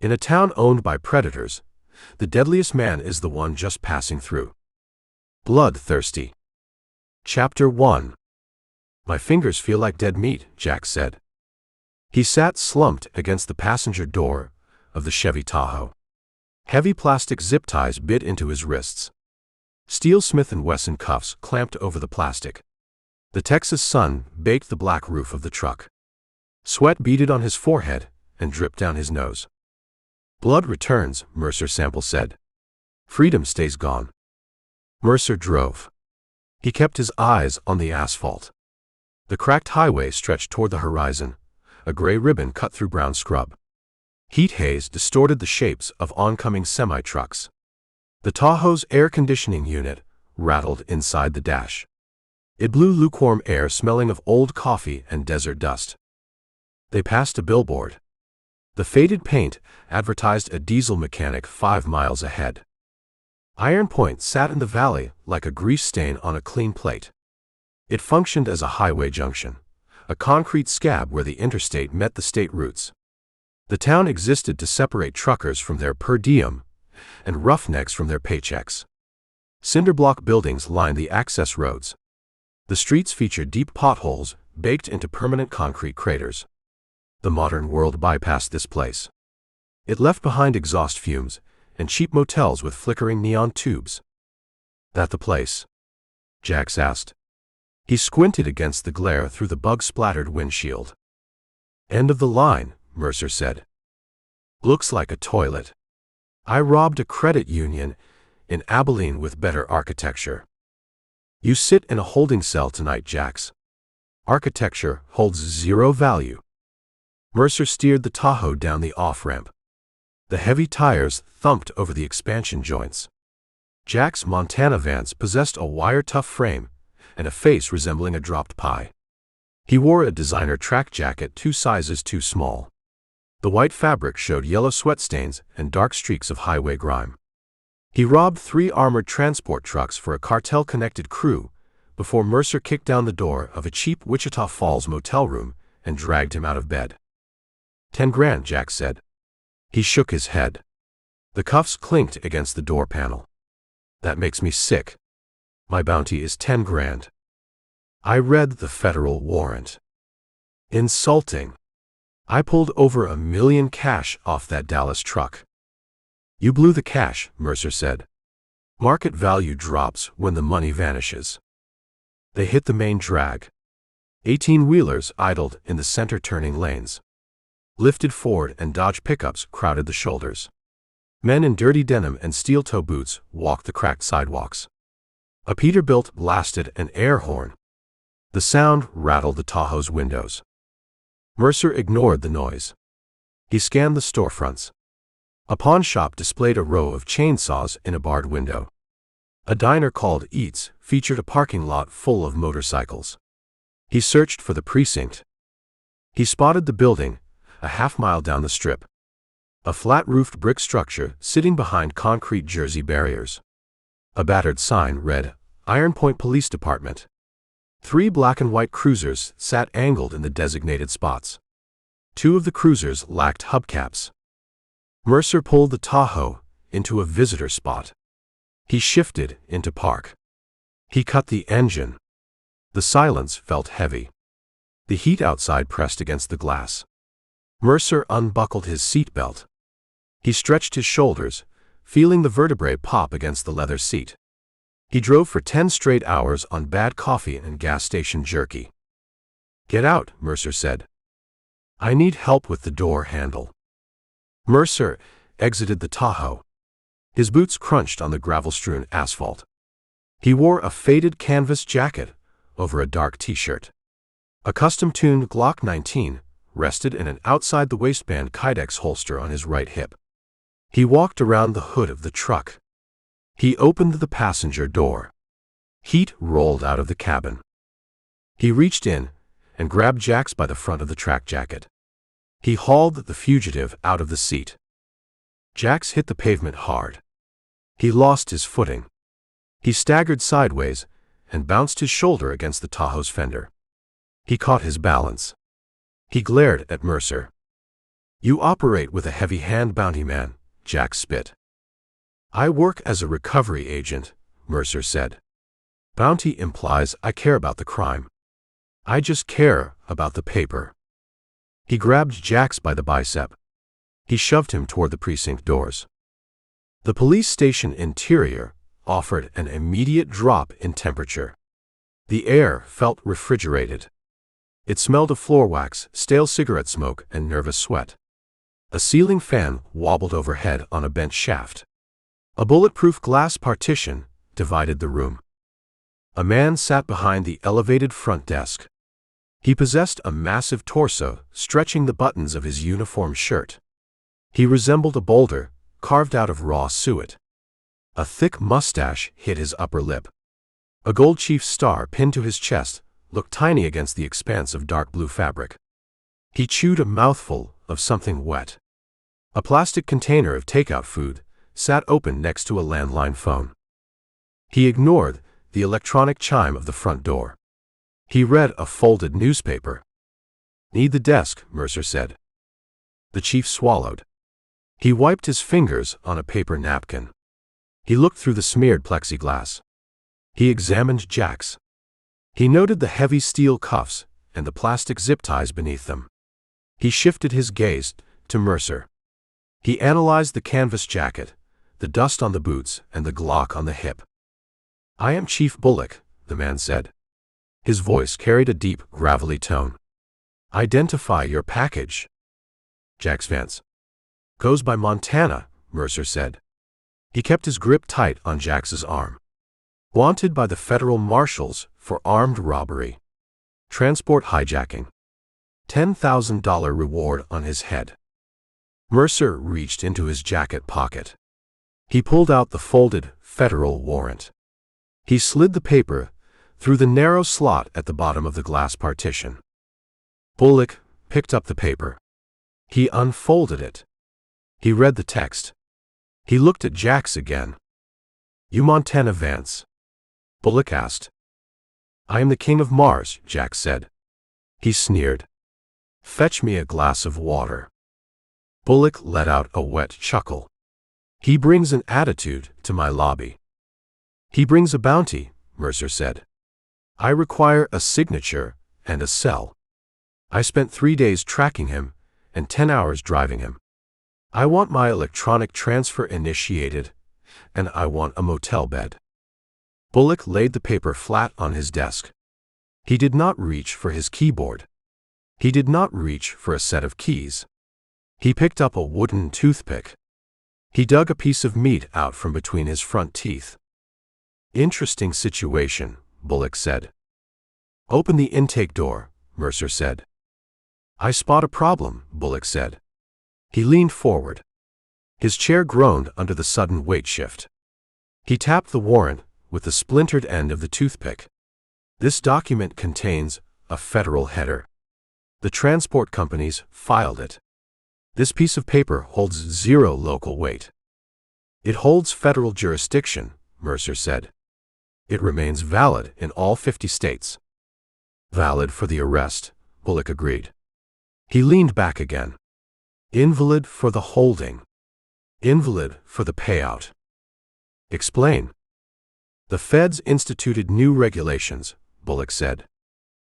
In a town owned by predators, the deadliest man is the one just passing through. Bloodthirsty. Chapter 1. My fingers feel like dead meat, Jack said. He sat slumped against the passenger door of the Chevy Tahoe. Heavy plastic zip ties bit into his wrists. Steel Smith & Wesson cuffs clamped over the plastic. The Texas sun baked the black roof of the truck. Sweat beaded on his forehead and dripped down his nose. Blood returns, Mercer Sample said. Freedom stays gone. Mercer drove. He kept his eyes on the asphalt. The cracked highway stretched toward the horizon, a gray ribbon cut through brown scrub. Heat haze distorted the shapes of oncoming semi-trucks. The Tahoe's air conditioning unit rattled inside the dash. It blew lukewarm air smelling of old coffee and desert dust. They passed a billboard. The faded paint advertised a diesel mechanic 5 miles ahead. Iron Point sat in the valley like a grease stain on a clean plate. It functioned as a highway junction, a concrete scab where the interstate met the state routes. The town existed to separate truckers from their per diem and roughnecks from their paychecks. Cinderblock buildings lined the access roads. The streets featured deep potholes baked into permanent concrete craters. The modern world bypassed this place. It left behind exhaust fumes and cheap motels with flickering neon tubes. That the place? Jax asked. He squinted against the glare through the bug-splattered windshield. End of the line, Mercer said. Looks like a toilet. I robbed a credit union in Abilene with better architecture. You sit in a holding cell tonight, Jax. Architecture holds zero value. Mercer steered the Tahoe down the off-ramp. The heavy tires thumped over the expansion joints. Jack's Montana vans possessed a wire-tough frame and a face resembling a dropped pie. He wore a designer track jacket 2 sizes too small. The white fabric showed yellow sweat stains and dark streaks of highway grime. He robbed 3 armored transport trucks for a cartel-connected crew before Mercer kicked down the door of a cheap Wichita Falls motel room and dragged him out of bed. 10 grand, Jack said. He shook his head. The cuffs clinked against the door panel. That makes me sick. My bounty is 10 grand. I read the federal warrant. Insulting. I pulled over $1 million cash off that Dallas truck. You blew the cash, Mercer said. Market value drops when the money vanishes. They hit the main drag. 18-wheelers idled in the center-turning lanes. Lifted Ford and Dodge pickups crowded the shoulders. Men in dirty denim and steel-toe boots walked the cracked sidewalks. A Peterbilt blasted an air horn. The sound rattled the Tahoe's windows. Mercer ignored the noise. He scanned the storefronts. A pawn shop displayed a row of chainsaws in a barred window. A diner called Eats featured a parking lot full of motorcycles. He searched for the precinct. He spotted the building, a half-mile down the strip. A flat-roofed brick structure sitting behind concrete Jersey barriers. A battered sign read, Iron Point Police Department. 3 black and white cruisers sat angled in the designated spots. 2 of the cruisers lacked hubcaps. Mercer pulled the Tahoe into a visitor spot. He shifted into park. He cut the engine. The silence felt heavy. The heat outside pressed against the glass. Mercer unbuckled his seatbelt. He stretched his shoulders, feeling the vertebrae pop against the leather seat. He drove for 10 straight hours on bad coffee and gas station jerky. Get out, Mercer said. I need help with the door handle. Mercer exited the Tahoe. His boots crunched on the gravel-strewn asphalt. He wore a faded canvas jacket over a dark t-shirt. A custom-tuned Glock 19 rested in an outside-the-waistband Kydex holster on his right hip. He walked around the hood of the truck. He opened the passenger door. Heat rolled out of the cabin. He reached in and grabbed Jax by the front of the track jacket. He hauled the fugitive out of the seat. Jax hit the pavement hard. He lost his footing. He staggered sideways and bounced his shoulder against the Tahoe's fender. He caught his balance. He glared at Mercer. You operate with a heavy hand, bounty man, Jack spit. I work as a recovery agent, Mercer said. Bounty implies I care about the crime. I just care about the paper. He grabbed Jax by the bicep. He shoved him toward the precinct doors. The police station interior offered an immediate drop in temperature. The air felt refrigerated. It smelled of floor wax, stale cigarette smoke, and nervous sweat. A ceiling fan wobbled overhead on a bent shaft. A bulletproof glass partition divided the room. A man sat behind the elevated front desk. He possessed a massive torso, stretching the buttons of his uniform shirt. He resembled a boulder, carved out of raw suet. A thick mustache hid his upper lip. A gold chief star pinned to his chest looked tiny against the expanse of dark blue fabric. He chewed a mouthful of something wet. A plastic container of takeout food sat open next to a landline phone. He ignored the electronic chime of the front door. He read a folded newspaper. Need the desk, Mercer said. The chief swallowed. He wiped his fingers on a paper napkin. He looked through the smeared plexiglass. He examined Jax. He noted the heavy steel cuffs and the plastic zip ties beneath them. He shifted his gaze to Mercer. He analyzed the canvas jacket, the dust on the boots, and the Glock on the hip. I am Chief Bullock, the man said. His voice carried a deep, gravelly tone. Identify your package. Jax Vance. Goes by Montana, Mercer said. He kept his grip tight on Jax's arm. Wanted by the federal marshals for armed robbery. Transport hijacking. $10,000 reward on his head. Mercer reached into his jacket pocket. He pulled out the folded federal warrant. He slid the paper through the narrow slot at the bottom of the glass partition. Bullock picked up the paper. He unfolded it. He read the text. He looked at Jax again. You Montana Vance? Bullock asked. I am the king of Mars, Jax said. He sneered. Fetch me a glass of water. Bullock let out a wet chuckle. He brings an attitude to my lobby. He brings a bounty, Mercer said. I require a signature and a cell. I spent 3 days tracking him and 10 hours driving him. I want my electronic transfer initiated, and I want a motel bed. Bullock laid the paper flat on his desk. He did not reach for his keyboard. He did not reach for a set of keys. He picked up a wooden toothpick. He dug a piece of meat out from between his front teeth. Interesting situation, Bullock said. Open the intake door, Mercer said. I spot a problem, Bullock said. He leaned forward. His chair groaned under the sudden weight shift. He tapped the warrant with the splintered end of the toothpick. This document contains a federal header. The transport companies filed it. This piece of paper holds 0 local weight. It holds federal jurisdiction, Mercer said. It remains valid in all 50 states. Valid for the arrest, Bullock agreed. He leaned back again. Invalid for the holding. Invalid for the payout. Explain. The feds instituted new regulations, Bullock said.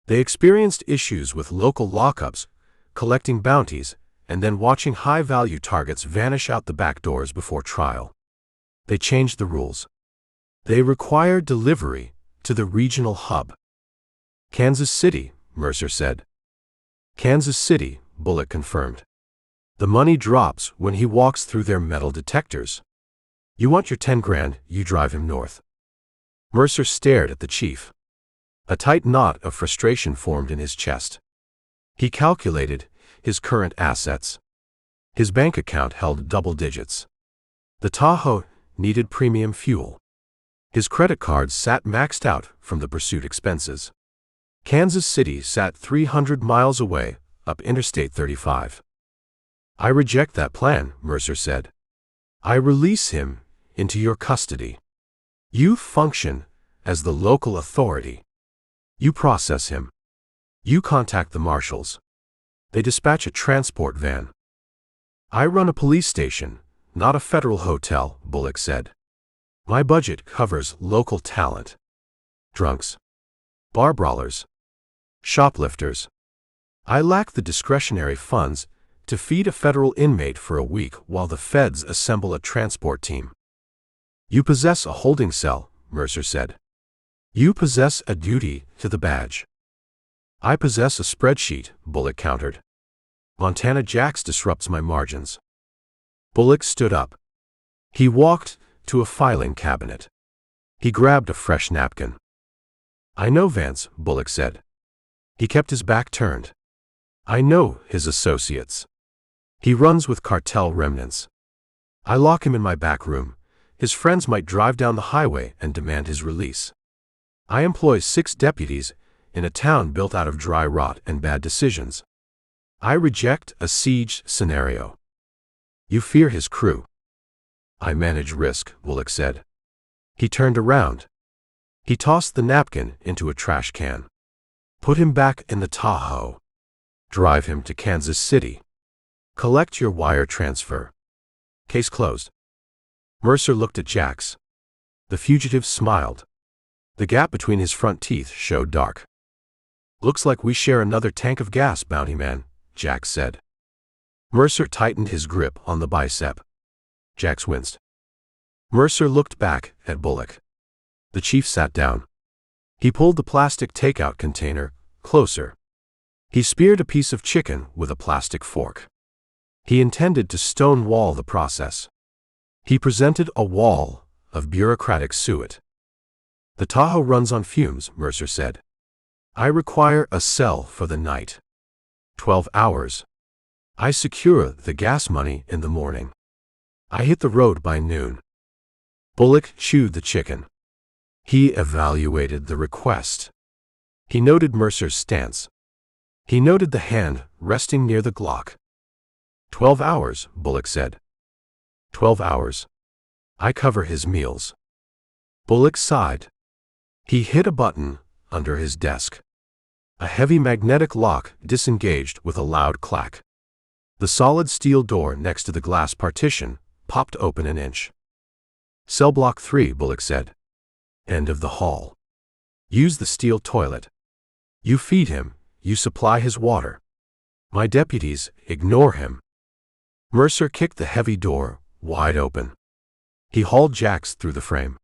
They experienced issues with local lockups, collecting bounties, and then watching high-value targets vanish out the back doors before trial. They changed the rules. They require delivery to the regional hub. Kansas City, Mercer said. Kansas City, Bullock confirmed. The money drops when he walks through their metal detectors. You want your 10 grand, you drive him north. Mercer stared at the chief. A tight knot of frustration formed in his chest. He calculated his current assets. His bank account held double digits. The Tahoe needed premium fuel. His credit cards sat maxed out from the pursuit expenses. Kansas City sat 300 miles away, up Interstate 35. I reject that plan, Mercer said. I release him into your custody. You function as the local authority. You process him. You contact the marshals. They dispatch a transport van. I run a police station, not a federal hotel, Bullock said. My budget covers local talent. Drunks. Bar brawlers. Shoplifters. I lack the discretionary funds to feed a federal inmate for a week while the feds assemble a transport team. You possess a holding cell, Mercer said. You possess a duty to the badge. I possess a spreadsheet, Bullock countered. Montana Jax disrupts my margins. Bullock stood up. He walked to a filing cabinet. He grabbed a fresh napkin. I know Vance, Bullock said. He kept his back turned. I know his associates. He runs with cartel remnants. I lock him in my back room. His friends might drive down the highway and demand his release. I employ 6 deputies in a town built out of dry rot and bad decisions. I reject a siege scenario. You fear his crew. I manage risk, Bullock said. He turned around. He tossed the napkin into a trash can. Put him back in the Tahoe. Drive him to Kansas City. Collect your wire transfer. Case closed. Mercer looked at Jax. The fugitive smiled. The gap between his front teeth showed dark. Looks like we share another tank of gas, bounty man, Jax said. Mercer tightened his grip on the bicep. Jax winced. Mercer looked back at Bullock. The chief sat down. He pulled the plastic takeout container closer. He speared a piece of chicken with a plastic fork. He intended to stonewall the process. He presented a wall of bureaucratic suet. The Tahoe runs on fumes, Mercer said. I require a cell for the night. 12 hours. I secure the gas money in the morning. I hit the road by noon. Bullock chewed the chicken. He evaluated the request. He noted Mercer's stance. He noted the hand resting near the Glock. 12 hours, Bullock said. 12 hours. I cover his meals. Bullock sighed. He hit a button under his desk. A heavy magnetic lock disengaged with a loud clack. The solid steel door next to the glass partition popped open an inch. Cell block 3, Bullock said. End of the hall. Use the steel toilet. You feed him, you supply his water. My deputies ignore him. Mercer kicked the heavy door wide open. He hauled Jax through the frame.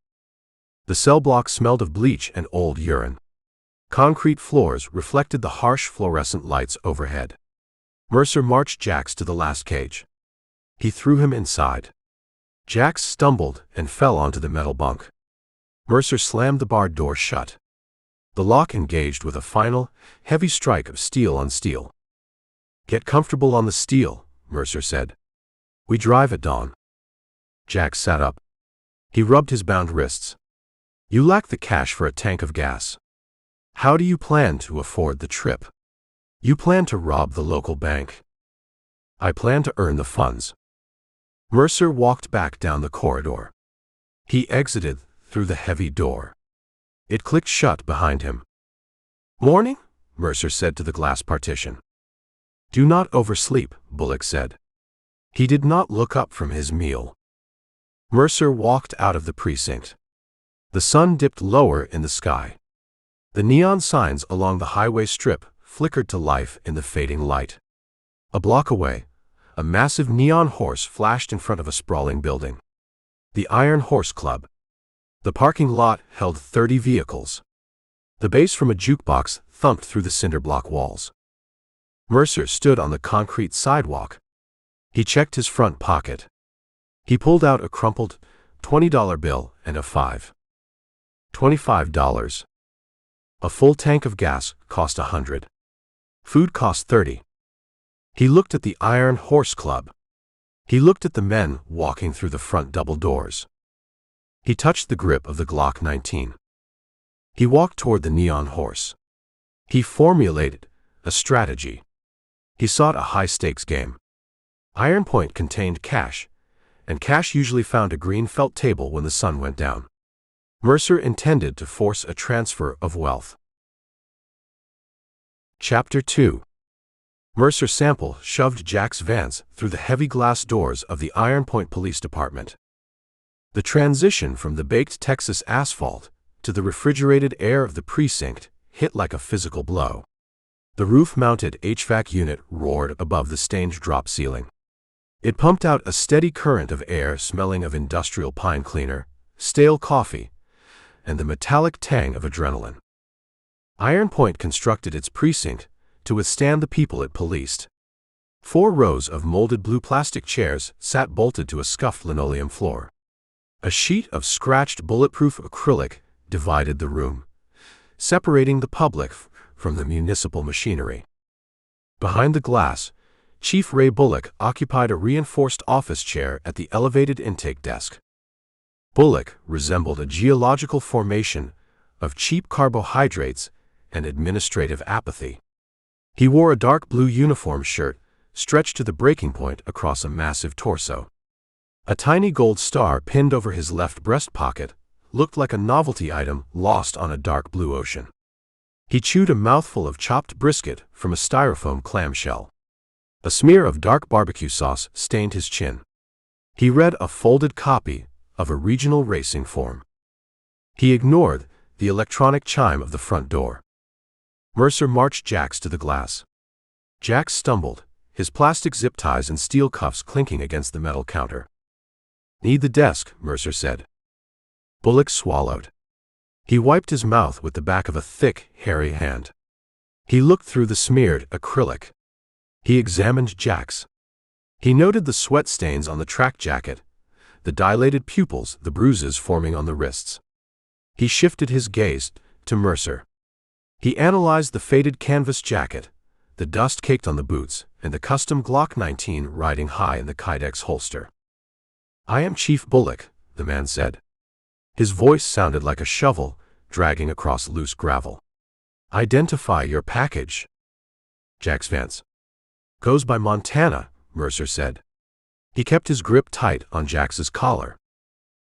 The cell block smelled of bleach and old urine. Concrete floors reflected the harsh fluorescent lights overhead. Mercer marched Jax to the last cage. He threw him inside. Jax stumbled and fell onto the metal bunk. Mercer slammed the barred door shut. The lock engaged with a final, heavy strike of steel on steel. Get comfortable on the steel, Mercer said. We drive at dawn. Jax sat up. He rubbed his bound wrists. You lack the cash for a tank of gas. How do you plan to afford the trip? You plan to rob the local bank. I plan to earn the funds. Mercer walked back down the corridor. He exited through the heavy door. It clicked shut behind him. Morning, Mercer said to the glass partition. Do not oversleep, Bullock said. He did not look up from his meal. Mercer walked out of the precinct. The sun dipped lower in the sky. The neon signs along the highway strip flickered to life in the fading light. A block away, a massive neon horse flashed in front of a sprawling building. The Iron Horse Club. The parking lot held 30 vehicles. The bass from a jukebox thumped through the cinder block walls. Mercer stood on the concrete sidewalk. He checked his front pocket. He pulled out a crumpled $20 bill and a $5. $25. A full tank of gas cost $100. Food cost $30. He looked at the Iron Horse Club. He looked at the men walking through the front double doors. He touched the grip of the Glock 19. He walked toward the neon horse. He formulated a strategy. He sought a high-stakes game. Iron Point contained cash, and cash usually found a green felt table when the sun went down. Mercer intended to force a transfer of wealth. Chapter 2. Mercer Sample shoved Jack's Vance through the heavy glass doors of the Iron Point Police Department. The transition from the baked Texas asphalt to the refrigerated air of the precinct hit like a physical blow. The roof-mounted HVAC unit roared above the stained drop ceiling. It pumped out a steady current of air smelling of industrial pine cleaner, stale coffee, and the metallic tang of adrenaline. Iron Point constructed its precinct to withstand the people it policed. 4 rows of molded blue plastic chairs sat bolted to a scuffed linoleum floor. A sheet of scratched bulletproof acrylic divided the room, separating the public from the municipal machinery. Behind the glass, Chief Ray Bullock occupied a reinforced office chair at the elevated intake desk. Bullock resembled a geological formation of cheap carbohydrates and administrative apathy. He wore a dark blue uniform shirt stretched to the breaking point across a massive torso. A tiny gold star pinned over his left breast pocket looked like a novelty item lost on a dark blue ocean. He chewed a mouthful of chopped brisket from a styrofoam clamshell. A smear of dark barbecue sauce stained his chin. He read a folded copy of a regional racing form. He ignored the electronic chime of the front door. Mercer marched Jax to the glass. Jax stumbled, his plastic zip ties and steel cuffs clinking against the metal counter. "Need the desk," Mercer said. Bullock swallowed. He wiped his mouth with the back of a thick, hairy hand. He looked through the smeared acrylic. He examined Jax. He noted the sweat stains on the track jacket, the dilated pupils, the bruises forming on the wrists. He shifted his gaze to Mercer. He analyzed the faded canvas jacket, the dust caked on the boots, and the custom Glock 19 riding high in the Kydex holster. "I am Chief Bullock," the man said. His voice sounded like a shovel dragging across loose gravel. "Identify your package." "Jax Vance." "Goes by Montana," Mercer said. He kept his grip tight on Jax's collar.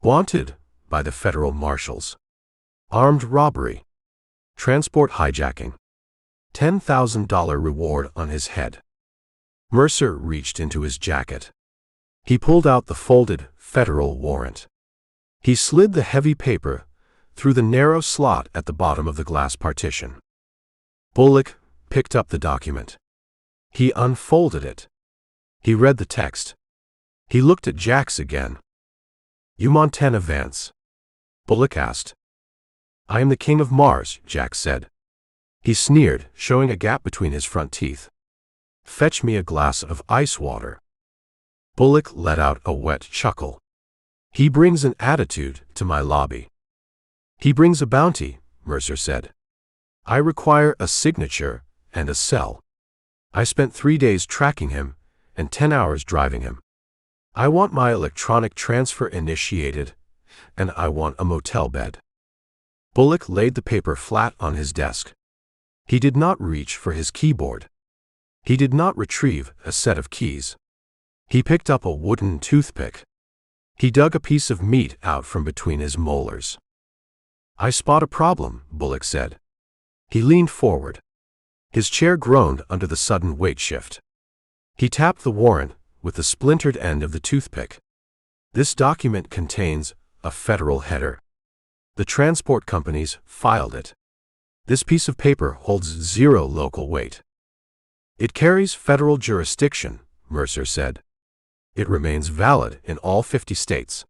"Wanted by the federal marshals. Armed robbery. Transport hijacking. $10,000 reward on his head." Mercer reached into his jacket. He pulled out the folded federal warrant. He slid the heavy paper through the narrow slot at the bottom of the glass partition. Bullock picked up the document. He unfolded it. He read the text. He looked at Jax again. "You Montana Vance?" Bullock asked. "I am the king of Mars," Jax said. He sneered, showing a gap between his front teeth. "Fetch me a glass of ice water." Bullock let out a wet chuckle. "He brings an attitude to my lobby." "He brings a bounty," Mercer said. "I require a signature and a cell. I spent 3 days tracking him and 10 hours driving him. I want my electronic transfer initiated, and I want a motel bed." Bullock laid the paper flat on his desk. He did not reach for his keyboard. He did not retrieve a set of keys. He picked up a wooden toothpick. He dug a piece of meat out from between his molars. "I spot a problem," Bullock said. He leaned forward. His chair groaned under the sudden weight shift. He tapped the warrant with the splintered end of the toothpick. "This document contains a federal header. The transport companies filed it. This piece of paper holds 0 local weight." "It carries federal jurisdiction," Mercer said. "It remains valid in all 50 states.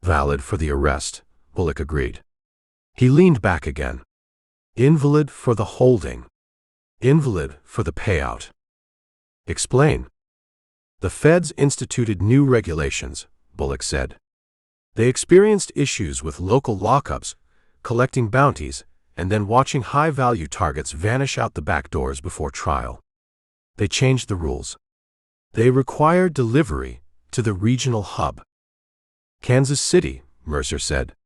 "Valid for the arrest," Bullock agreed. He leaned back again. "Invalid for the holding. Invalid for the payout." "Explain." "The feds instituted new regulations," Bullock said. "They experienced issues with local lockups, collecting bounties, and then watching high-value targets vanish out the back doors before trial. They changed the rules. They require delivery to the regional hub." "Kansas City," Mercer said.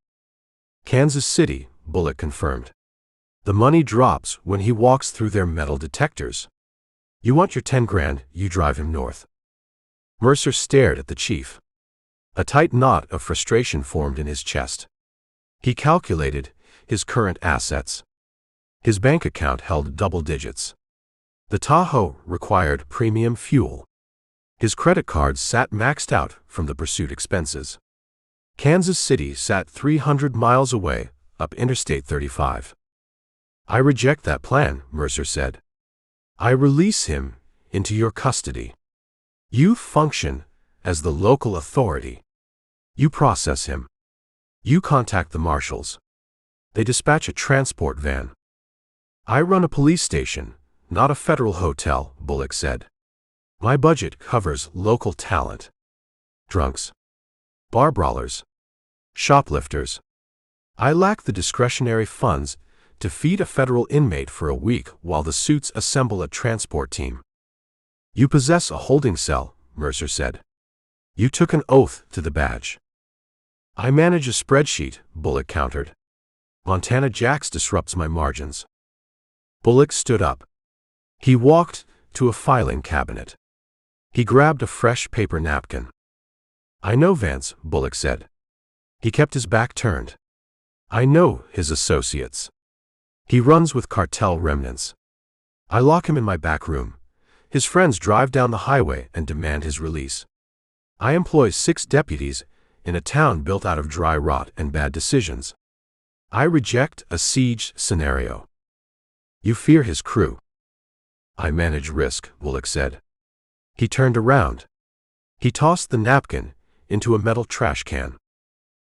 "Kansas City," Bullock confirmed. "The money drops when he walks through their metal detectors. You want your 10 grand, you drive him north." Mercer stared at the chief. A tight knot of frustration formed in his chest. He calculated his current assets. His bank account held double digits. The Tahoe required premium fuel. His credit card sat maxed out from the pursuit expenses. Kansas City sat 300 miles away, up Interstate 35. I reject that plan, Mercer said. I release him into your custody. You function as the local authority. You process him. You contact the marshals. They dispatch a transport van. I run a police station, not a federal hotel, Bullock said. My budget covers local talent. Drunks. Bar brawlers. Shoplifters. I lack the discretionary funds to feed a federal inmate for a week while the suits assemble a transport team. You possess a holding cell, Mercer said. You took an oath to the badge. I manage a spreadsheet, Bullock countered. Montana Jax disrupts my margins. Bullock stood up. He walked to a filing cabinet. He grabbed a fresh paper napkin. I know Vance, Bullock said. He kept his back turned. I know his associates. He runs with cartel remnants. I lock him in my back room. His friends drive down the highway and demand his release. I employ 6 deputies in a town built out of dry rot and bad decisions. I reject a siege scenario. You fear his crew. I manage risk, Bullock said. He turned around. He tossed the napkin into a metal trash can.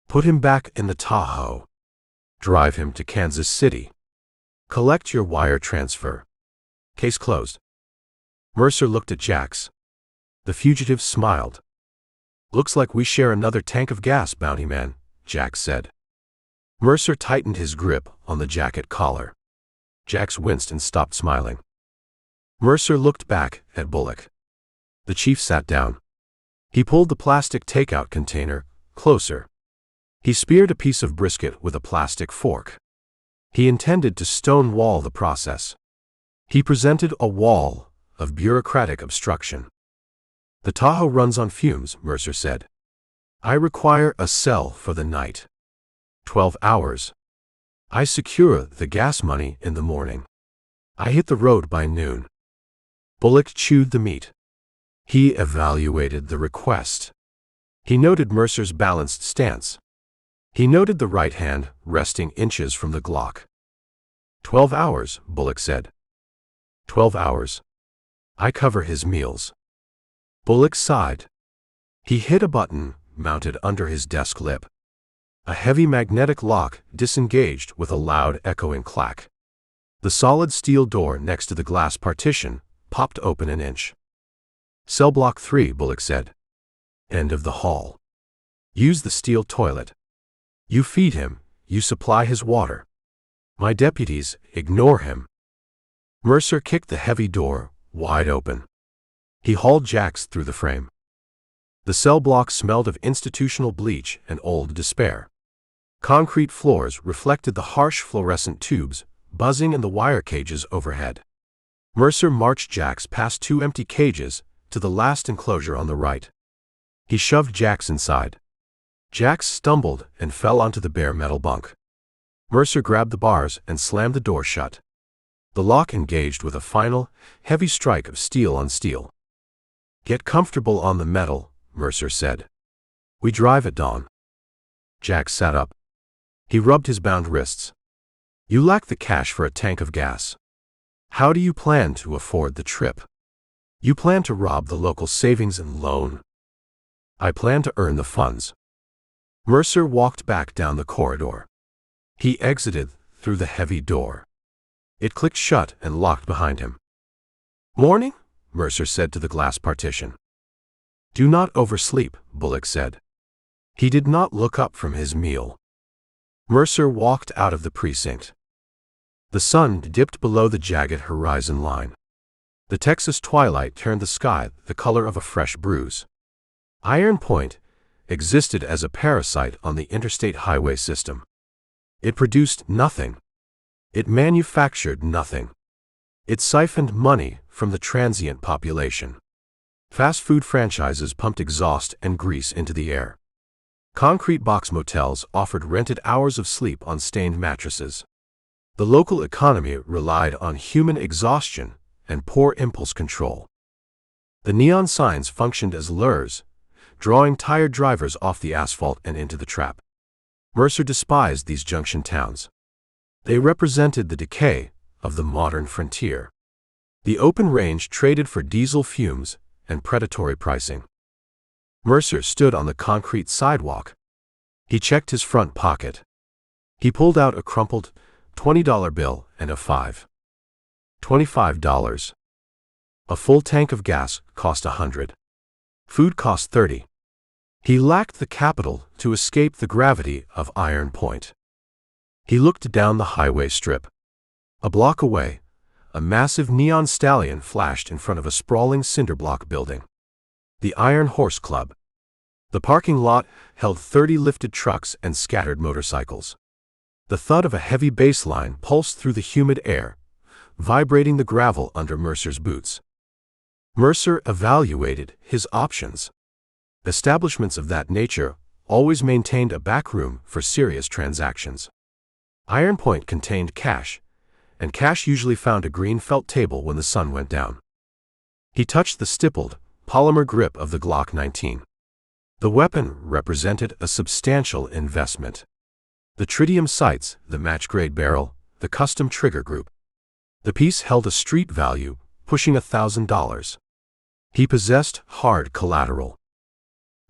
Put him back in the Tahoe. Drive him to Kansas City. Collect your wire transfer. Case closed. Mercer looked at Jax. The fugitive smiled. Looks like we share another tank of gas, bounty man, Jax said. Mercer tightened his grip on the jacket collar. Jax winced and stopped smiling. Mercer looked back at Bullock. The chief sat down. He pulled the plastic takeout container closer. He speared a piece of brisket with a plastic fork. He intended to stonewall the process. He presented a wall of bureaucratic obstruction. The Tahoe runs on fumes, Mercer said. I require a cell for the night. 12 hours. I secure the gas money in the morning. I hit the road by noon. Bullock chewed the meat. He evaluated the request. He noted Mercer's balanced stance. He noted the right hand resting inches from the Glock. 12 hours, Bullock said. 12 hours. I cover his meals. Bullock sighed. He hit a button mounted under his desk lip. A heavy magnetic lock disengaged with a loud echoing clack. The solid steel door next to the glass partition popped open an inch. Cell block 3, Bullock said. End of the hall. Use the steel toilet. You feed him, you supply his water. My deputies ignore him. Mercer kicked the heavy door wide open. He hauled Jax through the frame. The cell block smelled of institutional bleach and old despair. Concrete floors reflected the harsh fluorescent tubes buzzing in the wire cages overhead. Mercer marched Jax past 2 empty cages to the last enclosure on the right. He shoved Jax inside. Jax stumbled and fell onto the bare metal bunk. Mercer grabbed the bars and slammed the door shut. The lock engaged with a final, heavy strike of steel on steel. Get comfortable on the metal, Mercer said. We drive at dawn. Jax sat up. He rubbed his bound wrists. You lack the cash for a tank of gas. How do you plan to afford the trip? You plan to rob the local savings and loan. I plan to earn the funds. Mercer walked back down the corridor. He exited through the heavy door. It clicked shut and locked behind him. Morning, Mercer said to the glass partition. Do not oversleep, Bullock said. He did not look up from his meal. Mercer walked out of the precinct. The sun dipped below the jagged horizon line. The Texas twilight turned the sky the color of a fresh bruise. Iron Point existed as a parasite on the interstate highway system. It produced nothing. It manufactured nothing. It siphoned money from the transient population. Fast food franchises pumped exhaust and grease into the air. Concrete box motels offered rented hours of sleep on stained mattresses. The local economy relied on human exhaustion and poor impulse control. The neon signs functioned as lures, drawing tired drivers off the asphalt and into the trap. Mercer despised these junction towns. They represented the decay of the modern frontier. The open range traded for diesel fumes and predatory pricing. Mercer stood on the concrete sidewalk. He checked his front pocket. He pulled out a crumpled $20 bill and a $25. A full tank of gas cost $100. Food cost $30. He lacked the capital to escape the gravity of Iron Point. He looked down the highway strip. A block away, a massive neon stallion flashed in front of a sprawling cinderblock building. The Iron Horse Club. The parking lot held 30 lifted trucks and scattered motorcycles. The thud of a heavy bass line pulsed through the humid air, vibrating the gravel under Mercer's boots. Mercer evaluated his options. Establishments of that nature always maintained a back room for serious transactions. Iron Point contained cash, and cash usually found a green felt table when the sun went down. He touched the stippled, polymer grip of the Glock 19. The weapon represented a substantial investment. The tritium sights, the match-grade barrel, the custom trigger group. The piece held a street value, pushing $1,000. He possessed hard collateral.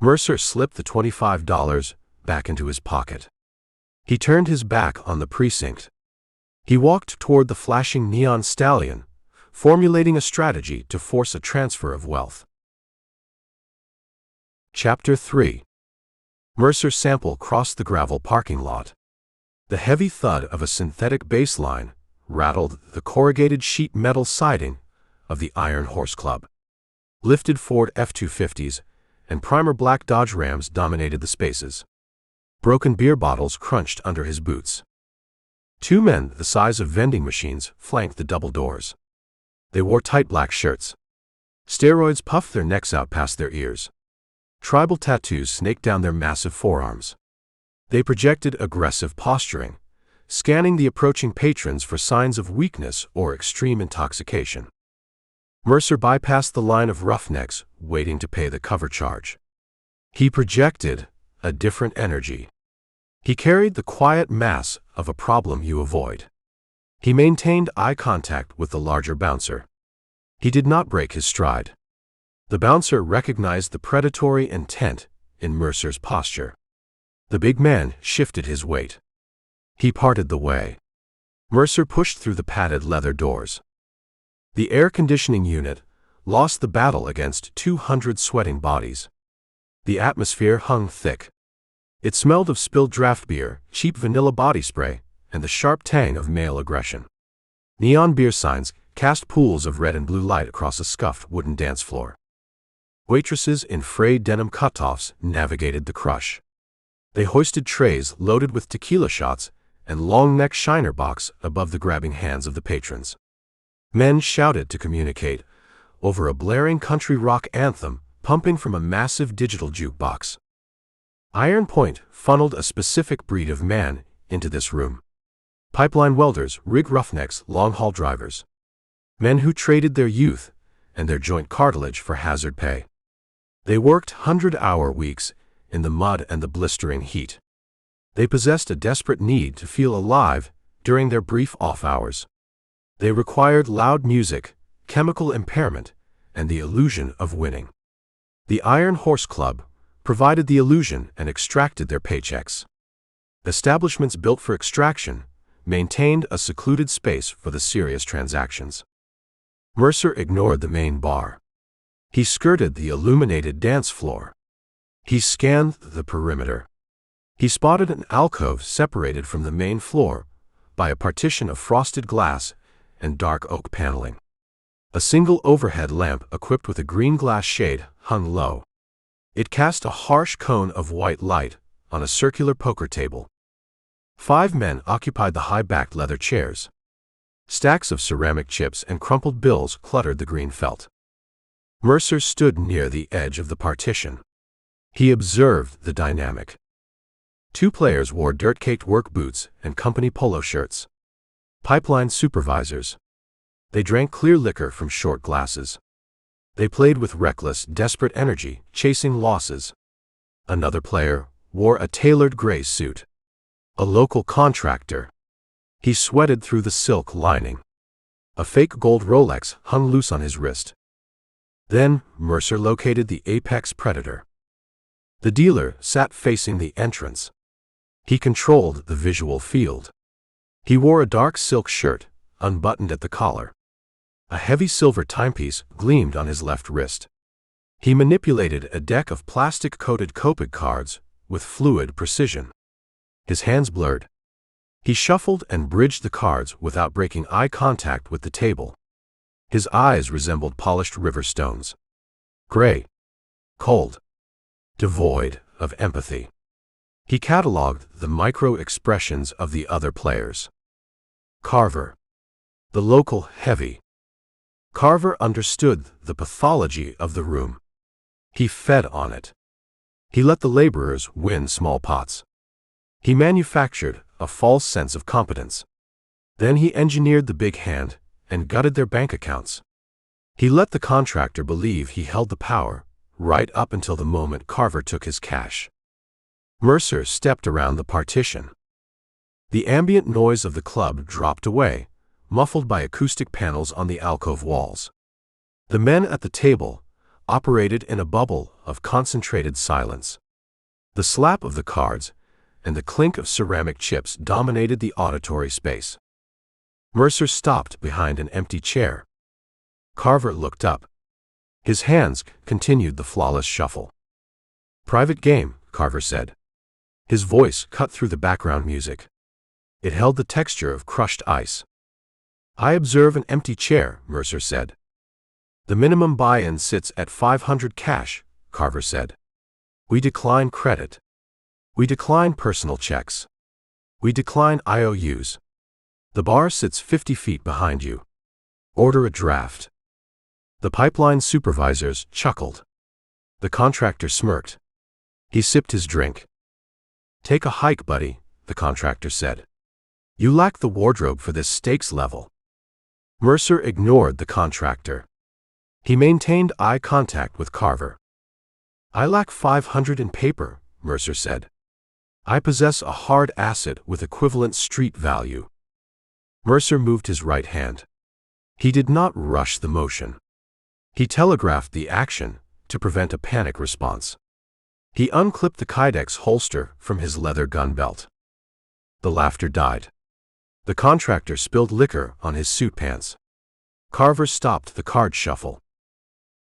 Mercer slipped the $25 back into his pocket. He turned his back on the precinct. He walked toward the flashing neon stallion, formulating a strategy to force a transfer of wealth. Chapter 3. Mercer Sample crossed the gravel parking lot. The heavy thud of a synthetic bass line rattled the corrugated sheet metal siding of the Iron Horse Club. Lifted Ford F-250s and primer black Dodge Rams dominated the spaces. Broken beer bottles crunched under his boots. Two men the size of vending machines flanked the double doors. They wore tight black shirts. Steroids puffed their necks out past their ears. Tribal tattoos snaked down their massive forearms. They projected aggressive posturing, scanning the approaching patrons for signs of weakness or extreme intoxication. Mercer bypassed the line of roughnecks waiting to pay the cover charge. He projected a different energy. He carried the quiet mass of a problem you avoid. He maintained eye contact with the larger bouncer. He did not break his stride. The bouncer recognized the predatory intent in Mercer's posture. The big man shifted his weight. He parted the way. Mercer pushed through the padded leather doors. The air conditioning unit lost the battle against 200 sweating bodies. The atmosphere hung thick. It smelled of spilled draft beer, cheap vanilla body spray, and the sharp tang of male aggression. Neon beer signs cast pools of red and blue light across a scuffed wooden dance floor. Waitresses in frayed denim cutoffs navigated the crush. They hoisted trays loaded with tequila shots and long-neck shiner box above the grabbing hands of the patrons. Men shouted to communicate over a blaring country rock anthem pumping from a massive digital jukebox. Iron Point funneled a specific breed of man into this room. Pipeline welders, rig roughnecks, long-haul drivers. Men who traded their youth and their joint cartilage for hazard pay. They worked 100-hour weeks in the mud and the blistering heat. They possessed a desperate need to feel alive during their brief off hours. They required loud music, chemical impairment, and the illusion of winning. The Iron Horse Club provided the illusion and extracted their paychecks. Establishments built for extraction maintained a secluded space for the serious transactions. Mercer ignored the main bar. He skirted the illuminated dance floor. He scanned the perimeter. He spotted an alcove separated from the main floor by a partition of frosted glass and dark oak paneling. A single overhead lamp equipped with a green glass shade hung low. It cast a harsh cone of white light on a circular poker table. 5 men occupied the high-backed leather chairs. Stacks of ceramic chips and crumpled bills cluttered the green felt. Mercer stood near the edge of the partition. He observed the dynamic. 2 players wore dirt-caked work boots and company polo shirts. Pipeline supervisors. They drank clear liquor from short glasses. They played with reckless, desperate energy, chasing losses. Another player wore a tailored gray suit. A local contractor. He sweated through the silk lining. A fake gold Rolex hung loose on his wrist. Then, Mercer located the apex predator. The dealer sat facing the entrance. He controlled the visual field. He wore a dark silk shirt, unbuttoned at the collar. A heavy silver timepiece gleamed on his left wrist. He manipulated a deck of plastic-coated Copic cards with fluid precision. His hands blurred. He shuffled and bridged the cards without breaking eye contact with the table. His eyes resembled polished river stones. Gray. Cold. Devoid of empathy. He cataloged the micro-expressions of the other players. Carver. The local heavy. Carver understood the pathology of the room. He fed on it. He let the laborers win small pots. He manufactured a false sense of competence. Then he engineered the big hand and gutted their bank accounts. He let the contractor believe he held the power, right up until the moment Carver took his cash. Mercer stepped around the partition. The ambient noise of the club dropped away, muffled by acoustic panels on the alcove walls. The men at the table operated in a bubble of concentrated silence. The slap of the cards and the clink of ceramic chips dominated the auditory space. Mercer stopped behind an empty chair. Carver looked up. His hands continued the flawless shuffle. "Private game," Carver said. His voice cut through the background music. It held the texture of crushed ice. "I observe an empty chair," Mercer said. "The minimum buy-in sits at 500 cash," Carver said. "We decline credit. We decline personal checks. We decline IOUs. The bar sits 50 feet behind you. Order a draft." The pipeline supervisors chuckled. The contractor smirked. He sipped his drink. "Take a hike, buddy," the contractor said. "You lack the wardrobe for this stakes level." Mercer ignored the contractor. He maintained eye contact with Carver. "I lack 500 in paper," Mercer said. "I possess a hard asset with equivalent street value." Mercer moved his right hand. He did not rush the motion. He telegraphed the action to prevent a panic response. He unclipped the Kydex holster from his leather gun belt. The laughter died. The contractor spilled liquor on his suit pants. Carver stopped the card shuffle.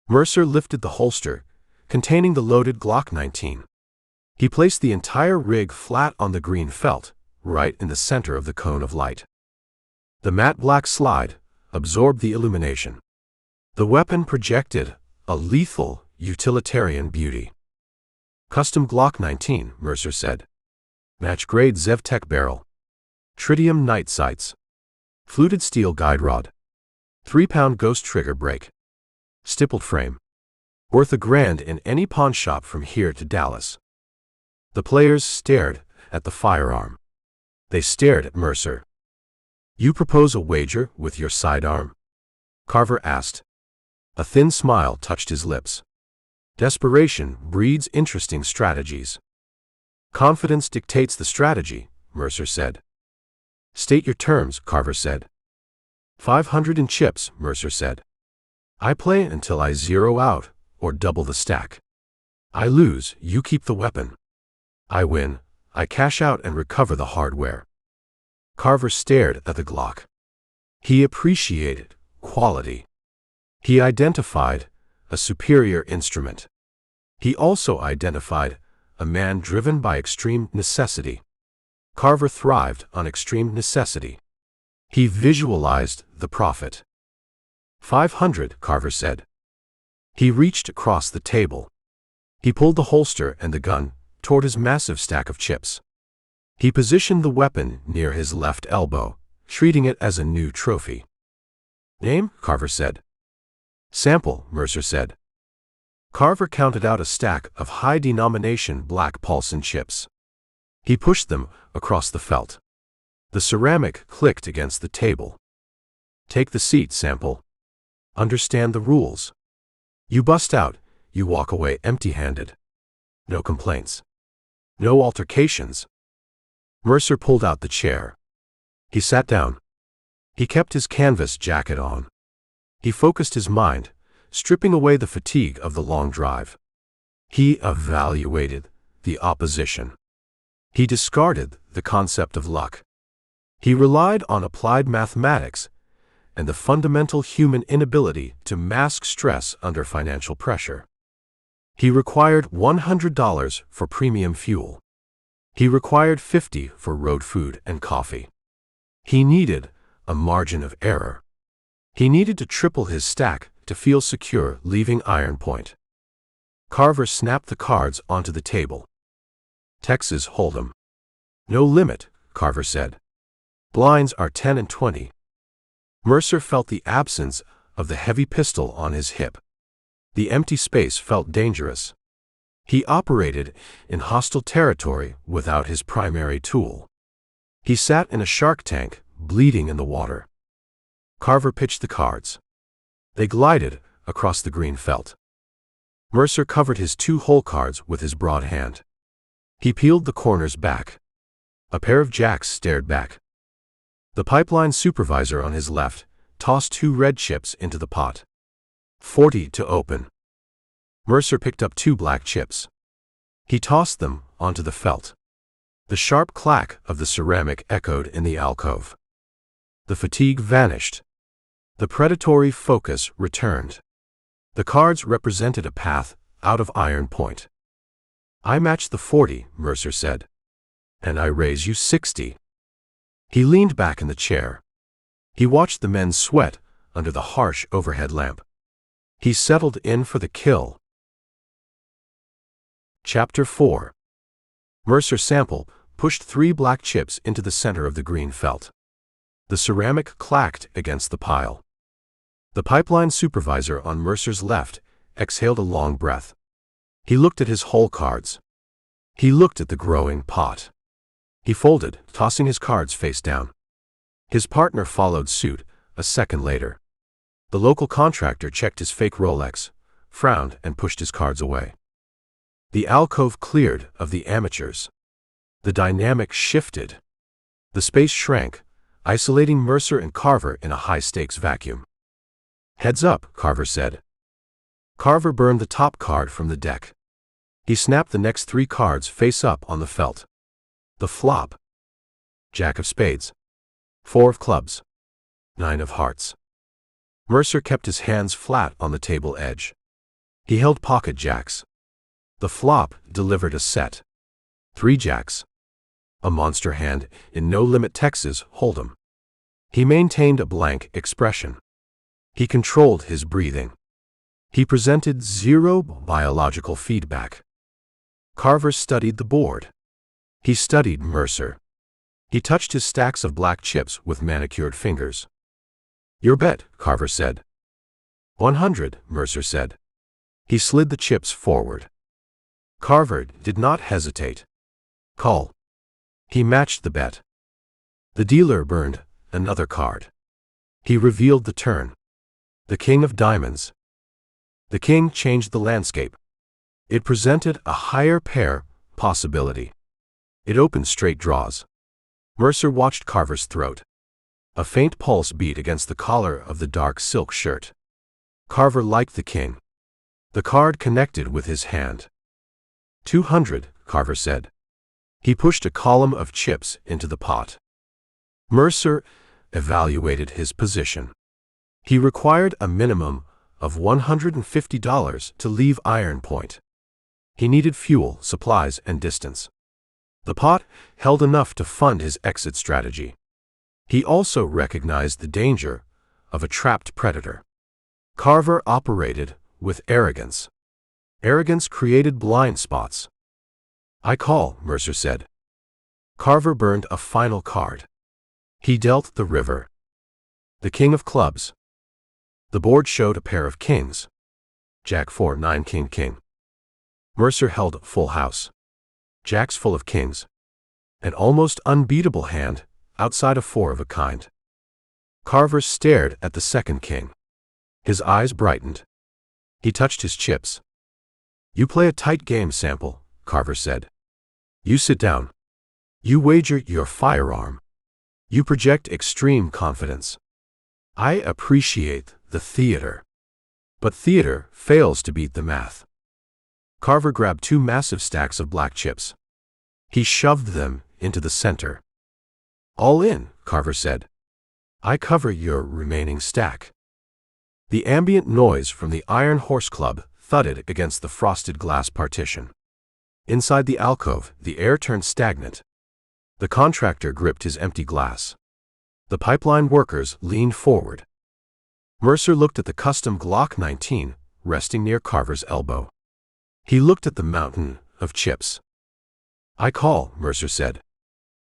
Mercer lifted the holster, containing the loaded Glock 19. He placed the entire rig flat on the green felt, right in the center of the cone of light. The matte black slide absorbed the illumination. The weapon projected a lethal, utilitarian beauty. "Custom Glock 19, Mercer said. Match-grade Zevtech barrel. Tritium night sights. Fluted steel guide rod. 3-pound ghost trigger brake. Stippled frame. Worth $1,000 in any pawn shop from here to Dallas." The players stared at the firearm. They stared at Mercer. "You propose a wager with your sidearm?" Carver asked. A thin smile touched his lips. "Desperation breeds interesting strategies." "Confidence dictates the strategy," Mercer said. "State your terms," Carver said. 500 in chips, Mercer said. "I play until I zero out, or double the stack. I lose, you keep the weapon. I win, I cash out and recover the hardware." Carver stared at the Glock. He appreciated quality. He identified a superior instrument. He also identified a man driven by extreme necessity. Carver thrived on extreme necessity. He visualized the profit. 500, Carver said. He reached across the table. He pulled the holster and the gun toward his massive stack of chips. He positioned the weapon near his left elbow, treating it as a new trophy. "Name?" Carver said. "Sample," Mercer said. Carver counted out a stack of high-denomination black Paulson chips. He pushed them across the felt. The ceramic clicked against the table. Take the seat, Sample. Understand the rules. You bust out, you walk away empty-handed. No complaints. No altercations. Mercer pulled out the chair. He sat down. He kept his canvas jacket on. He focused his mind, stripping away the fatigue of the long drive. He evaluated the opposition. He discarded the concept of luck. He relied on applied mathematics and the fundamental human inability to mask stress under financial pressure. He required $100 for premium fuel. He required $50 for road food and coffee. He needed a margin of error. He needed to triple his stack to feel secure leaving Iron Point. Carver snapped the cards onto the table. Texas Hold'em. No limit, Carver said. Blinds are 10 and 20. Mercer felt the absence of the heavy pistol on his hip. The empty space felt dangerous. He operated in hostile territory without his primary tool. He sat in a shark tank, bleeding in the water. Carver pitched the cards. They glided across the green felt. Mercer covered his 2 hole cards with his broad hand. He peeled the corners back. A pair of jacks stared back. The pipeline supervisor on his left tossed 2 red chips into the pot. 40 to open. Mercer picked up 2 black chips. He tossed them onto the felt. The sharp clack of the ceramic echoed in the alcove. The fatigue vanished. The predatory focus returned. The cards represented a path out of Iron Point. I match the 40, Mercer said. And I raise you 60. He leaned back in the chair. He watched the men sweat under the harsh overhead lamp. He settled in for the kill. Chapter 4. Mercer Sample pushed 3 black chips into the center of the green felt. The ceramic clacked against the pile. The pipeline supervisor on Mercer's left exhaled a long breath. He looked at his hole cards. He looked at the growing pot. He folded, tossing his cards face down. His partner followed suit a second later. The local contractor checked his fake Rolex, frowned, and pushed his cards away. The alcove cleared of the amateurs. The dynamic shifted. The space shrank, isolating Mercer and Carver in a high-stakes vacuum. Heads up, Carver said. Carver burned the top card from the deck. He snapped the next 3 cards face up on the felt. The flop. Jack of spades. 4 of clubs. 9 of hearts. Mercer kept his hands flat on the table edge. He held pocket jacks. The flop delivered a set. 3 jacks. A monster hand in no-limit Texas Hold'em. He maintained a blank expression. He controlled his breathing. He presented 0 biological feedback. Carver studied the board. He studied Mercer. He touched his stacks of black chips with manicured fingers. Your bet, Carver said. 100, Mercer said. He slid the chips forward. Carver did not hesitate. Call. He matched the bet. The dealer burned another card. He revealed the turn. The king of diamonds. The king changed the landscape. It presented a higher pair possibility. It opened straight draws. Mercer watched Carver's throat. A faint pulse beat against the collar of the dark silk shirt. Carver liked the king. The card connected with his hand. 200, Carver said. He pushed a column of chips into the pot. Mercer evaluated his position. He required a minimum of $150 to leave Iron Point. He needed fuel, supplies, and distance. The pot held enough to fund his exit strategy. He also recognized the danger of a trapped predator. Carver operated with arrogance. Arrogance created blind spots. I call, Mercer said. Carver burned a final card. He dealt the river. The king of clubs. The board showed a pair of kings. Jack 4, 9, king, king. Mercer held full house. Jacks full of kings. An almost unbeatable hand, outside of 4 of a kind. Carver stared at the second king. His eyes brightened. He touched his chips. "You play a tight game, Sample," Carver said. "You sit down. You wager your firearm. You project extreme confidence. I appreciate the theater. But theater fails to beat the math." Carver grabbed 2 massive stacks of black chips. He shoved them into the center. "All in," Carver said. "I cover your remaining stack." The ambient noise from the Iron Horse Club thudded against the frosted glass partition. Inside the alcove, the air turned stagnant. The contractor gripped his empty glass. The pipeline workers leaned forward. Mercer looked at the custom Glock 19 resting near Carver's elbow. He looked at the mountain of chips. "I call," Mercer said.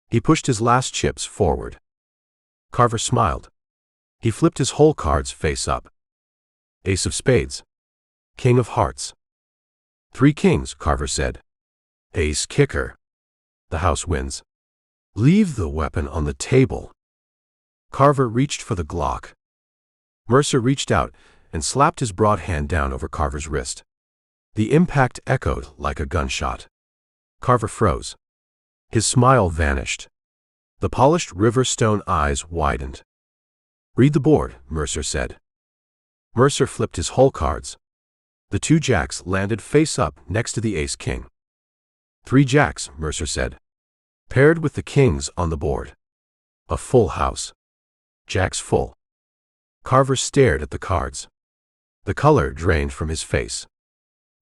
He pushed his last chips forward. Carver smiled. He flipped his whole cards face up. Ace of spades. King of hearts. 3 kings, Carver said. Ace kicker. The house wins. Leave the weapon on the table. Carver reached for the Glock. Mercer reached out and slapped his broad hand down over Carver's wrist. The impact echoed like a gunshot. Carver froze. His smile vanished. The polished river stone eyes widened. "Read the board," Mercer said. Mercer flipped his whole cards. The 2 jacks landed face up next to the ace-king. 3 jacks, Mercer said. Paired with the kings on the board. A full house. Jacks full. Carver stared at the cards. The color drained from his face.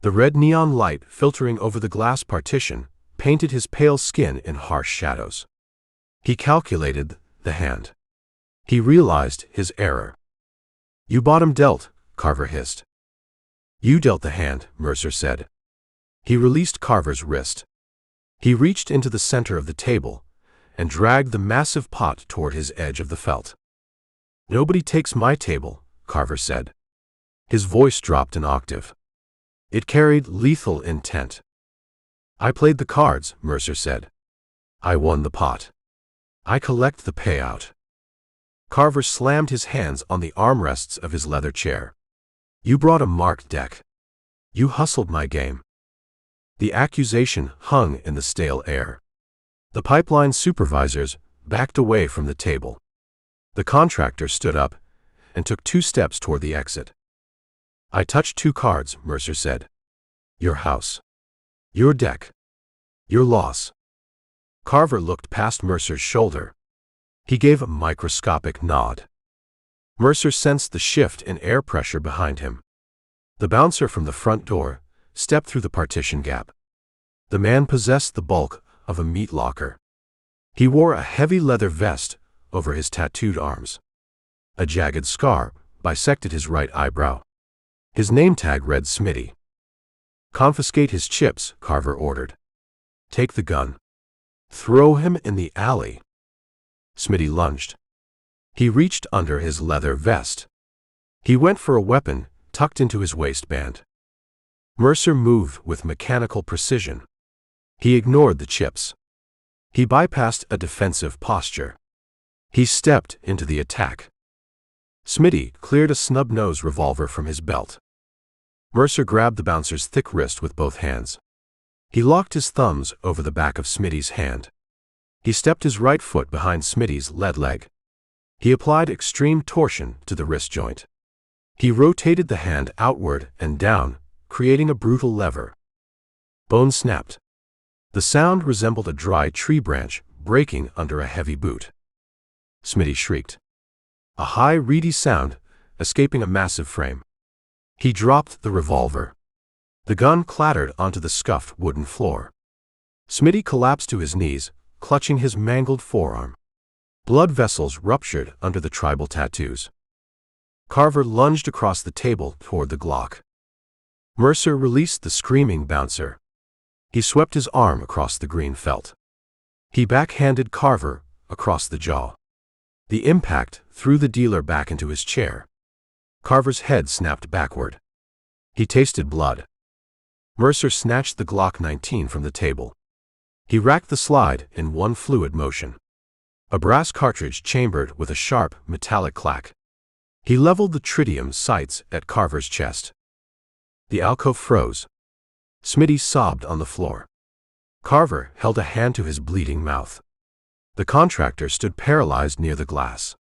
The red neon light filtering over the glass partition painted his pale skin in harsh shadows. He calculated the hand. He realized his error. "You bottom dealt," Carver hissed. "You dealt the hand," Mercer said. He released Carver's wrist. He reached into the center of the table and dragged the massive pot toward his edge of the felt. "Nobody takes my table," Carver said. His voice dropped an octave. It carried lethal intent. "I played the cards," Mercer said. "I won the pot. I collect the payout." Carver slammed his hands on the armrests of his leather chair. "You brought a marked deck. You hustled my game." The accusation hung in the stale air. The pipeline supervisors backed away from the table. The contractor stood up and took 2 steps toward the exit. "I touched 2 cards," Mercer said. "Your house. Your deck. Your loss." Carver looked past Mercer's shoulder. He gave a microscopic nod. Mercer sensed the shift in air pressure behind him. The bouncer from the front door stepped through the partition gap. The man possessed the bulk of a meat locker. He wore a heavy leather vest over his tattooed arms. A jagged scar bisected his right eyebrow. His name tag read Smitty. "Confiscate his chips," Carver ordered. "Take the gun. Throw him in the alley." Smitty lunged. He reached under his leather vest. He went for a weapon tucked into his waistband. Mercer moved with mechanical precision. He ignored the chips. He bypassed a defensive posture. He stepped into the attack. Smitty cleared a snub-nosed revolver from his belt. Mercer grabbed the bouncer's thick wrist with both hands. He locked his thumbs over the back of Smitty's hand. He stepped his right foot behind Smitty's lead leg. He applied extreme torsion to the wrist joint. He rotated the hand outward and down, creating a brutal lever. Bone snapped. The sound resembled a dry tree branch breaking under a heavy boot. Smitty shrieked. A high, reedy sound, escaping a massive frame. He dropped the revolver. The gun clattered onto the scuffed wooden floor. Smitty collapsed to his knees, clutching his mangled forearm. Blood vessels ruptured under the tribal tattoos. Carver lunged across the table toward the Glock. Mercer released the screaming bouncer. He swept his arm across the green felt. He backhanded Carver across the jaw. The impact threw the dealer back into his chair. Carver's head snapped backward. He tasted blood. Mercer snatched the Glock 19 from the table. He racked the slide in one fluid motion. A brass cartridge chambered with a sharp, metallic clack. He leveled the tritium sights at Carver's chest. The alcove froze. Smitty sobbed on the floor. Carver held a hand to his bleeding mouth. The contractor stood paralyzed near the glass.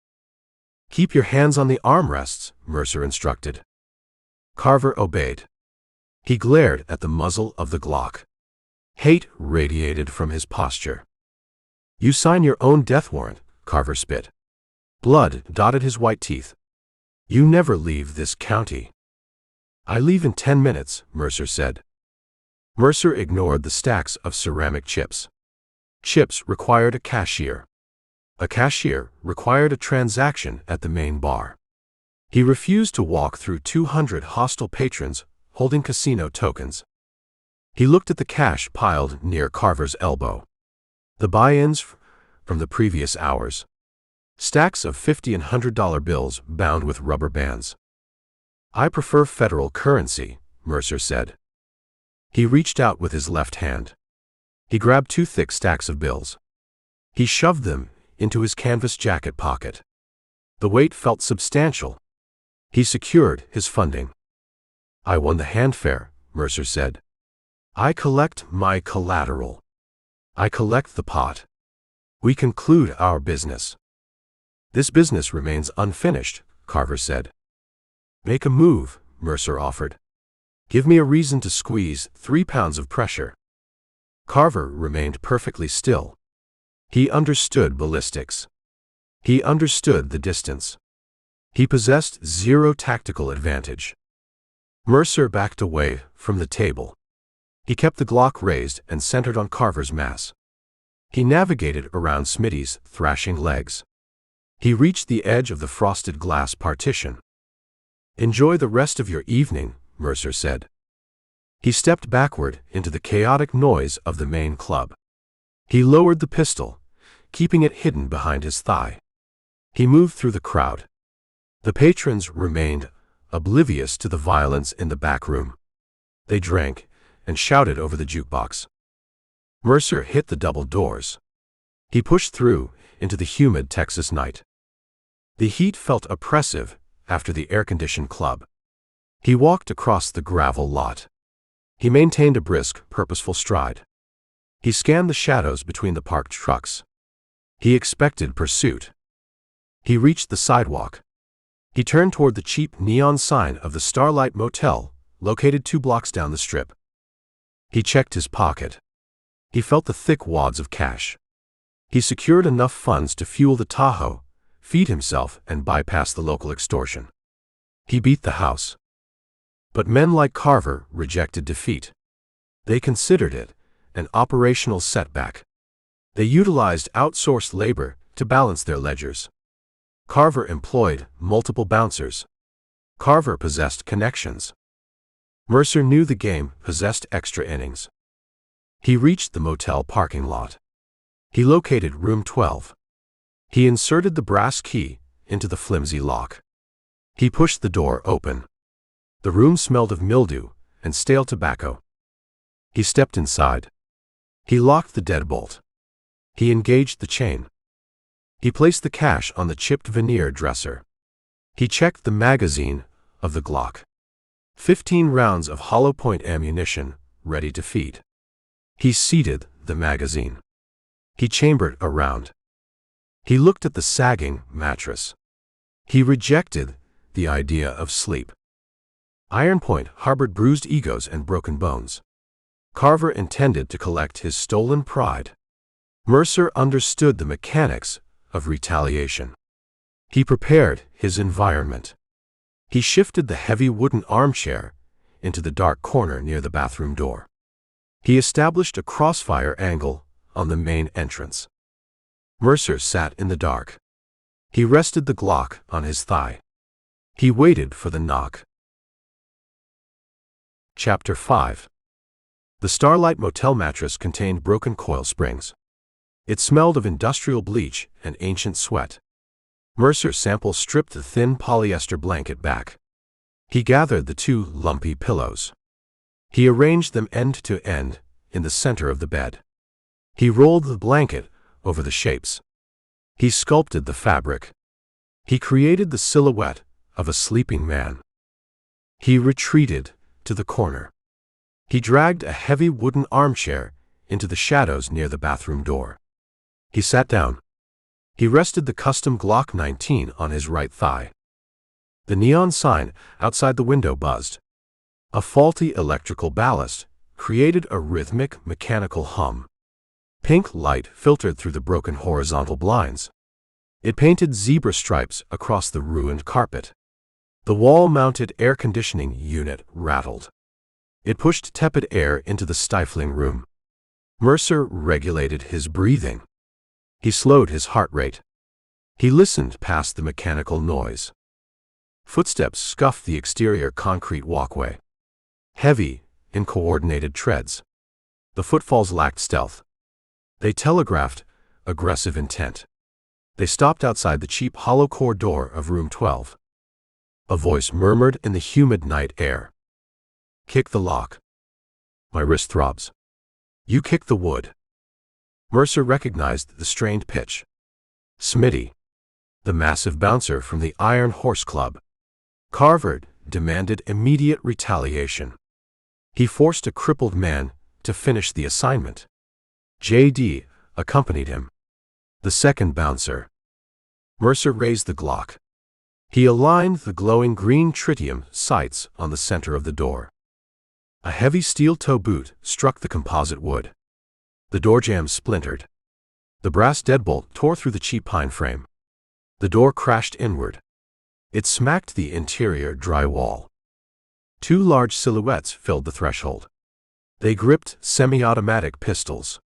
"Keep your hands on the armrests," Mercer instructed. Carver obeyed. He glared at the muzzle of the Glock. Hate radiated from his posture. "You sign your own death warrant," Carver spit. Blood dotted his white teeth. "You never leave this county." "I leave in 10 minutes, Mercer said. Mercer ignored the stacks of ceramic chips. Chips required a cashier. A cashier required a transaction at the main bar. He refused to walk through 200 hostile patrons holding casino tokens. He looked at the cash piled near Carver's elbow. The buy-ins from the previous hours. Stacks of $50 and $100 bills bound with rubber bands. "I prefer federal currency," Mercer said. He reached out with his left hand. He grabbed 2 thick stacks of bills. He shoved them into his canvas jacket pocket. The weight felt substantial. He secured his funding. "I won the handfare," Mercer said. "I collect my collateral. I collect the pot. We conclude our business." "This business remains unfinished," Carver said. "Make a move," Mercer offered. "Give me a reason to squeeze 3 pounds of pressure." Carver remained perfectly still. He understood ballistics. He understood the distance. He possessed 0 tactical advantage. Mercer backed away from the table. He kept the Glock raised and centered on Carver's mass. He navigated around Smitty's thrashing legs. He reached the edge of the frosted glass partition. "Enjoy the rest of your evening," Mercer said. He stepped backward into the chaotic noise of the main club. He lowered the pistol, keeping it hidden behind his thigh. He moved through the crowd. The patrons remained oblivious to the violence in the back room. They drank and shouted over the jukebox. Mercer hit the double doors. He pushed through into the humid Texas night. The heat felt oppressive after the air-conditioned club. He walked across the gravel lot. He maintained a brisk, purposeful stride. He scanned the shadows between the parked trucks. He expected pursuit. He reached the sidewalk. He turned toward the cheap neon sign of the Starlight Motel, located 2 blocks down the strip. He checked his pocket. He felt the thick wads of cash. He secured enough funds to fuel the Tahoe, feed himself, and bypass the local extortion. He beat the house. But men like Carver rejected defeat. They considered it an operational setback. They utilized outsourced labor to balance their ledgers. Carver employed multiple bouncers. Carver possessed connections. Mercer knew the game possessed extra innings. He reached the motel parking lot. He located room 12. He inserted the brass key into the flimsy lock. He pushed the door open. The room smelled of mildew and stale tobacco. He stepped inside. He locked the deadbolt. He engaged the chain. He placed the cash on the chipped veneer dresser. He checked the magazine of the Glock. 15 rounds of hollow point ammunition, ready to feed. He seated the magazine. He chambered a round. He looked at the sagging mattress. He rejected the idea of sleep. Iron Point harbored bruised egos and broken bones. Carver intended to collect his stolen pride. Mercer understood the mechanics of retaliation. He prepared his environment. He shifted the heavy wooden armchair into the dark corner near the bathroom door. He established a crossfire angle on the main entrance. Mercer sat in the dark. He rested the Glock on his thigh. He waited for the knock. Chapter 5. The Starlight Motel mattress contained broken coil springs. It smelled of industrial bleach and ancient sweat. Mercer Sample stripped the thin polyester blanket back. He gathered the 2 lumpy pillows. He arranged them end to end in the center of the bed. He rolled the blanket over the shapes. He sculpted the fabric. He created the silhouette of a sleeping man. He retreated to the corner. He dragged a heavy wooden armchair into the shadows near the bathroom door. He sat down. He rested the custom Glock 19 on his right thigh. The neon sign outside the window buzzed. A faulty electrical ballast created a rhythmic, mechanical hum. Pink light filtered through the broken horizontal blinds. It painted zebra stripes across the ruined carpet. The wall-mounted air conditioning unit rattled. It pushed tepid air into the stifling room. Mercer regulated his breathing. He slowed his heart rate. He listened past the mechanical noise. Footsteps scuffed the exterior concrete walkway. Heavy, uncoordinated treads. The footfalls lacked stealth. They telegraphed aggressive intent. They stopped outside the cheap hollow-core door of room 12. A voice murmured in the humid night air. "Kick the lock." My wrist throbs. "You kick the wood." Mercer recognized the strained pitch. Smitty, the massive bouncer from the Iron Horse Club. Carver demanded immediate retaliation. He forced a crippled man to finish the assignment. J.D. accompanied him. The second bouncer. Mercer raised the Glock. He aligned the glowing green tritium sights on the center of the door. A heavy steel toe boot struck the composite wood. The door jamb splintered. The brass deadbolt tore through the cheap pine frame. The door crashed inward. It smacked the interior drywall. Two large silhouettes filled the threshold. They gripped semi-automatic pistols.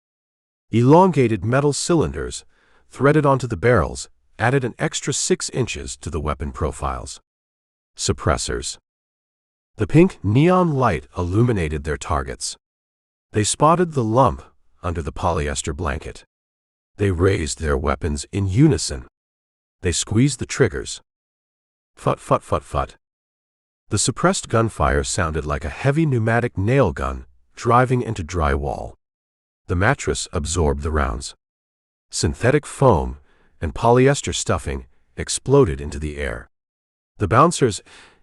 Elongated metal cylinders, threaded onto the barrels, added an extra 6 inches to the weapon profiles. Suppressors. The pink neon light illuminated their targets. They spotted the lump under the polyester blanket. They raised their weapons in unison. They squeezed the triggers. Fut, fut, fut, fut. The suppressed gunfire sounded like a heavy pneumatic nail gun driving into drywall. The mattress absorbed the rounds. Synthetic foam and polyester stuffing exploded into the air. The bouncers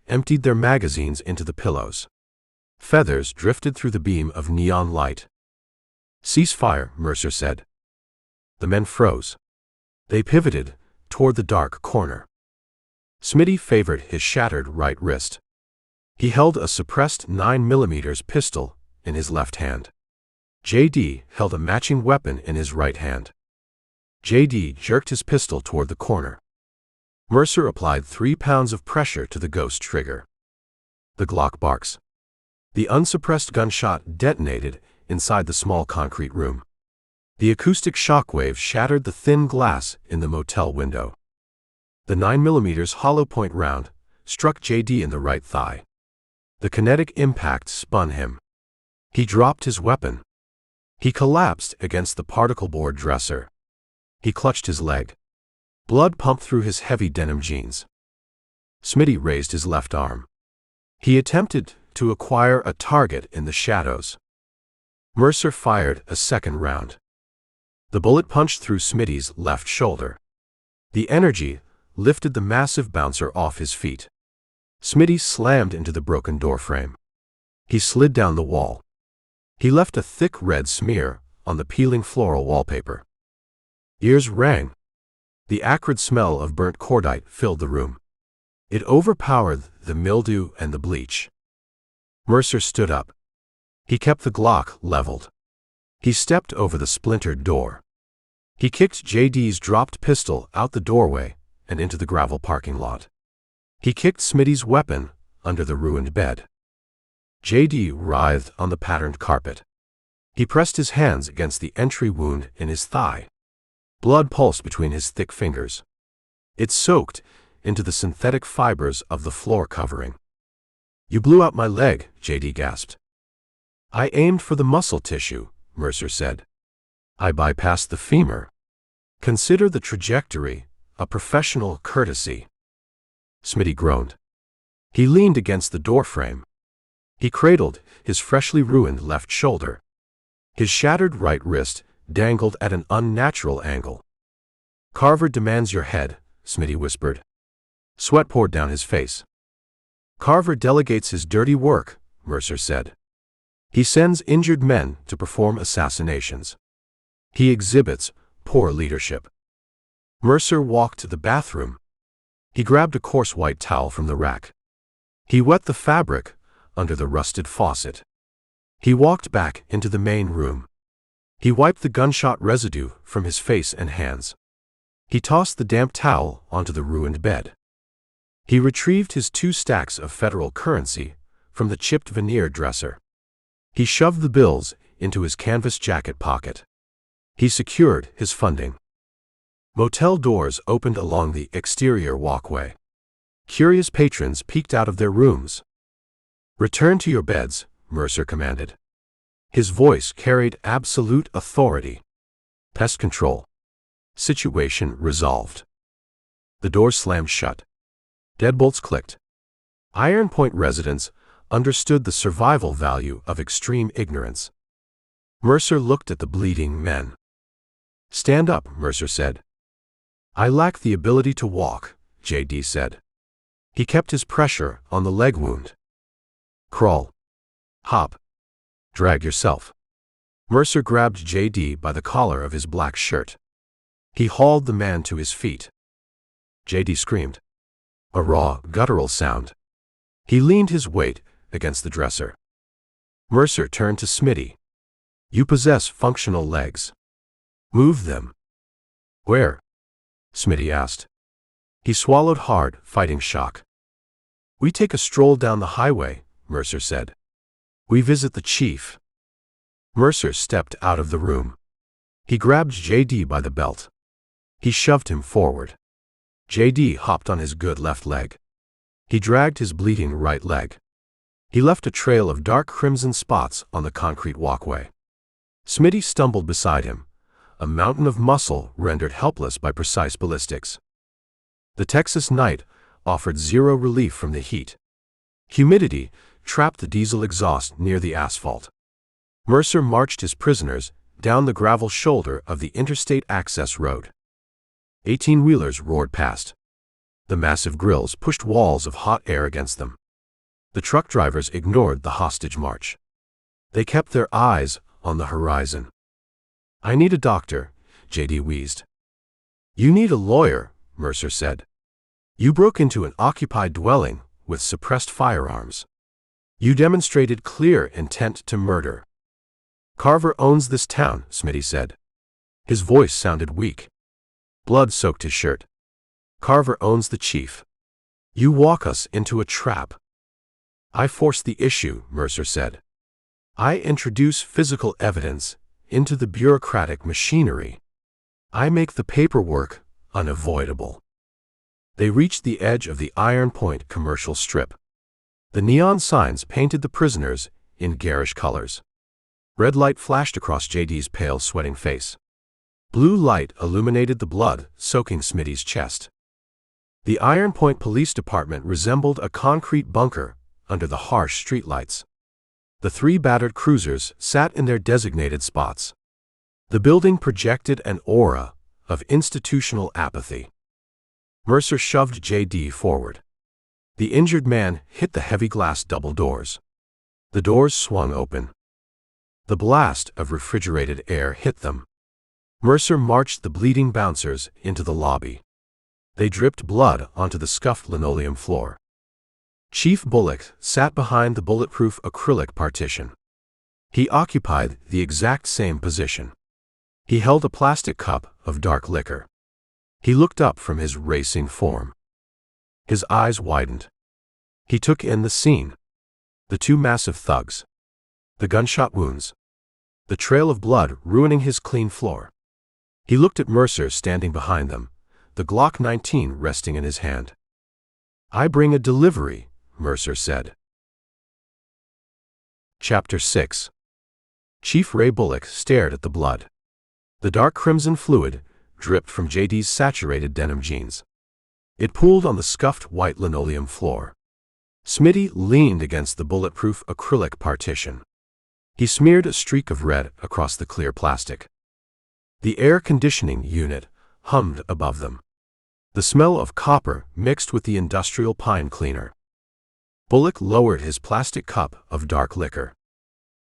emptied their magazines into the pillows. Feathers drifted through the beam of neon light. "Ceasefire," Mercer said. The men froze. They pivoted toward the dark corner. Smitty favored his shattered right wrist. He held a suppressed 9mm pistol in his left hand. J.D. held a matching weapon in his right hand. J.D. jerked his pistol toward the corner. Mercer applied 3 pounds of pressure to the ghost trigger. The Glock barks. The unsuppressed gunshot detonated inside the small concrete room. The acoustic shockwave shattered the thin glass in the motel window. The 9mm hollow point round struck J.D. in the right thigh. The kinetic impact spun him. He dropped his weapon. He collapsed against the particle board dresser. He clutched his leg. Blood pumped through his heavy denim jeans. Smitty raised his left arm. He attempted to acquire a target in the shadows. Mercer fired a second round. The bullet punched through Smitty's left shoulder. The energy lifted the massive bouncer off his feet. Smitty slammed into the broken doorframe. He slid down the wall. He left a thick red smear on the peeling floral wallpaper. Ears rang. The acrid smell of burnt cordite filled the room. It overpowered the mildew and the bleach. Mercer stood up. He kept the Glock leveled. He stepped over the splintered door. He kicked J.D.'s dropped pistol out the doorway and into the gravel parking lot. He kicked Smitty's weapon under the ruined bed. J.D. writhed on the patterned carpet. He pressed his hands against the entry wound in his thigh. Blood pulsed between his thick fingers. It soaked into the synthetic fibers of the floor covering. "You blew out my leg," J.D. gasped. "I aimed for the muscle tissue," Mercer said. "I bypassed the femur. Consider the trajectory a professional courtesy." Smitty groaned. He leaned against the doorframe. He cradled his freshly ruined left shoulder. His shattered right wrist dangled at an unnatural angle. Carver demands your head, Smitty whispered. Sweat poured down his face. Carver delegates his dirty work, Mercer said. He sends injured men to perform assassinations. He exhibits poor leadership. Mercer walked to the bathroom. He grabbed a coarse white towel from the rack. He wet the fabric under the rusted faucet. He walked back into the main room. He wiped the gunshot residue from his face and hands. He tossed the damp towel onto the ruined bed. He retrieved his 2 stacks of federal currency from the chipped veneer dresser. He shoved the bills into his canvas jacket pocket. He secured his funding. Motel doors opened along the exterior walkway. Curious patrons peeked out of their rooms. Return to your beds, Mercer commanded. His voice carried absolute authority. Pest control. Situation resolved. The doors slammed shut. Deadbolts clicked. Iron Point residents understood the survival value of extreme ignorance. Mercer looked at the bleeding men. Stand up, Mercer said. I lack the ability to walk, J.D. said. He kept his pressure on the leg wound. Crawl. Hop. Drag yourself. Mercer grabbed J.D. by the collar of his black shirt. He hauled the man to his feet. J.D. screamed. A raw, guttural sound. He leaned his weight against the dresser. Mercer turned to Smitty. You possess functional legs. Move them. Where? Smitty asked. He swallowed hard, fighting shock. We take a stroll down the highway, Mercer said. We visit the chief. Mercer stepped out of the room. He grabbed J.D. by the belt. He shoved him forward. J.D. hopped on his good left leg. He dragged his bleeding right leg. He left a trail of dark crimson spots on the concrete walkway. Smitty stumbled beside him, a mountain of muscle rendered helpless by precise ballistics. The Texas night offered zero relief from the heat. Humidity trapped the diesel exhaust near the asphalt. Mercer marched his prisoners down the gravel shoulder of the interstate access road. 18-wheelers roared past. The massive grills pushed walls of hot air against them. The truck drivers ignored the hostage march. They kept their eyes on the horizon. I need a doctor, J.D. wheezed. You need a lawyer, Mercer said. You broke into an occupied dwelling with suppressed firearms. You demonstrated clear intent to murder. Carver owns this town, Smitty said. His voice sounded weak. Blood soaked his shirt. Carver owns the chief. You walk us into a trap. I force the issue, Mercer said. I introduce physical evidence into the bureaucratic machinery. I make the paperwork unavoidable. They reached the edge of the Iron Point commercial strip. The neon signs painted the prisoners in garish colors. Red light flashed across J.D.'s pale, sweating face. Blue light illuminated the blood soaking Smitty's chest. The Iron Point Police Department resembled a concrete bunker under the harsh streetlights. The 3 battered cruisers sat in their designated spots. The building projected an aura of institutional apathy. Mercer shoved J.D. forward. The injured man hit the heavy glass double doors. The doors swung open. The blast of refrigerated air hit them. Mercer marched the bleeding bouncers into the lobby. They dripped blood onto the scuffed linoleum floor. Chief Bullock sat behind the bulletproof acrylic partition. He occupied the exact same position. He held a plastic cup of dark liquor. He looked up from his racing form. His eyes widened. He took in the scene. The 2 massive thugs. The gunshot wounds. The trail of blood ruining his clean floor. He looked at Mercer standing behind them, the Glock 19 resting in his hand. I bring a delivery, Mercer said. Chapter 6. Chief Ray Bullock stared at the blood. The dark crimson fluid dripped from J.D.'s saturated denim jeans. It pooled on the scuffed white linoleum floor. Smitty leaned against the bulletproof acrylic partition. He smeared a streak of red across the clear plastic. The air conditioning unit hummed above them. The smell of copper mixed with the industrial pine cleaner. Bullock lowered his plastic cup of dark liquor.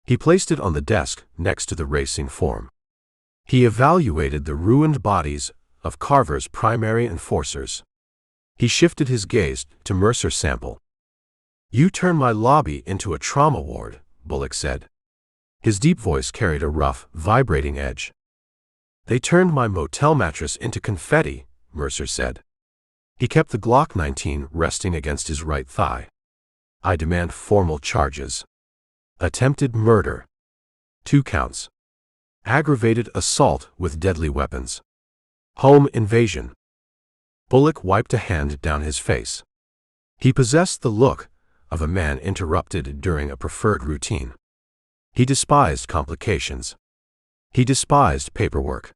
He placed it on the desk next to the racing form. He evaluated the ruined bodies of Carver's primary enforcers. He shifted his gaze to Mercer Sample. "You turn my lobby into a trauma ward," Bullock said. His deep voice carried a rough, vibrating edge. "They turned my motel mattress into confetti," Mercer said. He kept the Glock 19 resting against his right thigh. "I demand formal charges. Attempted murder. 2 counts. Aggravated assault with deadly weapons. Home invasion." Bullock wiped a hand down his face. He possessed the look of a man interrupted during a preferred routine. He despised complications. He despised paperwork.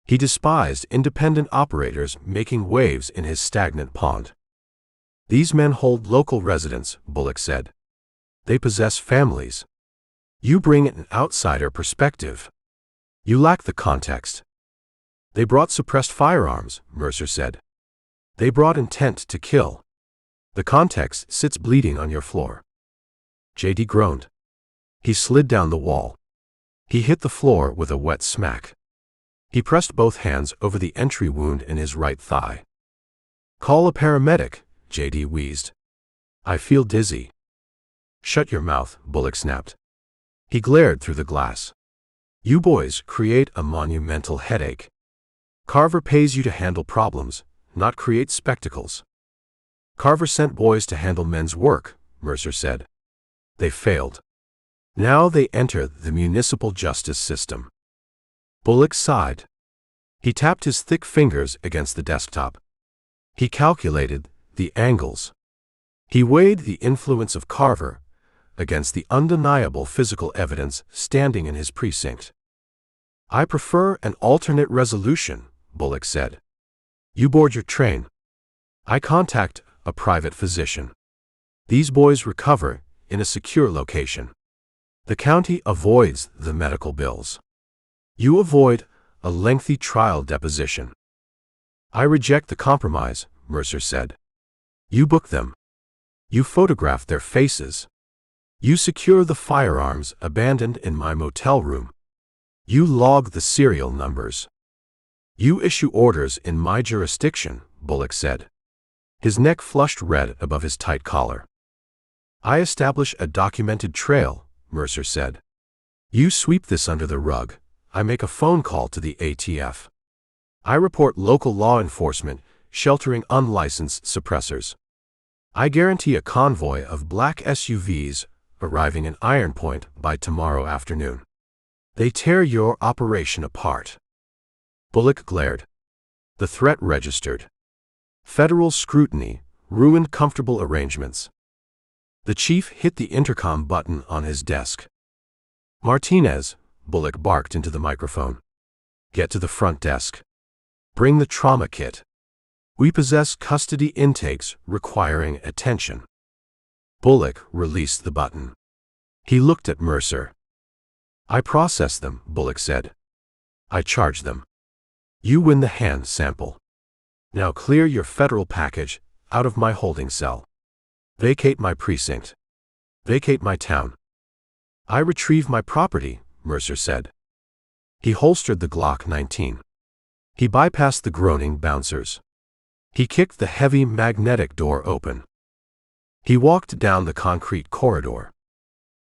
He despised independent operators making waves in his stagnant pond. "These men hold local residence," Bullock said. "They possess families. You bring an outsider perspective. You lack the context." "They brought suppressed firearms," Mercer said. "They brought intent to kill. The context sits bleeding on your floor." JD groaned. He slid down the wall. He hit the floor with a wet smack. He pressed both hands over the entry wound in his right thigh. "Call a paramedic," JD wheezed. "I feel dizzy." "Shut your mouth," Bullock snapped. He glared through the glass. "You boys create a monumental headache. Carver pays you to handle problems, not create spectacles." "Carver sent boys to handle men's work," Mercer said. "They failed. Now they enter the municipal justice system." Bullock sighed. He tapped his thick fingers against the desktop. He calculated the angles. He weighed the influence of Carver against the undeniable physical evidence standing in his precinct. "I prefer an alternate resolution," Bullock said. "You board your train. I contact a private physician. These boys recover in a secure location. The county avoids the medical bills. You avoid a lengthy trial deposition." "I reject the compromise," Mercer said. "You book them. You photograph their faces. You secure the firearms abandoned in my motel room. You log the serial numbers. You issue orders in my jurisdiction," Bullock said. His neck flushed red above his tight collar. "I establish a documented trail," Mercer said. "You sweep this under the rug. I make a phone call to the ATF. I report local law enforcement sheltering unlicensed suppressors. I guarantee a convoy of black SUVs arriving in Iron Point by tomorrow afternoon. They tear your operation apart." Bullock glared. The threat registered. Federal scrutiny ruined comfortable arrangements. The chief hit the intercom button on his desk. "Martinez," Bullock barked into the microphone. "Get to the front desk. Bring the trauma kit. We possess custody intakes requiring attention." Bullock released the button. He looked at Mercer. "I process them," Bullock said. "I charge them. You win the hand sample. Now clear your federal package out of my holding cell. Vacate my precinct. Vacate my town." "I retrieve my property," Mercer said. He holstered the Glock 19. He bypassed the groaning bouncers. He kicked the heavy magnetic door open. He walked down the concrete corridor.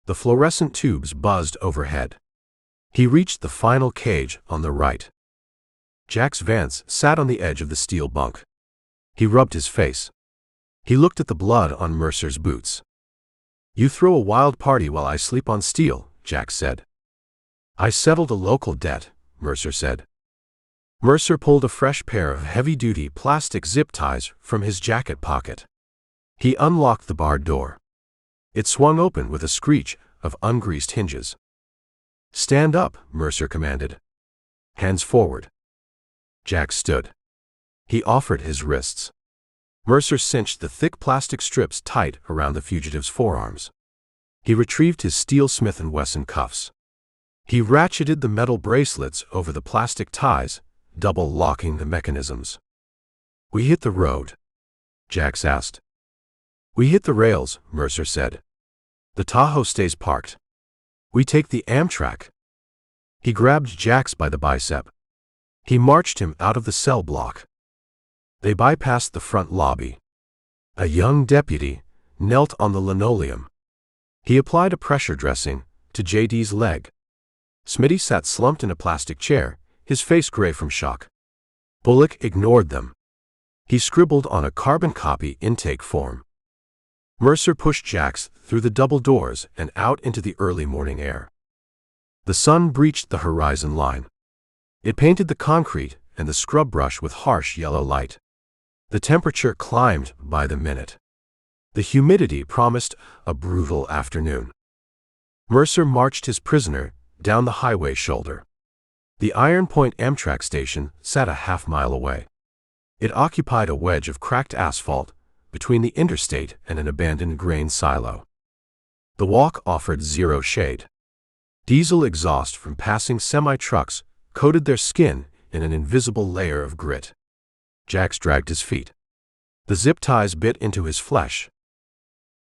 The fluorescent tubes buzzed overhead. He reached the final cage on the right. Jax Vance sat on the edge of the steel bunk. He rubbed his face. He looked at the blood on Mercer's boots. "You throw a wild party while I sleep on steel," Jax said. "I settled a local debt," Mercer said. Mercer pulled a fresh pair of heavy-duty plastic zip ties from his jacket pocket. He unlocked the barred door. It swung open with a screech of ungreased hinges. "Stand up," Mercer commanded. "Hands forward." Jack stood. He offered his wrists. Mercer cinched the thick plastic strips tight around the fugitive's forearms. He retrieved his steel Smith & Wesson cuffs. He ratcheted the metal bracelets over the plastic ties, double locking the mechanisms. "We hit the road?" Jax asked. "We hit the rails," Mercer said. "The Tahoe stays parked. We take the Amtrak." He grabbed Jax by the bicep. He marched him out of the cell block. They bypassed the front lobby. A young deputy knelt on the linoleum. He applied a pressure dressing to JD's leg. Smitty sat slumped in a plastic chair, his face gray from shock. Bullock ignored them. He scribbled on a carbon copy intake form. Mercer pushed Jax through the double doors and out into the early morning air. The sun breached the horizon line. It painted the concrete and the scrub brush with harsh yellow light. The temperature climbed by the minute. The humidity promised a brutal afternoon. Mercer marched his prisoner down the highway shoulder. The Iron Point Amtrak station sat a half-mile away. It occupied a wedge of cracked asphalt between the interstate and an abandoned grain silo. The walk offered zero shade. Diesel exhaust from passing semi-trucks coated their skin in an invisible layer of grit. Jax dragged his feet. The zip ties bit into his flesh.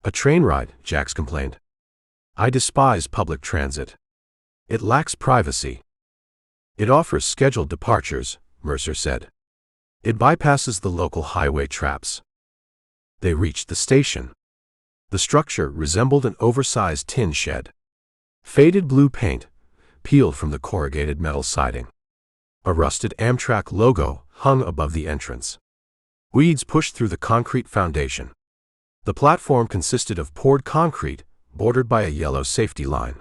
"A train ride," Jax complained. "I despise public transit. It lacks privacy." "It offers scheduled departures," Mercer said. "It bypasses the local highway traps." They reached the station. The structure resembled an oversized tin shed. Faded blue paint peeled from the corrugated metal siding. A rusted Amtrak logo hung above the entrance. Weeds pushed through the concrete foundation. The platform consisted of poured concrete bordered by a yellow safety line.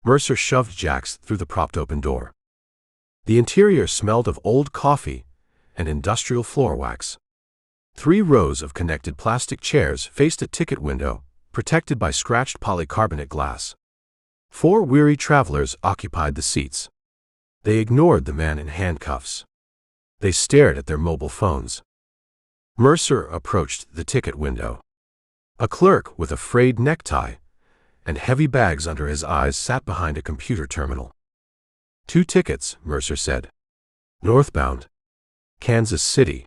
Mercer shoved Jax through the propped-open door. The interior smelled of old coffee and industrial floor wax. 3 rows of connected plastic chairs faced a ticket window, protected by scratched polycarbonate glass. 4 weary travelers occupied the seats. They ignored the man in handcuffs. They stared at their mobile phones. Mercer approached the ticket window. A clerk with a frayed necktie and heavy bags under his eyes sat behind a computer terminal. 2 tickets, Mercer said. Northbound. Kansas City.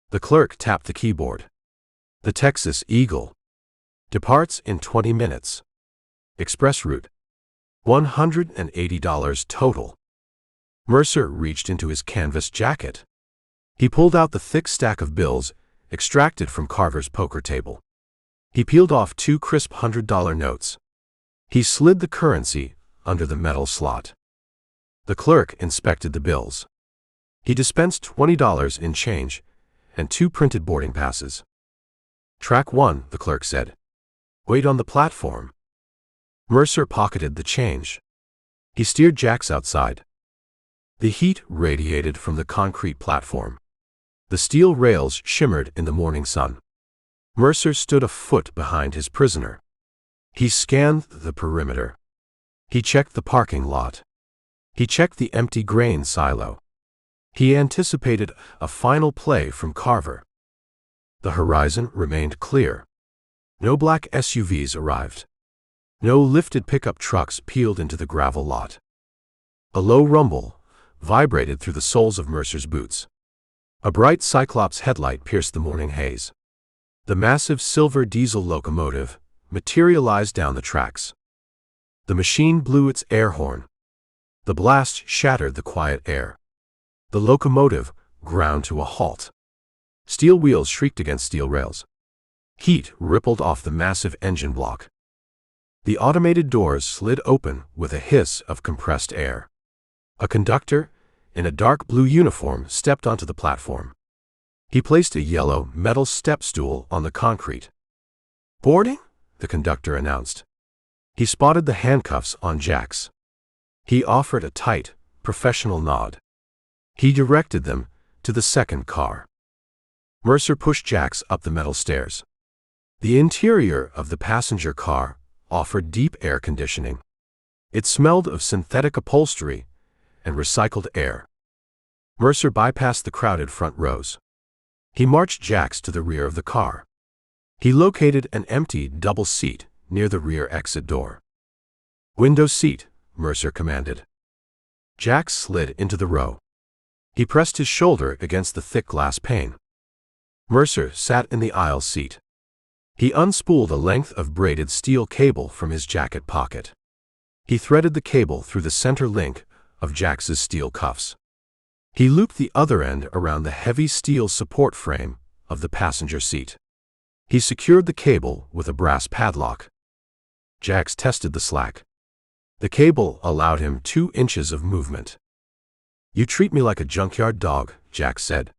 The clerk tapped the keyboard. The Texas Eagle. Departs in 20 minutes. Express route. $180 total. Mercer reached into his canvas jacket. He pulled out the thick stack of bills extracted from Carver's poker table. He peeled off 2 crisp $100 notes. He slid the currency under the metal slot. The clerk inspected the bills. He dispensed $20 in change and 2 printed boarding passes. Track 1, the clerk said. Wait on the platform. Mercer pocketed the change. He steered Jax outside. The heat radiated from the concrete platform. The steel rails shimmered in the morning sun. Mercer stood a foot behind his prisoner. He scanned the perimeter. He checked the parking lot. He checked the empty grain silo. He anticipated a final play from Carver. The horizon remained clear. No black SUVs arrived. No lifted pickup trucks peeled into the gravel lot. A low rumble vibrated through the soles of Mercer's boots. A bright Cyclops headlight pierced the morning haze. The massive silver diesel locomotive materialized down the tracks. The machine blew its air horn. The blast shattered the quiet air. The locomotive ground to a halt. Steel wheels shrieked against steel rails. Heat rippled off the massive engine block. The automated doors slid open with a hiss of compressed air. A conductor in a dark blue uniform stepped onto the platform. He placed a yellow metal step stool on the concrete. Boarding? The conductor announced. He spotted the handcuffs on Jax. He offered a tight, professional nod. He directed them to the second car. Mercer pushed Jax up the metal stairs. The interior of the passenger car offered deep air conditioning. It smelled of synthetic upholstery and recycled air. Mercer bypassed the crowded front rows. He marched Jax to the rear of the car. He located an empty double seat near the rear exit door. Window seat, Mercer commanded. Jax slid into the row. He pressed his shoulder against the thick glass pane. Mercer sat in the aisle seat. He unspooled a length of braided steel cable from his jacket pocket. He threaded the cable through the center link of Jax's steel cuffs. He looped the other end around the heavy steel support frame of the passenger seat. He secured the cable with a brass padlock. Jax tested the slack. The cable allowed him 2 inches of movement. "You treat me like a junkyard dog," Jax said.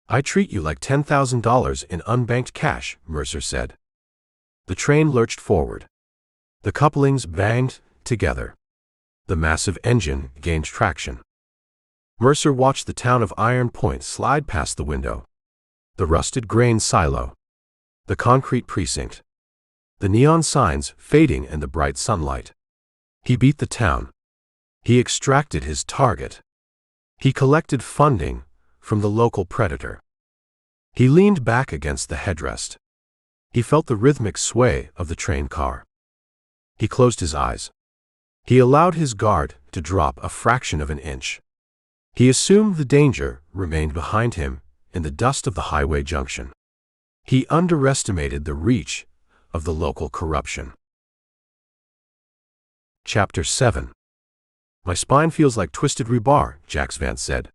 "I treat you like $10,000 in unbanked cash," Mercer said. The train lurched forward. The couplings banged together. The massive engine gained traction. Mercer watched the town of Iron Point slide past the window. The rusted grain silo. The concrete precinct. The neon signs fading in the bright sunlight. He beat the town. He extracted his target. He collected funding from the local predator. He leaned back against the headrest. He felt the rhythmic sway of the train car. He closed his eyes. He allowed his guard to drop a fraction of an inch. He assumed the danger remained behind him in the dust of the highway junction. He underestimated the reach of the local corruption. Chapter 7. "My spine feels like twisted rebar," Jax Vance said.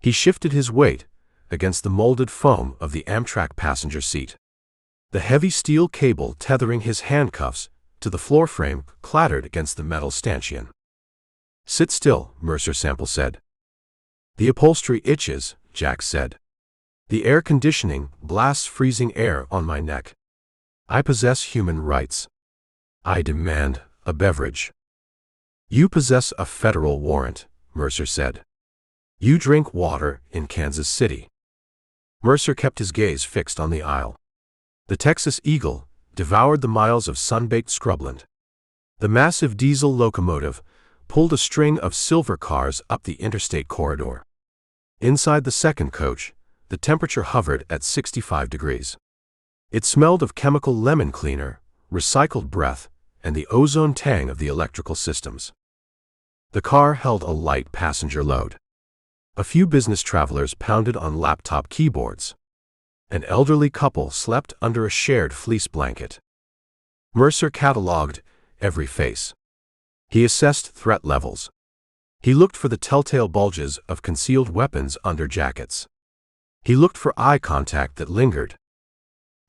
He shifted his weight against the molded foam of the Amtrak passenger seat. The heavy steel cable tethering his handcuffs to the floor frame clattered against the metal stanchion. "Sit still," Mercer Sample said. "The upholstery itches," Jax said. "The air conditioning blasts freezing air on my neck. I possess human rights. I demand a beverage." "You possess a federal warrant," Mercer said. "You drink water in Kansas City." Mercer kept his gaze fixed on the aisle. The Texas Eagle devoured the miles of sun-baked scrubland. The massive diesel locomotive pulled a string of silver cars up the interstate corridor. Inside the second coach, the temperature hovered at 65 degrees. It smelled of chemical lemon cleaner, recycled breath, and the ozone tang of the electrical systems. The car held a light passenger load. A few business travelers pounded on laptop keyboards. An elderly couple slept under a shared fleece blanket. Mercer catalogued every face. He assessed threat levels. He looked for the telltale bulges of concealed weapons under jackets. He looked for eye contact that lingered.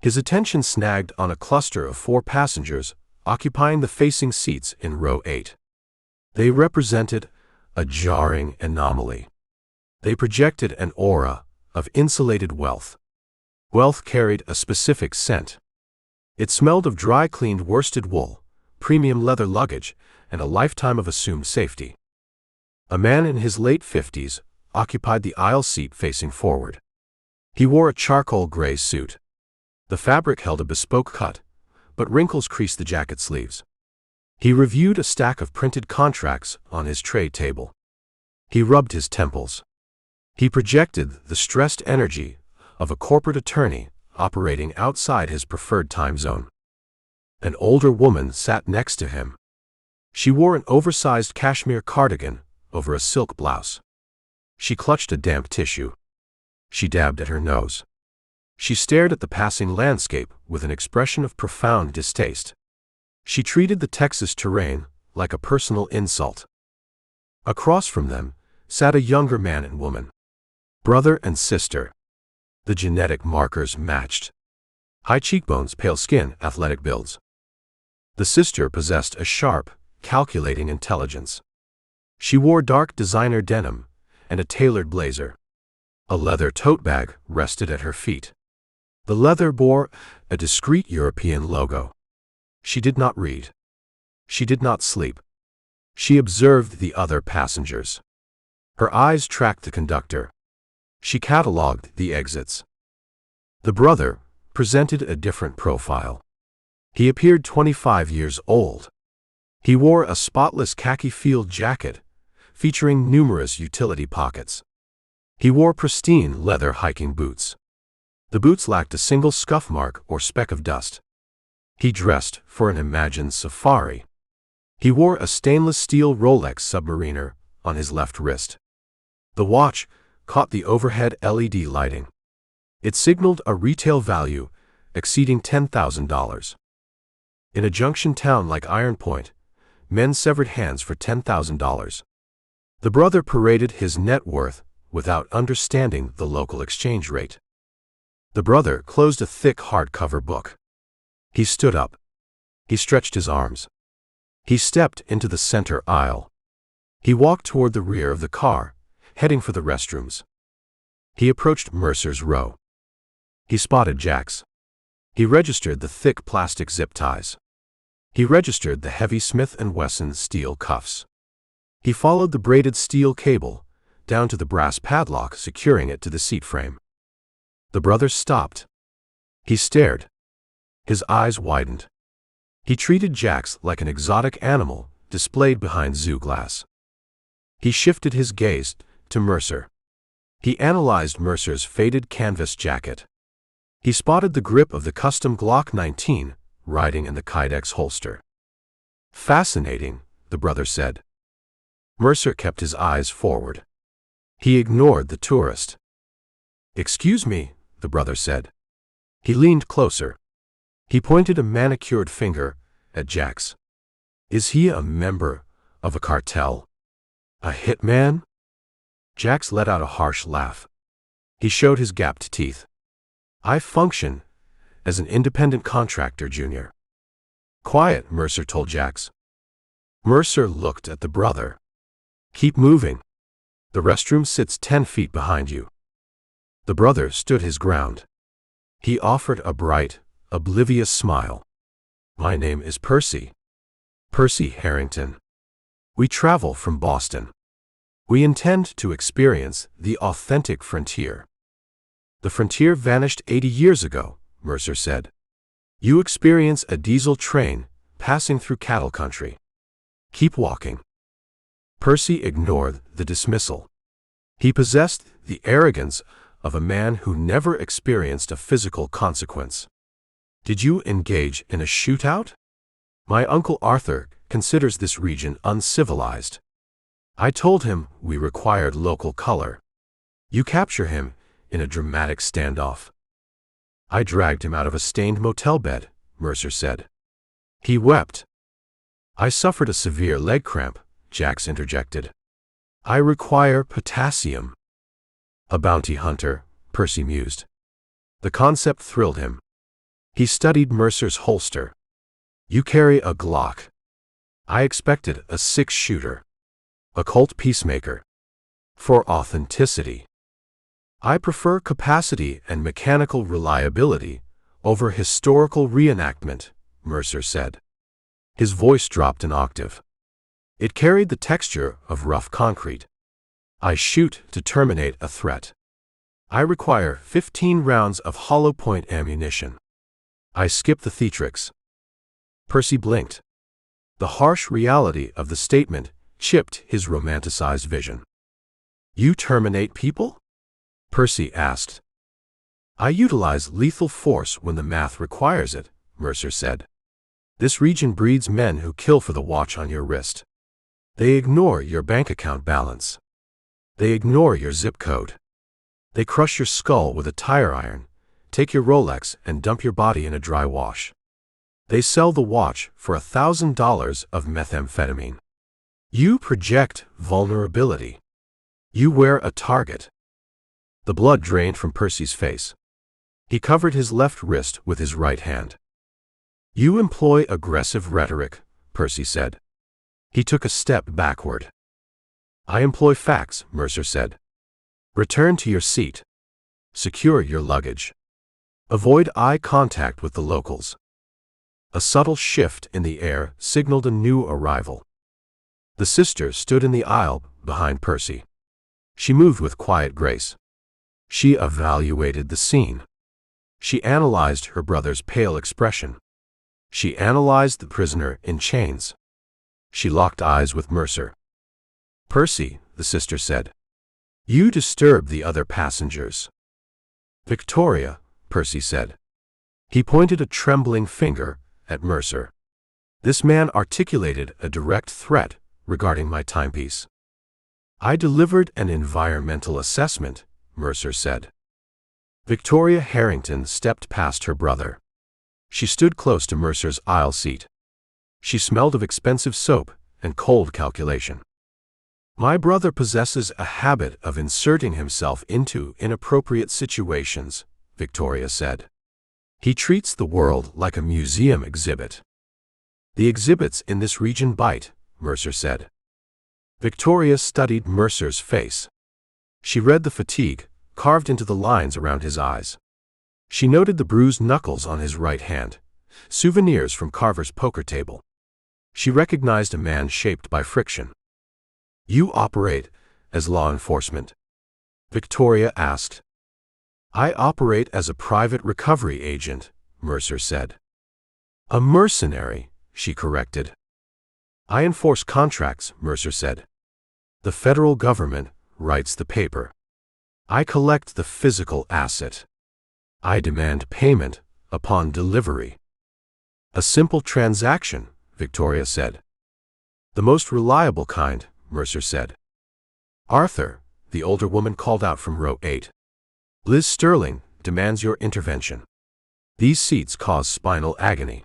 His attention snagged on a cluster of 4 passengers occupying the facing seats in row 8. They represented a jarring anomaly. They projected an aura of insulated wealth. Wealth carried a specific scent. It smelled of dry-cleaned worsted wool, premium leather luggage, and a lifetime of assumed safety. A man in his late 50s occupied the aisle seat facing forward. He wore a charcoal gray suit. The fabric held a bespoke cut, but wrinkles creased the jacket sleeves. He reviewed a stack of printed contracts on his tray table. He rubbed his temples. He projected the stressed energy of a corporate attorney operating outside his preferred time zone. An older woman sat next to him. She wore an oversized cashmere cardigan over a silk blouse. She clutched a damp tissue. She dabbed at her nose. She stared at the passing landscape with an expression of profound distaste. She treated the Texas terrain like a personal insult. Across from them sat a younger man and woman. Brother and sister. The genetic markers matched. High cheekbones, pale skin, athletic builds. The sister possessed a sharp, calculating intelligence. She wore dark designer denim and a tailored blazer. A leather tote bag rested at her feet. The leather bore a discreet European logo. She did not read. She did not sleep. She observed the other passengers. Her eyes tracked the conductor. She catalogued the exits. The brother presented a different profile. He appeared 25 years old. He wore a spotless khaki field jacket featuring numerous utility pockets. He wore pristine leather hiking boots. The boots lacked a single scuff mark or speck of dust. He dressed for an imagined safari. He wore a stainless steel Rolex Submariner on his left wrist. The watch caught the overhead LED lighting. It signaled a retail value exceeding $10,000. In a junction town like Iron Point, men severed hands for $10,000. The brother paraded his net worth without understanding the local exchange rate. The brother closed a thick hardcover book. He stood up. He stretched his arms. He stepped into the center aisle. He walked toward the rear of the car, heading for the restrooms. He approached Mercer's row. He spotted Jack's. He registered the thick plastic zip ties. He registered the heavy Smith & Wesson steel cuffs. He followed the braided steel cable down to the brass padlock securing it to the seat frame. The brother stopped. He stared. His eyes widened. He treated Jack's like an exotic animal displayed behind zoo glass. He shifted his gaze to Mercer. He analyzed Mercer's faded canvas jacket. He spotted the grip of the custom Glock 19 riding in the Kydex holster. "Fascinating," the brother said. Mercer kept his eyes forward. He ignored the tourist. "Excuse me," the brother said. He leaned closer. He pointed a manicured finger at Jack's. "Is he a member of a cartel? A hitman?" Jack's let out a harsh laugh. He showed his gapped teeth. "I function as an independent contractor, Junior." "Quiet," Mercer told Jack's. Mercer looked at the brother. "Keep moving. The restroom sits 10 feet behind you." The brother stood his ground. He offered a bright, oblivious smile. "My name is Percy. Percy Harrington. We travel from Boston. We intend to experience the authentic frontier." "The frontier vanished 80 years ago," Mercer said. "You experience a diesel train passing through cattle country. Keep walking." Percy ignored the dismissal. He possessed the arrogance of a man who never experienced a physical consequence. "Did you engage in a shootout?" "My Uncle Arthur considers this region uncivilized. I told him we required local color. You capture him in a dramatic standoff." "I dragged him out of a stained motel bed," Mercer said. He wept. "I suffered a severe leg cramp," Jax interjected. "I require potassium." "A bounty hunter," Percy mused. The concept thrilled him. He studied Mercer's holster. "You carry a Glock. I expected a 6-shooter. A Colt Peacemaker. For authenticity. I prefer capacity and mechanical reliability over historical reenactment," Mercer said. His voice dropped an octave. It carried the texture of rough concrete. "I shoot to terminate a threat. I require 15 rounds of hollow point ammunition. I skip the theatrics." Percy blinked. The harsh reality of the statement chipped his romanticized vision. "You terminate people?" Percy asked. "I utilize lethal force when the math requires it," Mercer said. "This region breeds men who kill for the watch on your wrist. They ignore your bank account balance. They ignore your zip code. They crush your skull with a tire iron, take your Rolex and dump your body in a dry wash. They sell the watch for $1,000 of methamphetamine. You project vulnerability. You wear a target." The blood drained from Percy's face. He covered his left wrist with his right hand. "You employ aggressive rhetoric," Percy said. He took a step backward. "I employ facts," Mercer said. "Return to your seat. Secure your luggage. Avoid eye contact with the locals." A subtle shift in the air signaled a new arrival. The sister stood in the aisle behind Percy. She moved with quiet grace. She evaluated the scene. She analyzed her brother's pale expression. She analyzed the prisoner in chains. She locked eyes with Mercer. "Percy," the sister said, "you disturb the other passengers." "Victoria," Percy said. He pointed a trembling finger at Mercer. "This man articulated a direct threat regarding my timepiece." I delivered an environmental assessment, Mercer said. Victoria Harrington stepped past her brother. She stood close to Mercer's aisle seat. She smelled of expensive soap and cold calculation. My brother possesses a habit of inserting himself into inappropriate situations, Victoria said. He treats the world like a museum exhibit. The exhibits in this region bite, Mercer said. Victoria studied Mercer's face. She read the fatigue carved into the lines around his eyes. She noted the bruised knuckles on his right hand, souvenirs from Carver's poker table. She recognized a man shaped by friction. You operate as law enforcement? Victoria asked. I operate as a private recovery agent, Mercer said. A mercenary, she corrected. I enforce contracts, Mercer said. The federal government writes the paper. I collect the physical asset. I demand payment upon delivery. A simple transaction, Victoria said. The most reliable kind, Mercer said. Arthur, the older woman called out from row 8. Liz Sterling demands your intervention. These seats cause spinal agony.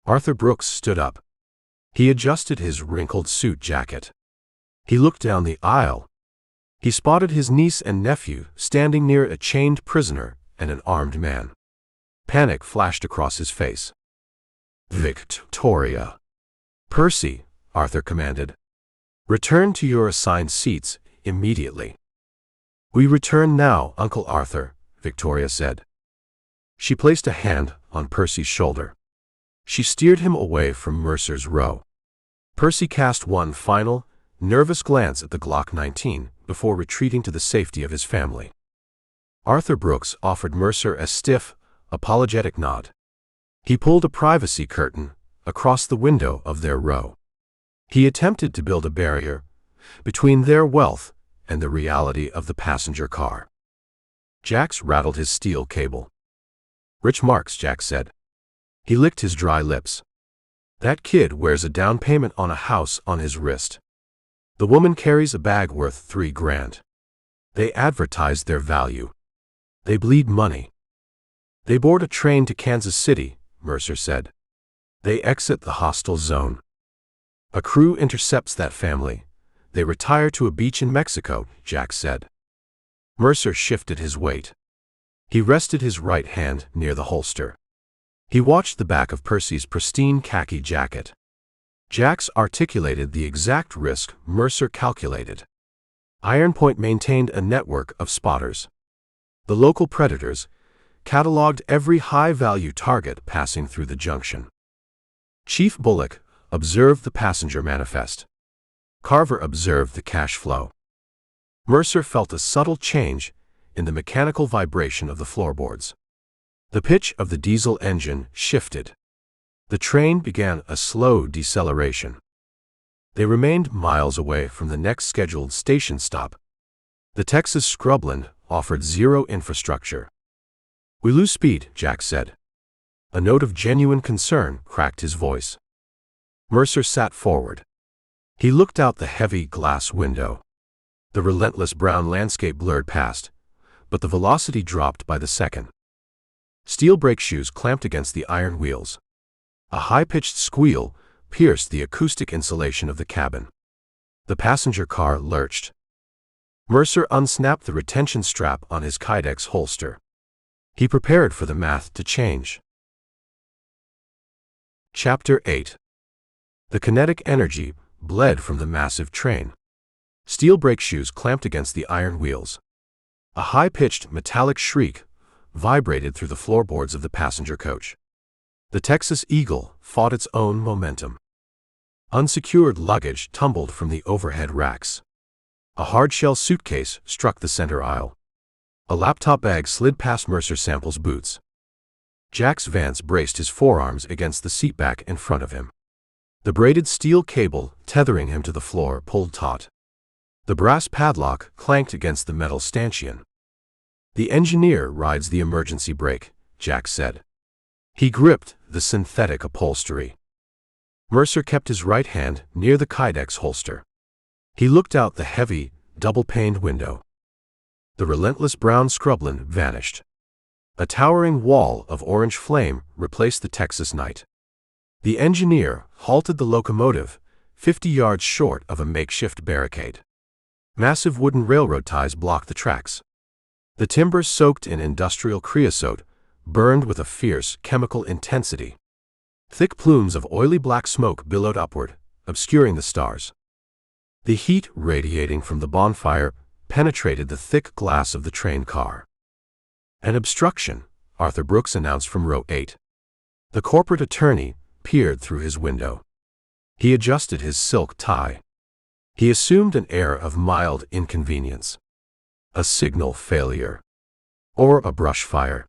Arthur Brooks stood up. He adjusted his wrinkled suit jacket. He looked down the aisle. He spotted his niece and nephew standing near a chained prisoner and an armed man. Panic flashed across his face. Victoria. Percy, Arthur commanded. Return to your assigned seats immediately. We return now, Uncle Arthur, Victoria said. She placed a hand on Percy's shoulder. She steered him away from Mercer's row. Percy cast one final, nervous glance at the Glock 19 before retreating to the safety of his family. Arthur Brooks offered Mercer a stiff, apologetic nod. He pulled a privacy curtain across the window of their row. He attempted to build a barrier between their wealth and the reality of the passenger car. Jax rattled his steel cable. Rich marks, Jax said. He licked his dry lips. That kid wears a down payment on a house on his wrist. The woman carries a bag worth $3 grand. They advertise their value. They bleed money. They board a train to Kansas City, Mercer said. They exit the hostile zone. A crew intercepts that family. They retire to a beach in Mexico, Jax said. Mercer shifted his weight. He rested his right hand near the holster. He watched the back of Percy's pristine khaki jacket. Jax articulated the exact risk Mercer calculated. Iron Point maintained a network of spotters. The local predators cataloged every high-value target passing through the junction. Chief Bullock observed the passenger manifest. Carver observed the cash flow. Mercer felt a subtle change in the mechanical vibration of the floorboards. The pitch of the diesel engine shifted. The train began a slow deceleration. They remained miles away from the next scheduled station stop. The Texas scrubland offered zero infrastructure. We lose speed, Jack said. A note of genuine concern cracked his voice. Mercer sat forward. He looked out the heavy glass window. The relentless brown landscape blurred past, but the velocity dropped by the second. Steel brake shoes clamped against the iron wheels. A high-pitched squeal pierced the acoustic insulation of the cabin. The passenger car lurched. Mercer unsnapped the retention strap on his Kydex holster. He prepared for the math to change. Chapter 8. The kinetic energy bled from the massive train. Steel brake shoes clamped against the iron wheels. A high-pitched metallic shriek vibrated through the floorboards of the passenger coach. The Texas Eagle fought its own momentum. Unsecured luggage tumbled from the overhead racks. A hard-shell suitcase struck the center aisle. A laptop bag slid past Mercer Sample's boots. Jax Vance braced his forearms against the seatback in front of him. The braided steel cable tethering him to the floor pulled taut. The brass padlock clanked against the metal stanchion. The engineer rides the emergency brake, Jax said. He gripped the synthetic upholstery. Mercer kept his right hand near the Kydex holster. He looked out the heavy, double-paned window. The relentless brown scrubland vanished. A towering wall of orange flame replaced the Texas night. The engineer halted the locomotive, 50 yards short of a makeshift barricade. Massive wooden railroad ties blocked the tracks. The timber, soaked in industrial creosote, burned with a fierce chemical intensity. Thick plumes of oily black smoke billowed upward, obscuring the stars. The heat radiating from the bonfire penetrated the thick glass of the train car. "An obstruction," Arthur Brooks announced from row 8. The corporate attorney peered through his window. He adjusted his silk tie. He assumed an air of mild inconvenience. A signal failure. Or a brush fire.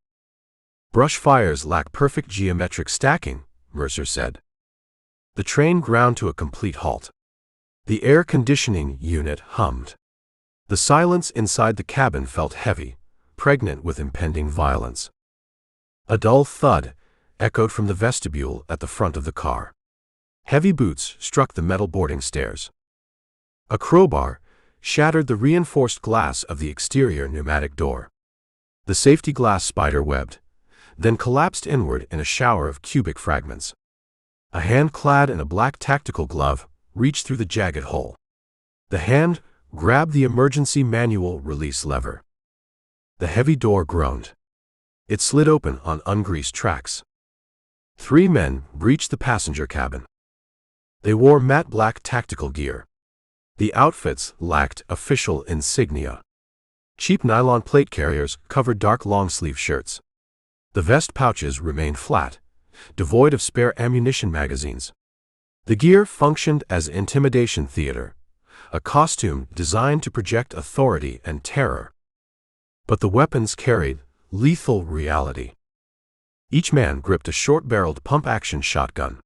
"Brush fires lack perfect geometric stacking," Mercer said. The train ground to a complete halt. The air conditioning unit hummed. The silence inside the cabin felt heavy, pregnant with impending violence. A dull thud echoed from the vestibule at the front of the car. Heavy boots struck the metal boarding stairs. A crowbar shattered the reinforced glass of the exterior pneumatic door. The safety glass spider-webbed, then collapsed inward in a shower of cubic fragments. A hand clad in a black tactical glove reached through the jagged hole. The hand grabbed the emergency manual release lever. The heavy door groaned. It slid open on ungreased tracks. 3 men breached the passenger cabin. They wore matte black tactical gear. The outfits lacked official insignia. Cheap nylon plate carriers covered dark long-sleeve shirts. The vest pouches remained flat, devoid of spare ammunition magazines. The gear functioned as intimidation theater, a costume designed to project authority and terror. But the weapons carried lethal reality. Each man gripped a short-barreled pump-action shotgun.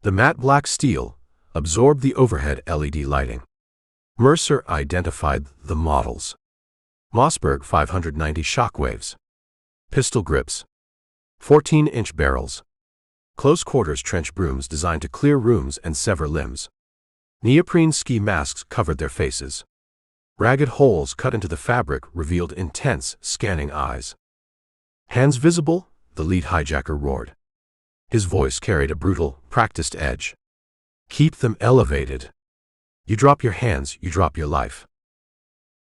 The matte black steel absorbed the overhead LED lighting. Mercer identified the models. Mossberg 590 shockwaves. Pistol grips. 14-inch barrels. Close-quarters trench brooms designed to clear rooms and sever limbs. Neoprene ski masks covered their faces. Ragged holes cut into the fabric revealed intense, scanning eyes. "Hands visible?" the lead hijacker roared. His voice carried a brutal, practiced edge. "Keep them elevated. You drop your hands, you drop your life."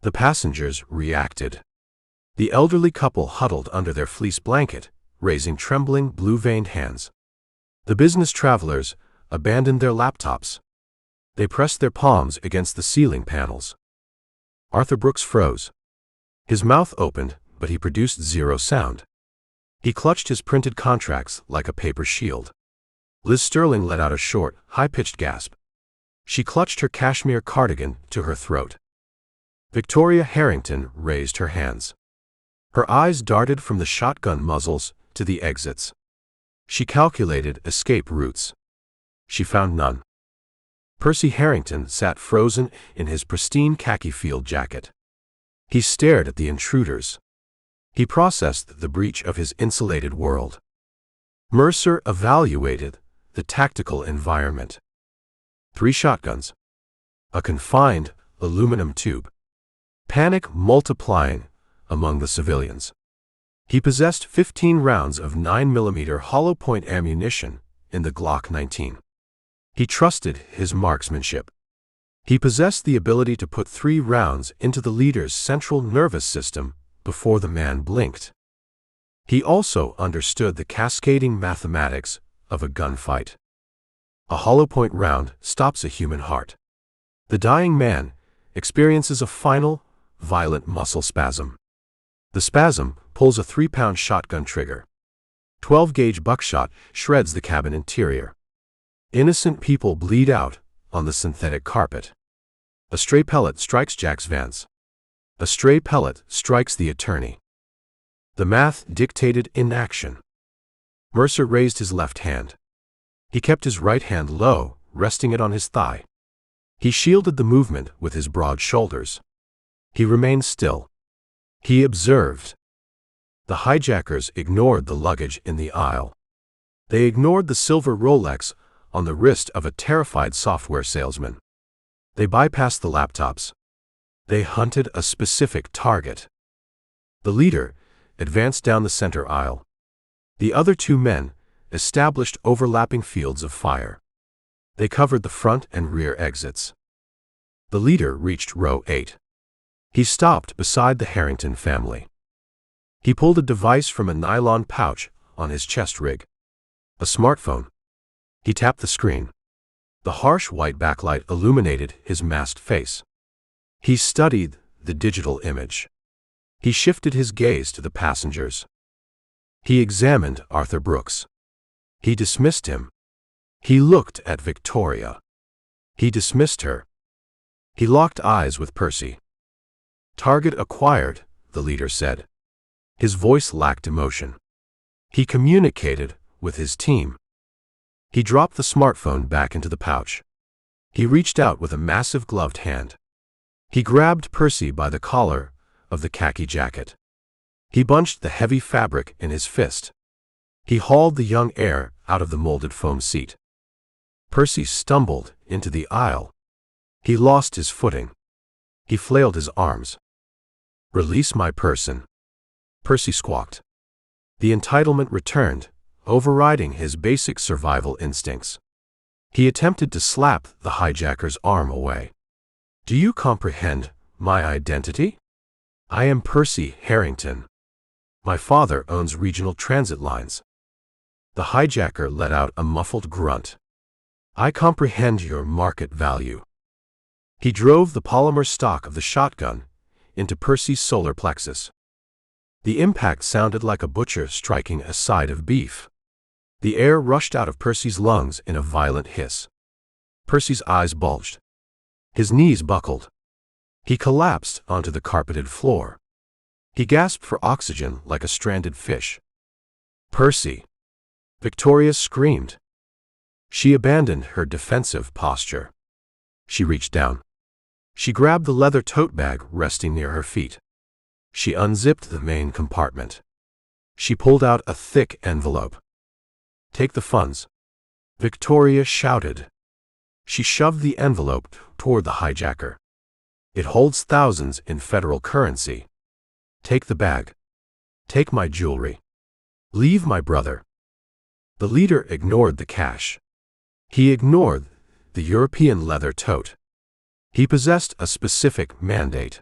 The passengers reacted. The elderly couple huddled under their fleece blanket, raising trembling, blue-veined hands. The business travelers abandoned their laptops. They pressed their palms against the ceiling panels. Arthur Brooks froze. His mouth opened, but he produced zero sound. He clutched his printed contracts like a paper shield. Liz Sterling let out a short, high-pitched gasp. She clutched her cashmere cardigan to her throat. Victoria Harrington raised her hands. Her eyes darted from the shotgun muzzles to the exits. She calculated escape routes. She found none. Percy Harrington sat frozen in his pristine khaki field jacket. He stared at the intruders. He processed the breach of his insulated world. Mercer evaluated the tactical environment. 3 shotguns. A confined aluminum tube. Panic multiplying among the civilians. He possessed 15 rounds of 9mm hollow-point ammunition in the Glock 19. He trusted his marksmanship. He possessed the ability to put 3 rounds into the leader's central nervous system before the man blinked. He also understood the cascading mathematics of a gunfight. A hollow-point round stops a human heart. The dying man experiences a final, violent muscle spasm. The spasm pulls a 3-pound shotgun trigger. 12-gauge buckshot shreds the cabin interior. Innocent people bleed out on the synthetic carpet. A stray pellet strikes Jack's Vance. A stray pellet strikes the attorney. The math dictated inaction. Mercer raised his left hand. He kept his right hand low, resting it on his thigh. He shielded the movement with his broad shoulders. He remained still. He observed. The hijackers ignored the luggage in the aisle. They ignored the silver Rolex on the wrist of a terrified software salesman. They bypassed the laptops. They hunted a specific target. The leader advanced down the center aisle. The other two men established overlapping fields of fire. They covered the front and rear exits. The leader reached row 8. He stopped beside the Harrington family. He pulled a device from a nylon pouch on his chest rig. A smartphone. He tapped the screen. The harsh white backlight illuminated his masked face. He studied the digital image. He shifted his gaze to the passengers. He examined Arthur Brooks. He dismissed him. He looked at Victoria. He dismissed her. He locked eyes with Percy. "Target acquired," the leader said. His voice lacked emotion. He communicated with his team. He dropped the smartphone back into the pouch. He reached out with a massive gloved hand. He grabbed Percy by the collar of the khaki jacket. He bunched the heavy fabric in his fist. He hauled the young heir out of the molded foam seat. Percy stumbled into the aisle. He lost his footing. He flailed his arms. "Release my person," Percy squawked. The entitlement returned, overriding his basic survival instincts. He attempted to slap the hijacker's arm away. "Do you comprehend my identity? I am Percy Harrington. My father owns regional transit lines." The hijacker let out a muffled grunt. "I comprehend your market value." He drove the polymer stock of the shotgun into Percy's solar plexus. The impact sounded like a butcher striking a side of beef. The air rushed out of Percy's lungs in a violent hiss. Percy's eyes bulged. His knees buckled. He collapsed onto the carpeted floor. He gasped for oxygen like a stranded fish. "Percy!" Victoria screamed. She abandoned her defensive posture. She reached down. She grabbed the leather tote bag resting near her feet. She unzipped the main compartment. She pulled out a thick envelope. "Take the funds," Victoria shouted. She shoved the envelope toward the hijacker. "It holds thousands in federal currency. Take the bag. Take my jewelry. Leave my brother." The leader ignored the cash. He ignored the European leather tote. He possessed a specific mandate.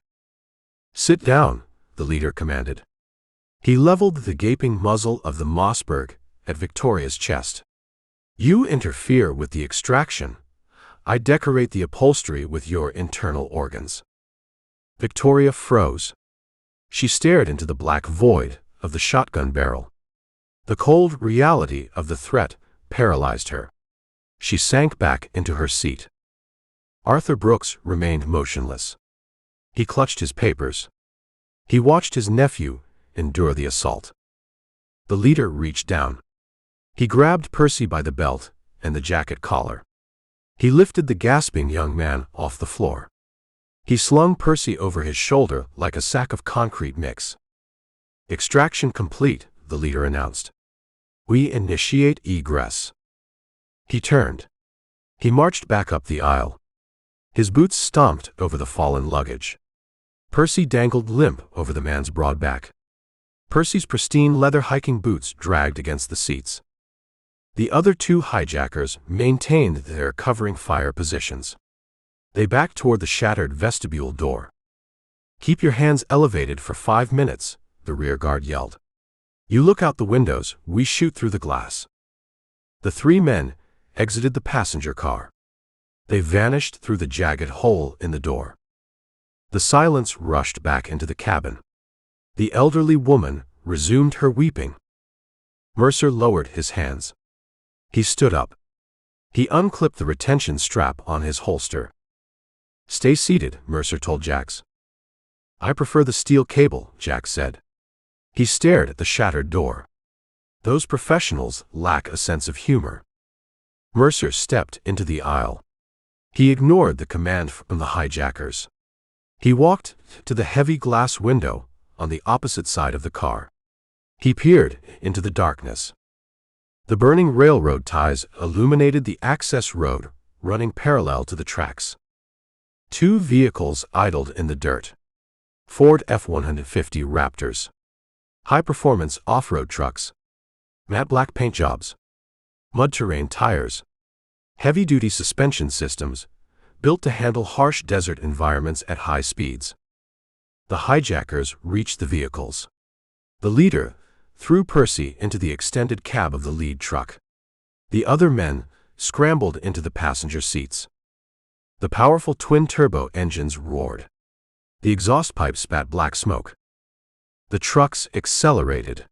"Sit down," the leader commanded. He leveled the gaping muzzle of the Mossberg at Victoria's chest. "You interfere with the extraction. I decorate the upholstery with your internal organs." Victoria froze. She stared into the black void of the shotgun barrel. The cold reality of the threat paralyzed her. She sank back into her seat. Arthur Brooks remained motionless. He clutched his papers. He watched his nephew endure the assault. The leader reached down. He grabbed Percy by the belt and the jacket collar. He lifted the gasping young man off the floor. He slung Percy over his shoulder like a sack of concrete mix. "Extraction complete," the leader announced. "We initiate egress." He turned. He marched back up the aisle. His boots stomped over the fallen luggage. Percy dangled limp over the man's broad back. Percy's pristine leather hiking boots dragged against the seats. The other two hijackers maintained their covering fire positions. They backed toward the shattered vestibule door. "Keep your hands elevated for 5 minutes," the rear guard yelled. "You look out the windows, we shoot through the glass." The three men exited the passenger car. They vanished through the jagged hole in the door. The silence rushed back into the cabin. The elderly woman resumed her weeping. Mercer lowered his hands. He stood up. He unclipped the retention strap on his holster. "Stay seated," Mercer told Jax. "I prefer the steel cable," Jax said. He stared at the shattered door. Those professionals lack a sense of humor. Mercer stepped into the aisle. He ignored the command from the hijackers. He walked to the heavy glass window on the opposite side of the car. He peered into the darkness. The burning railroad ties illuminated the access road running parallel to the tracks. Two vehicles idled in the dirt. Ford F-150 Raptors. High-performance off-road trucks. Matte black paint jobs. Mud-terrain tires. Heavy-duty suspension systems, built to handle harsh desert environments at high speeds. The hijackers reached the vehicles. The leader threw Percy into the extended cab of the lead truck. The other men scrambled into the passenger seats. The powerful twin-turbo engines roared. The exhaust pipes spat black smoke. The trucks accelerated.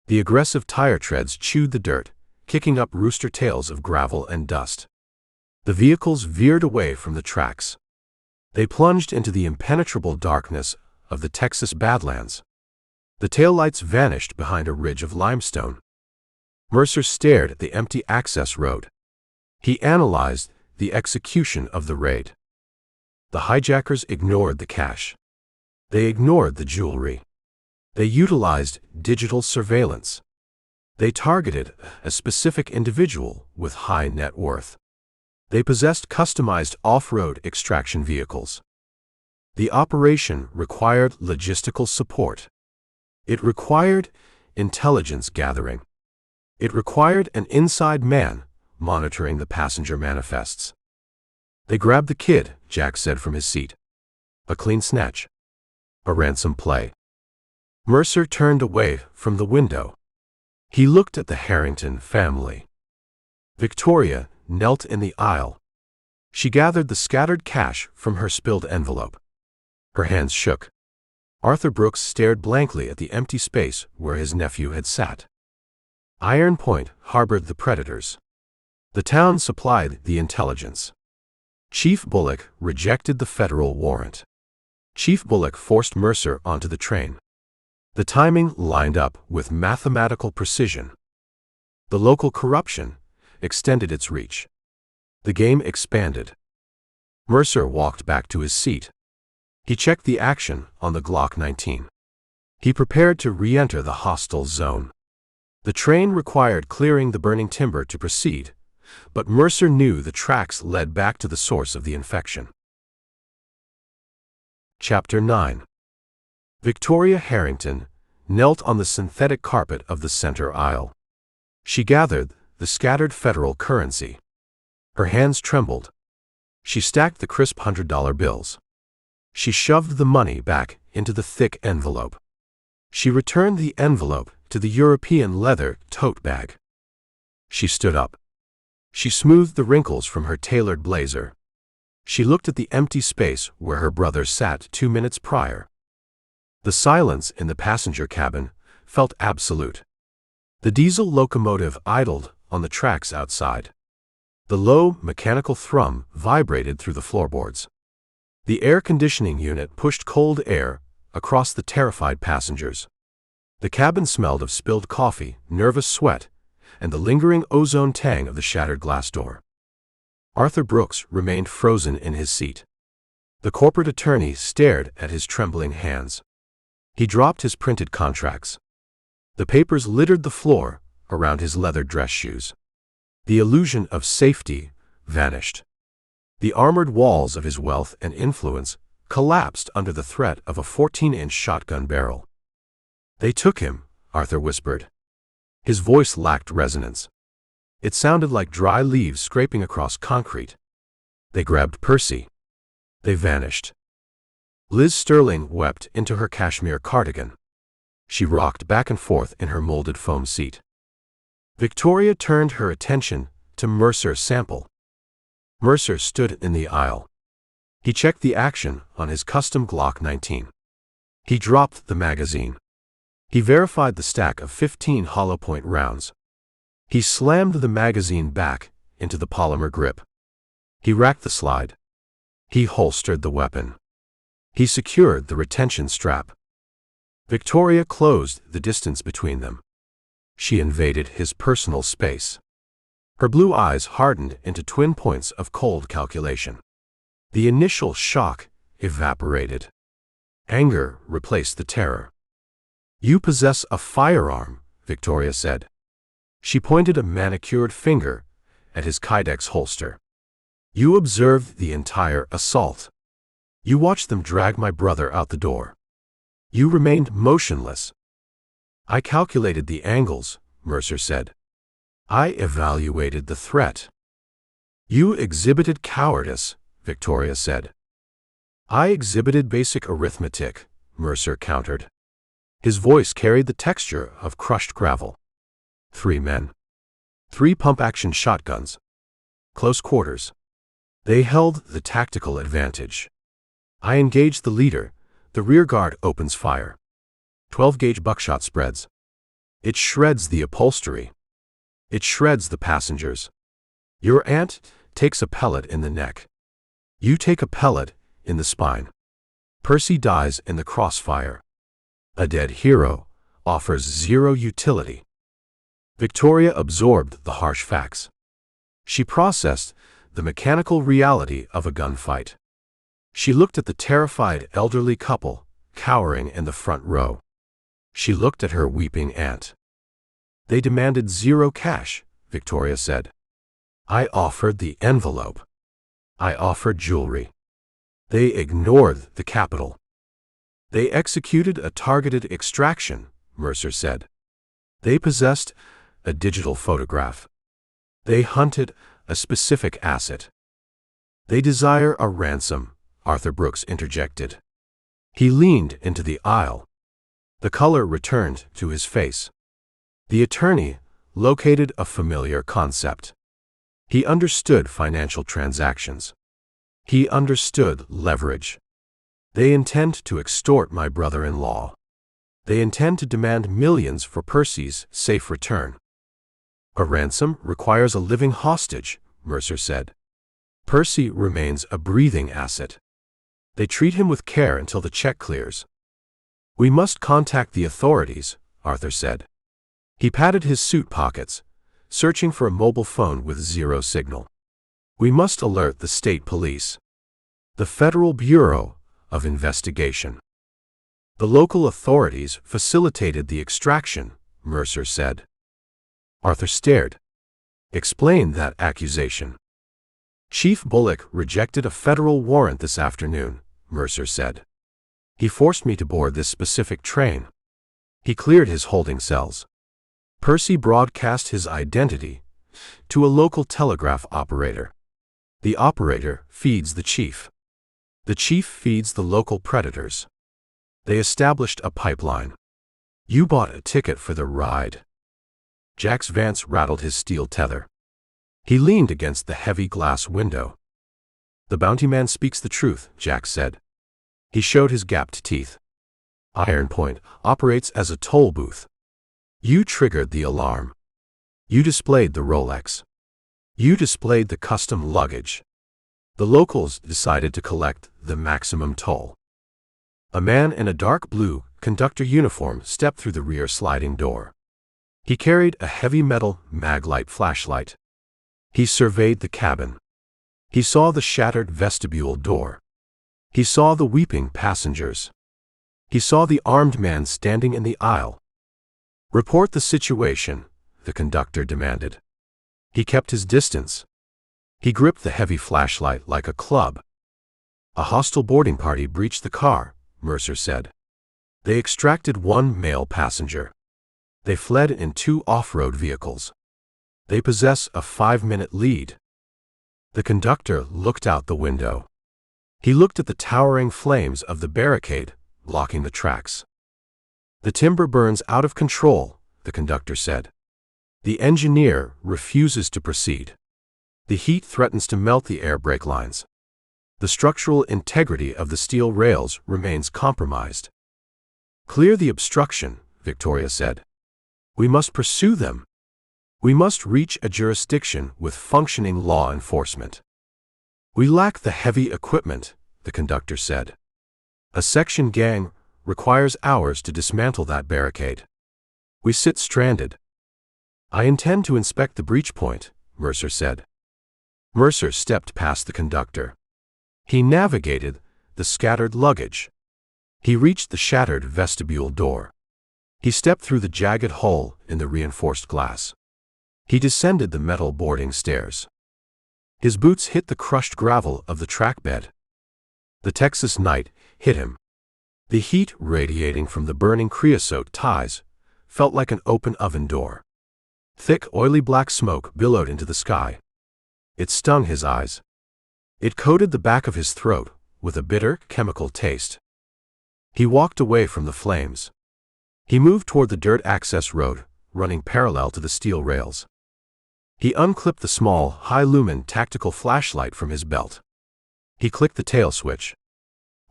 The aggressive tire treads chewed the dirt, kicking up rooster tails of gravel and dust. The vehicles veered away from the tracks. They plunged into the impenetrable darkness of the Texas badlands. The taillights vanished behind a ridge of limestone. Mercer stared at the empty access road. He analyzed the execution of the raid. The hijackers ignored the cash. They ignored the jewelry. They utilized digital surveillance. They targeted a specific individual with high net worth. They possessed customized off-road extraction vehicles. The operation required logistical support. It required intelligence gathering. It required an inside man monitoring the passenger manifests. They grabbed the kid, Jack said from his seat. A clean snatch. A ransom play. Mercer turned away from the window. He looked at the Harrington family. Victoria knelt in the aisle. She gathered the scattered cash from her spilled envelope. Her hands shook. Arthur Brooks stared blankly at the empty space where his nephew had sat. Iron Point harbored the predators. The town supplied the intelligence. Chief Bullock rejected the federal warrant. Chief Bullock forced Mercer onto the train. The timing lined up with mathematical precision. The local corruption extended its reach. The game expanded. Mercer walked back to his seat. He checked the action on the Glock 19. He prepared to re-enter the hostile zone. The train required clearing the burning timber to proceed, but Mercer knew the tracks led back to the source of the infection. Chapter 9. Victoria Harrington knelt on the synthetic carpet of the center aisle. She gathered the scattered federal currency. Her hands trembled. She stacked the crisp $100 bills. She shoved the money back into the thick envelope. She returned the envelope to the European leather tote bag. She stood up. She smoothed the wrinkles from her tailored blazer. She looked at the empty space where her brother sat 2 minutes prior. The silence in the passenger cabin felt absolute. The diesel locomotive idled on the tracks outside. The low, mechanical thrum vibrated through the floorboards. The air conditioning unit pushed cold air across the terrified passengers. The cabin smelled of spilled coffee, nervous sweat, and the lingering ozone tang of the shattered glass door. Arthur Brooks remained frozen in his seat. The corporate attorney stared at his trembling hands. He dropped his printed contracts. The papers littered the floor around his leather dress shoes. The illusion of safety vanished. The armored walls of his wealth and influence collapsed under the threat of a 14-inch shotgun barrel. "They took him," Arthur whispered. His voice lacked resonance. It sounded like dry leaves scraping across concrete. "They grabbed Percy. They vanished." Liz Sterling wept into her cashmere cardigan. She rocked back and forth in her molded foam seat. Victoria turned her attention to Mercer Sample. Mercer stood in the aisle. He checked the action on his custom Glock 19. He dropped the magazine. He verified the stack of 15 hollow-point rounds. He slammed the magazine back into the polymer grip. He racked the slide. He holstered the weapon. He secured the retention strap. Victoria closed the distance between them. She invaded his personal space. Her blue eyes hardened into twin points of cold calculation. The initial shock evaporated. Anger replaced the terror. "You possess a firearm," Victoria said. She pointed a manicured finger at his Kydex holster. "You observed the entire assault. You watched them drag my brother out the door. You remained motionless. I calculated the angles, Mercer said. I evaluated the threat. You exhibited cowardice, Victoria said. I exhibited basic arithmetic, Mercer countered. His voice carried the texture of crushed gravel. 3 men. 3 pump-action shotguns. Close quarters. They held the tactical advantage. I engaged the leader. The rear guard opens fire. 12-gauge buckshot spreads. It shreds the upholstery. It shreds the passengers. Your aunt takes a pellet in the neck. You take a pellet in the spine. Percy dies in the crossfire. A dead hero offers 0 utility. Victoria absorbed the harsh facts. She processed the mechanical reality of a gunfight. She looked at the terrified elderly couple cowering in the front row. She looked at her weeping aunt. They demanded 0 cash, Victoria said. I offered the envelope. I offered jewelry. They ignored the capital. They executed a targeted extraction, Mercer said. They possessed a digital photograph. They hunted a specific asset. They desire a ransom, Arthur Brooks interjected. He leaned into the aisle. The color returned to his face. The attorney located a familiar concept. He understood financial transactions. He understood leverage. They intend to extort my brother-in-law. They intend to demand millions for Percy's safe return. A ransom requires a living hostage, Mercer said. Percy remains a breathing asset. They treat him with care until the check clears. We must contact the authorities, Arthur said. He patted his suit pockets, searching for a mobile phone with 0 signal. We must alert the state police. The Federal Bureau of Investigation. The local authorities facilitated the extraction, Mercer said. Arthur stared. Explain that accusation. Chief Bullock rejected a federal warrant this afternoon, Mercer said. He forced me to board this specific train. He cleared his holding cells. Percy broadcast his identity to a local telegraph operator. The operator feeds the chief. The chief feeds the local predators. They established a pipeline. You bought a ticket for the ride. Jack's Vance rattled his steel tether. He leaned against the heavy glass window. The bounty man speaks the truth, Jack said. He showed his gapped teeth. Iron Point operates as a toll booth. You triggered the alarm. You displayed the Rolex. You displayed the custom luggage. The locals decided to collect the maximum toll. A man in a dark blue conductor uniform stepped through the rear sliding door. He carried a heavy metal maglite flashlight. He surveyed the cabin. He saw the shattered vestibule door. He saw the weeping passengers. He saw the armed man standing in the aisle. Report the situation, the conductor demanded. He kept his distance. He gripped the heavy flashlight like a club. A hostile boarding party breached the car, Mercer said. They extracted 1 male passenger. They fled in 2 off-road vehicles. They possess a 5-minute lead. The conductor looked out the window. He looked at the towering flames of the barricade, blocking the tracks. The timber burns out of control, the conductor said. The engineer refuses to proceed. The heat threatens to melt the air brake lines. The structural integrity of the steel rails remains compromised. Clear the obstruction, Victoria said. We must pursue them. We must reach a jurisdiction with functioning law enforcement. We lack the heavy equipment, the conductor said. A section gang requires hours to dismantle that barricade. We sit stranded. I intend to inspect the breach point, Mercer said. Mercer stepped past the conductor. He navigated the scattered luggage. He reached the shattered vestibule door. He stepped through the jagged hole in the reinforced glass. He descended the metal boarding stairs. His boots hit the crushed gravel of the track bed. The Texas night hit him. The heat radiating from the burning creosote ties felt like an open oven door. Thick, oily black smoke billowed into the sky. It stung his eyes. It coated the back of his throat with a bitter, chemical taste. He walked away from the flames. He moved toward the dirt access road, running parallel to the steel rails. He unclipped the small, high-lumen tactical flashlight from his belt. He clicked the tail switch.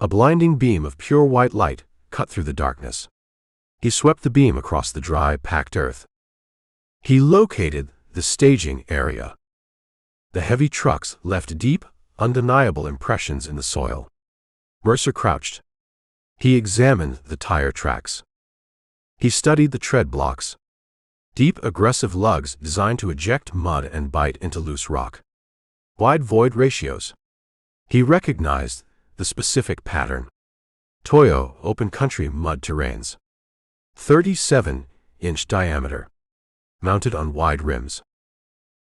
A blinding beam of pure white light cut through the darkness. He swept the beam across the dry, packed earth. He located the staging area. The heavy trucks left deep, undeniable impressions in the soil. Mercer crouched. He examined the tire tracks. He studied the tread blocks. Deep, aggressive lugs designed to eject mud and bite into loose rock. Wide void ratios. He recognized the specific pattern. Toyo open country mud terrains. 37-inch diameter. Mounted on wide rims.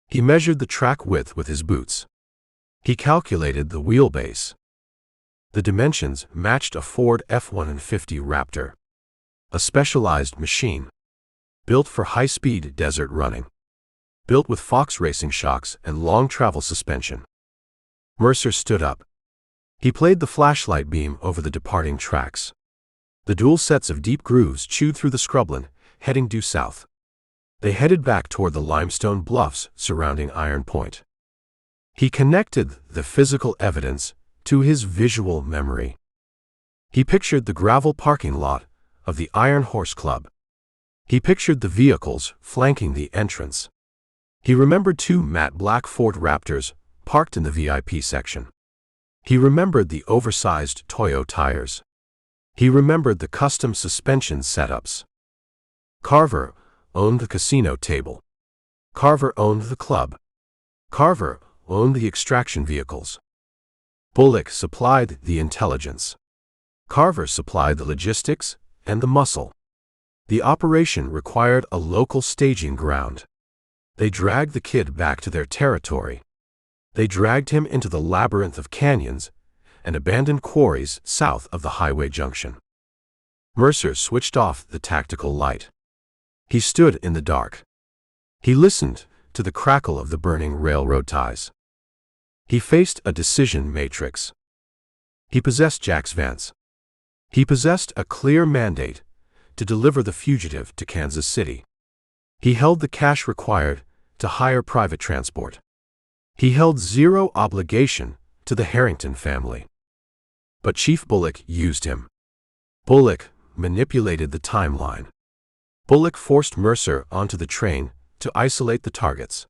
He measured the track width with his boots. He calculated the wheelbase. The dimensions matched a Ford F-150 Raptor. A specialized machine. Built for high-speed desert running. Built with Fox racing shocks and long travel suspension. Mercer stood up. He played the flashlight beam over the departing tracks. The dual sets of deep grooves chewed through the scrubland, heading due south. They headed back toward the limestone bluffs surrounding Iron Point. He connected the physical evidence to his visual memory. He pictured the gravel parking lot of the Iron Horse Club. He pictured the vehicles flanking the entrance. He remembered two matte black Ford Raptors parked in the VIP section. He remembered the oversized Toyo tires. He remembered the custom suspension setups. Carver owned the casino table. Carver owned the club. Carver owned the extraction vehicles. Bullock supplied the intelligence. Carver supplied the logistics and the muscle. The operation required a local staging ground. They dragged the kid back to their territory. They dragged him into the labyrinth of canyons and abandoned quarries south of the highway junction. Mercer switched off the tactical light. He stood in the dark. He listened to the crackle of the burning railroad ties. He faced a decision matrix. He possessed Jack's Vance. He possessed a clear mandate to deliver the fugitive to Kansas City. He held the cash required to hire private transport. He held zero obligation to the Harrington family. But Chief Bullock used him. Bullock manipulated the timeline. Bullock forced Mercer onto the train to isolate the targets.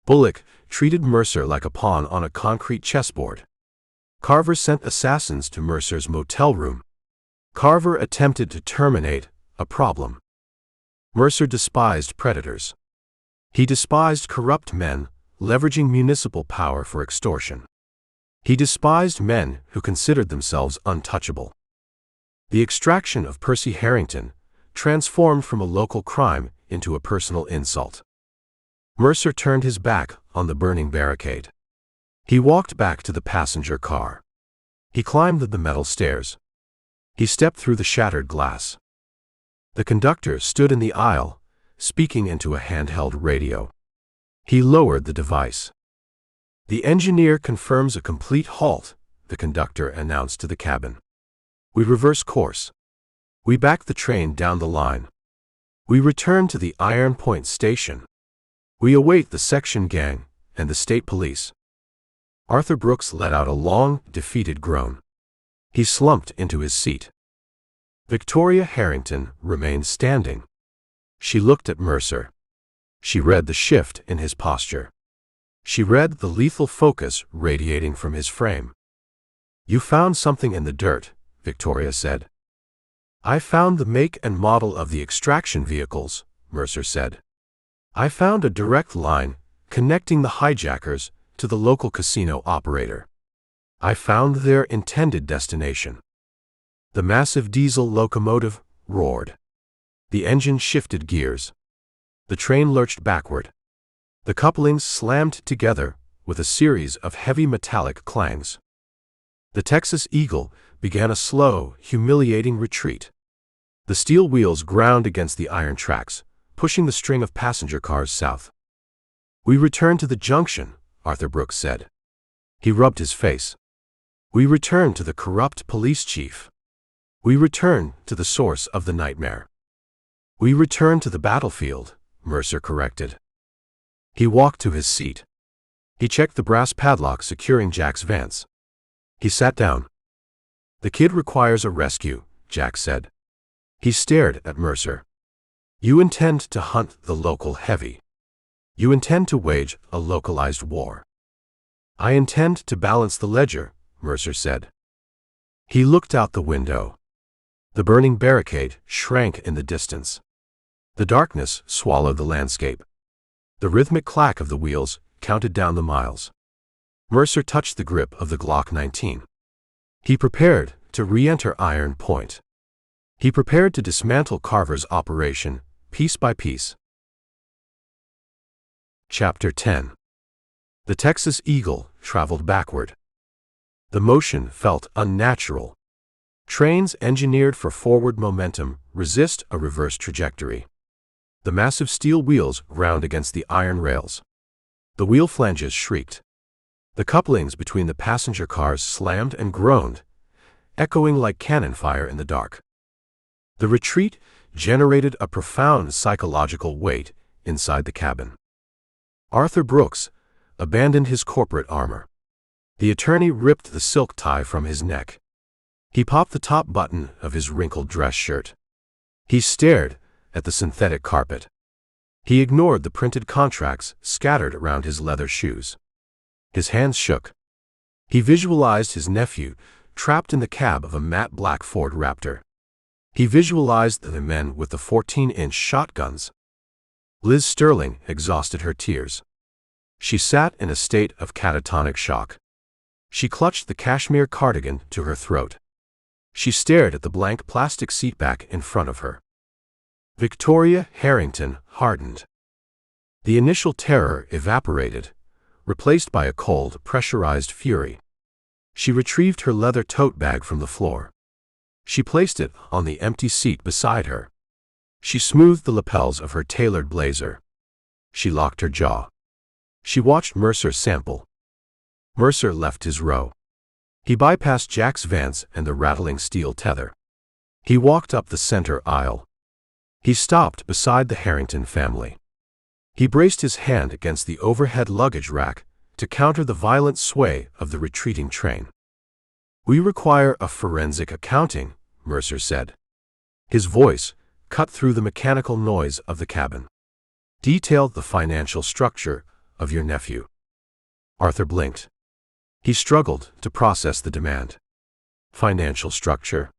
Bullock treated Mercer like a pawn on a concrete chessboard. Carver sent assassins to Mercer's motel room. Carver attempted to terminate a problem. Mercer despised predators. He despised corrupt men leveraging municipal power for extortion. He despised men who considered themselves untouchable. The extraction of Percy Harrington transformed from a local crime into a personal insult. Mercer turned his back on the burning barricade. He walked back to the passenger car. He climbed the metal stairs. He stepped through the shattered glass. The conductor stood in the aisle, speaking into a handheld radio. He lowered the device. "The engineer confirms a complete halt," the conductor announced to the cabin. "We reverse course. We back the train down the line. We return to the Iron Point station. We await the section gang and the state police." Arthur Brooks let out a long, defeated groan. He slumped into his seat. Victoria Harrington remained standing. She looked at Mercer. She read the shift in his posture. She read the lethal focus radiating from his frame. "You found something in the dirt," Victoria said. "I found the make and model of the extraction vehicles," Mercer said. "I found a direct line connecting the hijackers to the local casino operator. I found their intended destination." The massive diesel locomotive roared. The engine shifted gears. The train lurched backward. The couplings slammed together with a series of heavy metallic clangs. The Texas Eagle began a slow, humiliating retreat. The steel wheels ground against the iron tracks, pushing the string of passenger cars south. "We return to the junction," Arthur Brooks said. He rubbed his face. "We return to the corrupt police chief. We return to the source of the nightmare." "We return to the battlefield," Mercer corrected. He walked to his seat. He checked the brass padlock securing Jack's vans. He sat down. "The kid requires a rescue," Jack said. He stared at Mercer. "You intend to hunt the local heavy. You intend to wage a localized war." "I intend to balance the ledger," Mercer said. He looked out the window. The burning barricade shrank in the distance. The darkness swallowed the landscape. The rhythmic clack of the wheels counted down the miles. Mercer touched the grip of the Glock 19. He prepared to re-enter Iron Point. He prepared to dismantle Carver's operation, piece by piece. Chapter 10. The Texas Eagle traveled backward. The motion felt unnatural. Trains engineered for forward momentum resist a reverse trajectory. The massive steel wheels ground against the iron rails. The wheel flanges shrieked. The couplings between the passenger cars slammed and groaned, echoing like cannon fire in the dark. The retreat generated a profound psychological weight inside the cabin. Arthur Brooks abandoned his corporate armor. The attorney ripped the silk tie from his neck. He popped the top button of his wrinkled dress shirt. He stared at the synthetic carpet. He ignored the printed contracts scattered around his leather shoes. His hands shook. He visualized his nephew trapped in the cab of a matte black Ford Raptor. He visualized the men with the 14-inch shotguns. Liz Sterling exhausted her tears. She sat in a state of catatonic shock. She clutched the cashmere cardigan to her throat. She stared at the blank plastic seatback in front of her. Victoria Harrington hardened. The initial terror evaporated, replaced by a cold, pressurized fury. She retrieved her leather tote bag from the floor. She placed it on the empty seat beside her. She smoothed the lapels of her tailored blazer. She locked her jaw. She watched Mercer Sample. Mercer left his row. He bypassed Jack's vans and the rattling steel tether. He walked up the center aisle. He stopped beside the Harrington family. He braced his hand against the overhead luggage rack to counter the violent sway of the retreating train. "We require a forensic accounting," Mercer said. His voice cut through the mechanical noise of the cabin. "Detail the financial structure of your nephew." Arthur blinked. He struggled to process the demand. Financial structure.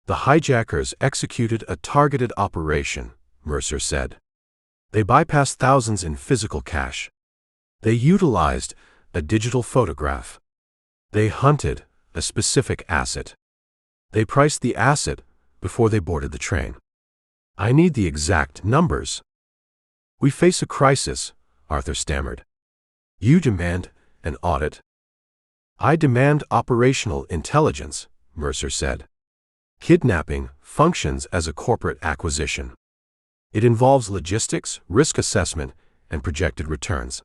"The hijackers executed a targeted operation," Mercer said. "They bypassed thousands in physical cash. They utilized a digital photograph. They hunted a specific asset. They priced the asset before they boarded the train. I need the exact numbers." "We face a crisis," Arthur stammered. "You demand an audit." "I demand operational intelligence," Mercer said. "Kidnapping functions as a corporate acquisition. It involves logistics, risk assessment, and projected returns.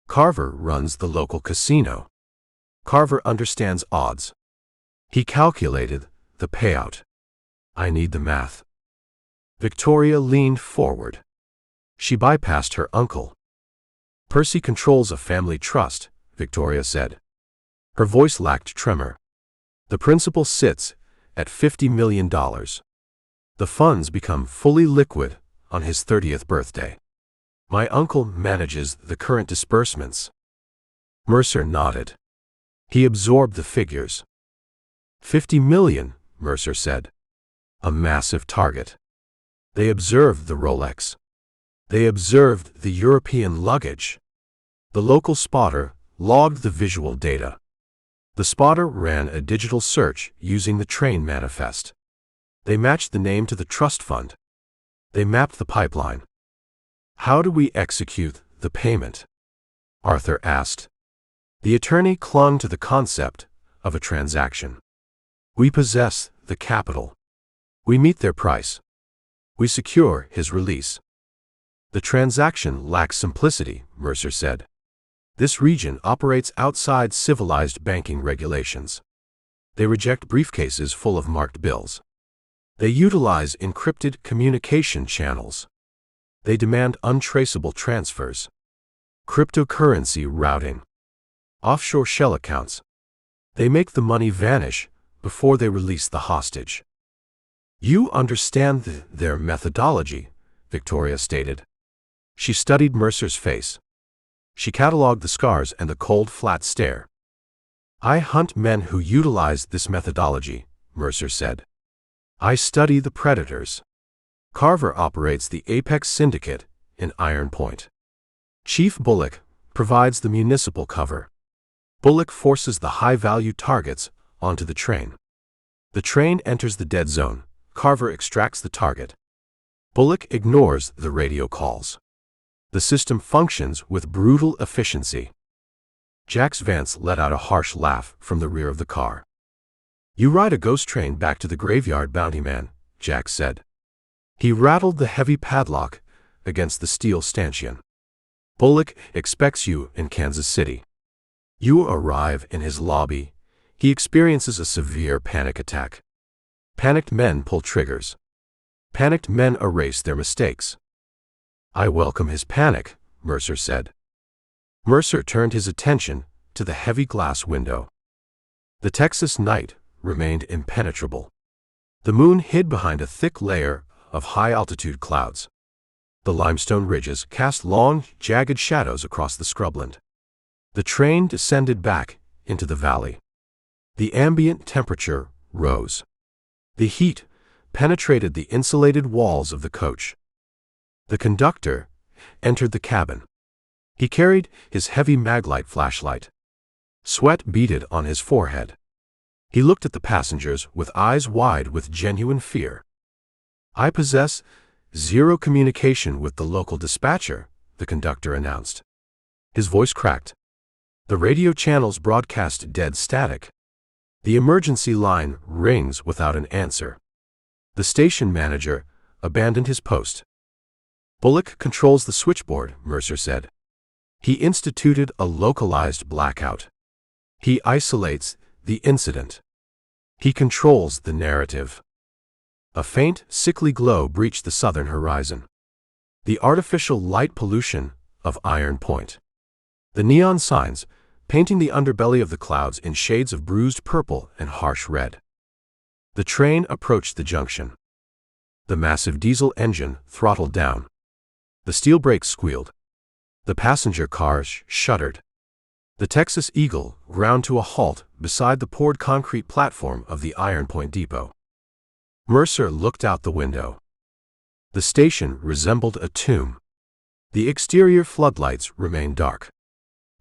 Carver runs the local casino. Carver understands odds. He calculated the payout. I need the math." Victoria leaned forward. She bypassed her uncle. "Percy controls a family trust," Victoria said. Her voice lacked tremor. "The principal sits at $50 million. The funds become fully liquid on his 30th birthday. My uncle manages the current disbursements." Mercer nodded. He absorbed the figures. $50 million, Mercer said. A massive target. They observed the Rolex. They observed the European luggage. The local spotter logged the visual data. The spotter ran a digital search using the train manifest. They matched the name to the trust fund. They mapped the pipeline. "How do we execute the payment?" Arthur asked. The attorney clung to the concept of a transaction. We possess the capital. We meet their price. We secure his release. The transaction lacks simplicity, Mercer said. This region operates outside civilized banking regulations. They reject briefcases full of marked bills. They utilize encrypted communication channels. They demand untraceable transfers, cryptocurrency routing, offshore shell accounts. They make the money vanish before they release the hostage. You understand their methodology, Victoria stated. She studied Mercer's face. She catalogued the scars and the cold, flat stare. I hunt men who utilize this methodology, Mercer said. I study the predators. Carver operates the Apex Syndicate in Iron Point. Chief Bullock provides the municipal cover. Bullock forces the high-value targets onto the train. The train enters the dead zone. Carver extracts the target. Bullock ignores the radio calls. The system functions with brutal efficiency. Jax Vance let out a harsh laugh from the rear of the car. You ride a ghost train back to the graveyard, bounty man, Jax said. He rattled the heavy padlock against the steel stanchion. Bullock expects you in Kansas City. You arrive in his lobby. He experiences a severe panic attack. Panicked men pull triggers. Panicked men erase their mistakes. I welcome his panic, Mercer said. Mercer turned his attention to the heavy glass window. The Texas night remained impenetrable. The moon hid behind a thick layer of high-altitude clouds. The limestone ridges cast long, jagged shadows across the scrubland. The train descended back into the valley. The ambient temperature rose. The heat penetrated the insulated walls of the coach. The conductor entered the cabin. He carried his heavy maglite flashlight. Sweat beaded on his forehead. He looked at the passengers with eyes wide with genuine fear. I possess zero communication with the local dispatcher, the conductor announced. His voice cracked. The radio channels broadcast dead static. The emergency line rings without an answer. The station manager abandoned his post. Bullock controls the switchboard, Mercer said. He instituted a localized blackout. He isolates the incident. He controls the narrative. A faint, sickly glow breached the southern horizon. The artificial light pollution of Iron Point. The neon signs, painting the underbelly of the clouds in shades of bruised purple and harsh red. The train approached the junction. The massive diesel engine throttled down. The steel brakes squealed. The passenger cars shuddered. The Texas Eagle ground to a halt beside the poured concrete platform of the Iron Point depot. Mercer looked out the window. The station resembled a tomb. The exterior floodlights remained dark.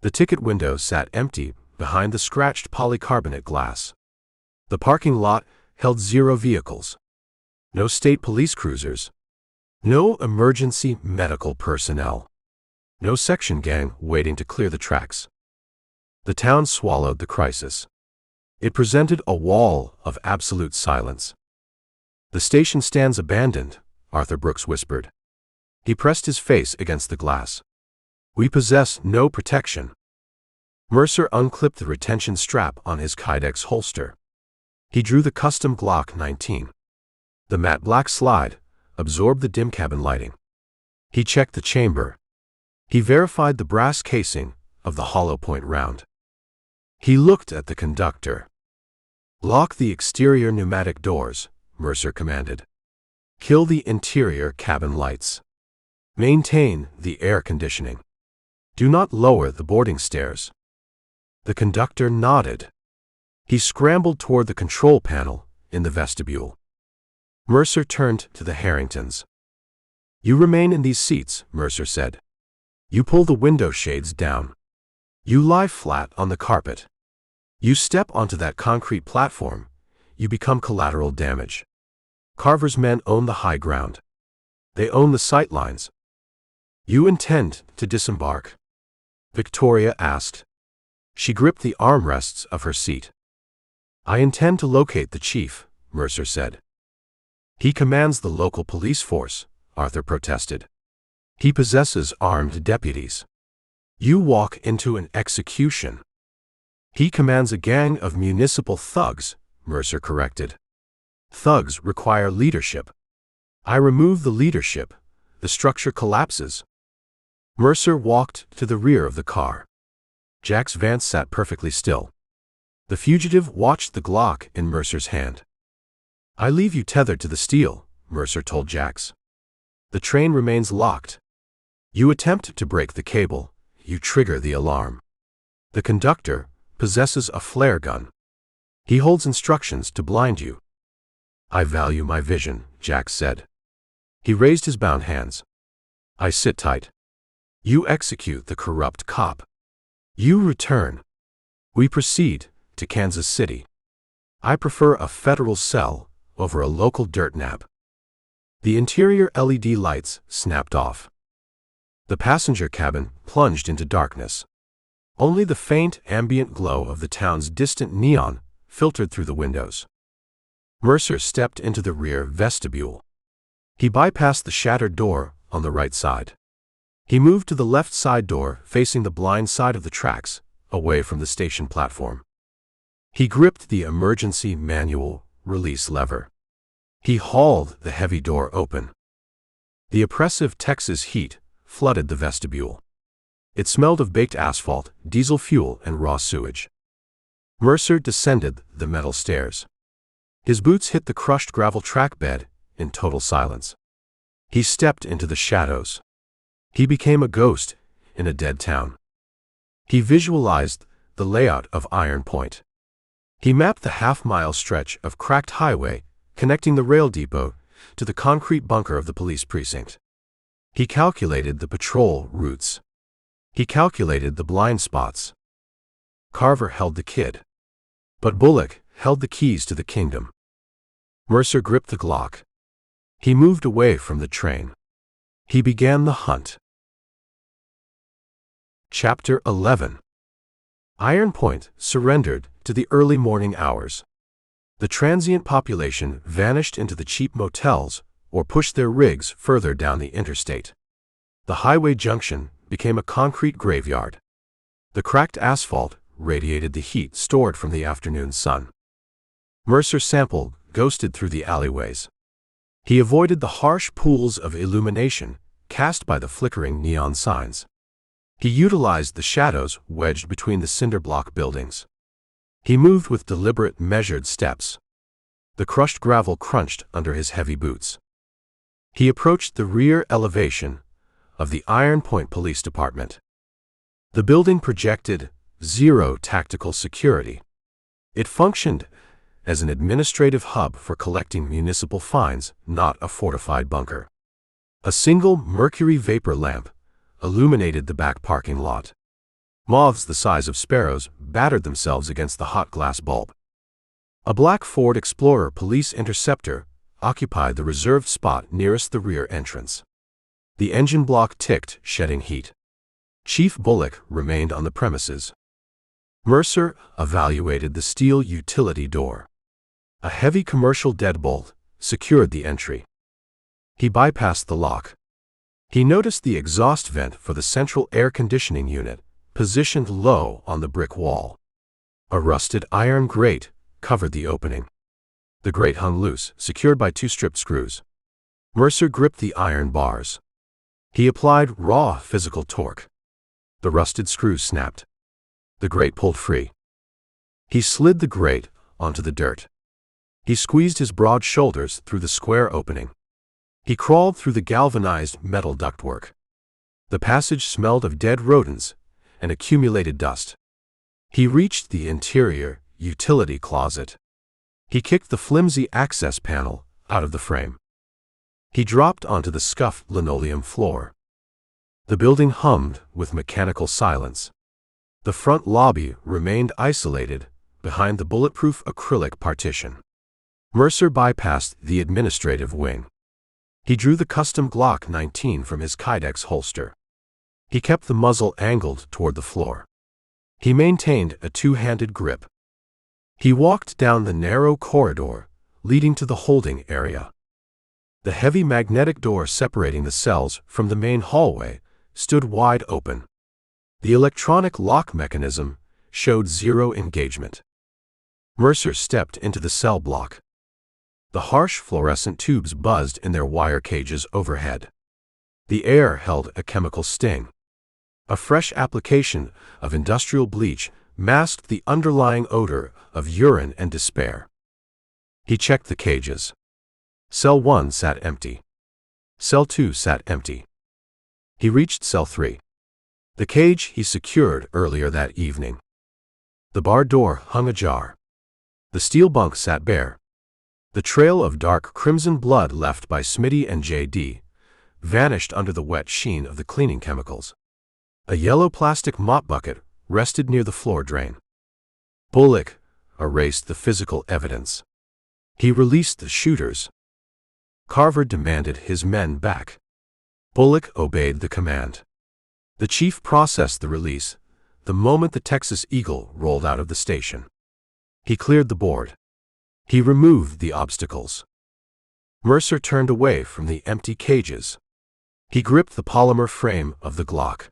The ticket window sat empty behind the scratched polycarbonate glass. The parking lot held 0 vehicles. No state police cruisers. No emergency medical personnel. No section gang waiting to clear the tracks. The town swallowed the crisis. It presented a wall of absolute silence. The station stands abandoned, Arthur Brooks whispered. He pressed his face against the glass. We possess no protection. Mercer unclipped the retention strap on his Kydex holster. He drew the custom Glock 19. The matte black slide absorbed the dim cabin lighting. He checked the chamber. He verified the brass casing of the hollow point round. He looked at the conductor. Lock the exterior pneumatic doors, Mercer commanded. Kill the interior cabin lights. Maintain the air conditioning. Do not lower the boarding stairs. The conductor nodded. He scrambled toward the control panel in the vestibule. Mercer turned to the Harringtons. You remain in these seats, Mercer said. You pull the window shades down. You lie flat on the carpet. You step onto that concrete platform. You become collateral damage. Carver's men own the high ground. They own the sight lines. You intend to disembark? Victoria asked. She gripped the armrests of her seat. I intend to locate the chief, Mercer said. He commands the local police force, Arthur protested. He possesses armed deputies. You walk into an execution. He commands a gang of municipal thugs, Mercer corrected. Thugs require leadership. I remove the leadership. The structure collapses. Mercer walked to the rear of the car. Jack's Vance sat perfectly still. The fugitive watched the Glock in Mercer's hand. I leave you tethered to the steel, Mercer told Jax. The train remains locked. You attempt to break the cable. You trigger the alarm. The conductor possesses a flare gun. He holds instructions to blind you. I value my vision, Jax said. He raised his bound hands. I sit tight. You execute the corrupt cop. You return. We proceed to Kansas City. I prefer a federal cell over a local dirt nap. The interior LED lights snapped off. The passenger cabin plunged into darkness. Only the faint ambient glow of the town's distant neon filtered through the windows. Mercer stepped into the rear vestibule. He bypassed the shattered door on the right side. He moved to the left side door facing the blind side of the tracks, away from the station platform. He gripped the emergency manual release lever. He hauled the heavy door open. The oppressive Texas heat flooded the vestibule. It smelled of baked asphalt, diesel fuel, and raw sewage. Mercer descended the metal stairs. His boots hit the crushed gravel track bed in total silence. He stepped into the shadows. He became a ghost in a dead town. He visualized the layout of Iron Point. He mapped the half-mile stretch of cracked highway connecting the rail depot to the concrete bunker of the police precinct. He calculated the patrol routes. He calculated the blind spots. Carver held the kid. But Bullock held the keys to the kingdom. Mercer gripped the Glock. He moved away from the train. He began the hunt. Chapter 11. Iron Point surrendered to the early morning hours. The transient population vanished into the cheap motels or pushed their rigs further down the interstate. The highway junction became a concrete graveyard. The cracked asphalt radiated the heat stored from the afternoon sun. Mercer Sample ghosted through the alleyways. He avoided the harsh pools of illumination cast by the flickering neon signs. He utilized the shadows wedged between the cinder block buildings. He moved with deliberate, measured steps. The crushed gravel crunched under his heavy boots. He approached the rear elevation of the Iron Point Police Department. The building projected zero tactical security. It functioned as an administrative hub for collecting municipal fines, not a fortified bunker. A single mercury vapor lamp illuminated the back parking lot. Moths the size of sparrows battered themselves against the hot glass bulb. A black Ford Explorer Police Interceptor occupied the reserved spot nearest the rear entrance. The engine block ticked, shedding heat. Chief Bullock remained on the premises. Mercer evaluated the steel utility door. A heavy commercial deadbolt secured the entry. He bypassed the lock. He noticed the exhaust vent for the central air conditioning unit, positioned low on the brick wall. A rusted iron grate covered the opening. The grate hung loose, secured by two stripped screws. Mercer gripped the iron bars. He applied raw physical torque. The rusted screws snapped. The grate pulled free. He slid the grate onto the dirt. He squeezed his broad shoulders through the square opening. He crawled through the galvanized metal ductwork. The passage smelled of dead rodents and accumulated dust. He reached the interior utility closet. He kicked the flimsy access panel out of the frame. He dropped onto the scuffed linoleum floor. The building hummed with mechanical silence. The front lobby remained isolated behind the bulletproof acrylic partition. Mercer bypassed the administrative wing. He drew the custom Glock 19 from his Kydex holster. He kept the muzzle angled toward the floor. He maintained a two-handed grip. He walked down the narrow corridor leading to the holding area. The heavy magnetic door separating the cells from the main hallway stood wide open. The electronic lock mechanism showed zero engagement. Mercer stepped into the cell block. The harsh fluorescent tubes buzzed in their wire cages overhead. The air held a chemical sting. A fresh application of industrial bleach masked the underlying odor of urine and despair. He checked the cages. Cell 1 sat empty. Cell 2 sat empty. He reached Cell 3. The cage he secured earlier that evening. The barred door hung ajar. The steel bunk sat bare. The trail of dark crimson blood left by Smitty and J.D. vanished under the wet sheen of the cleaning chemicals. A yellow plastic mop bucket rested near the floor drain. Bullock erased the physical evidence. He released the shooters. Carver demanded his men back. Bullock obeyed the command. The chief processed the release the moment the Texas Eagle rolled out of the station. He cleared the board. He removed the obstacles. Mercer turned away from the empty cages. He gripped the polymer frame of the Glock.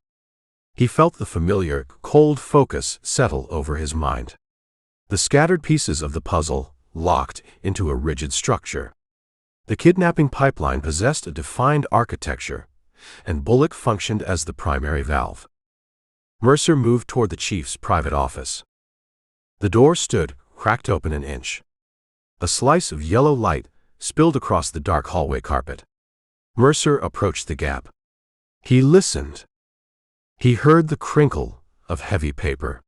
He felt the familiar, cold focus settle over his mind. The scattered pieces of the puzzle locked into a rigid structure. The kidnapping pipeline possessed a defined architecture, and Bullock functioned as the primary valve. Mercer moved toward the chief's private office. The door stood, cracked open an inch. A slice of yellow light spilled across the dark hallway carpet. Mercer approached the gap. He listened. He heard the crinkle of heavy paper.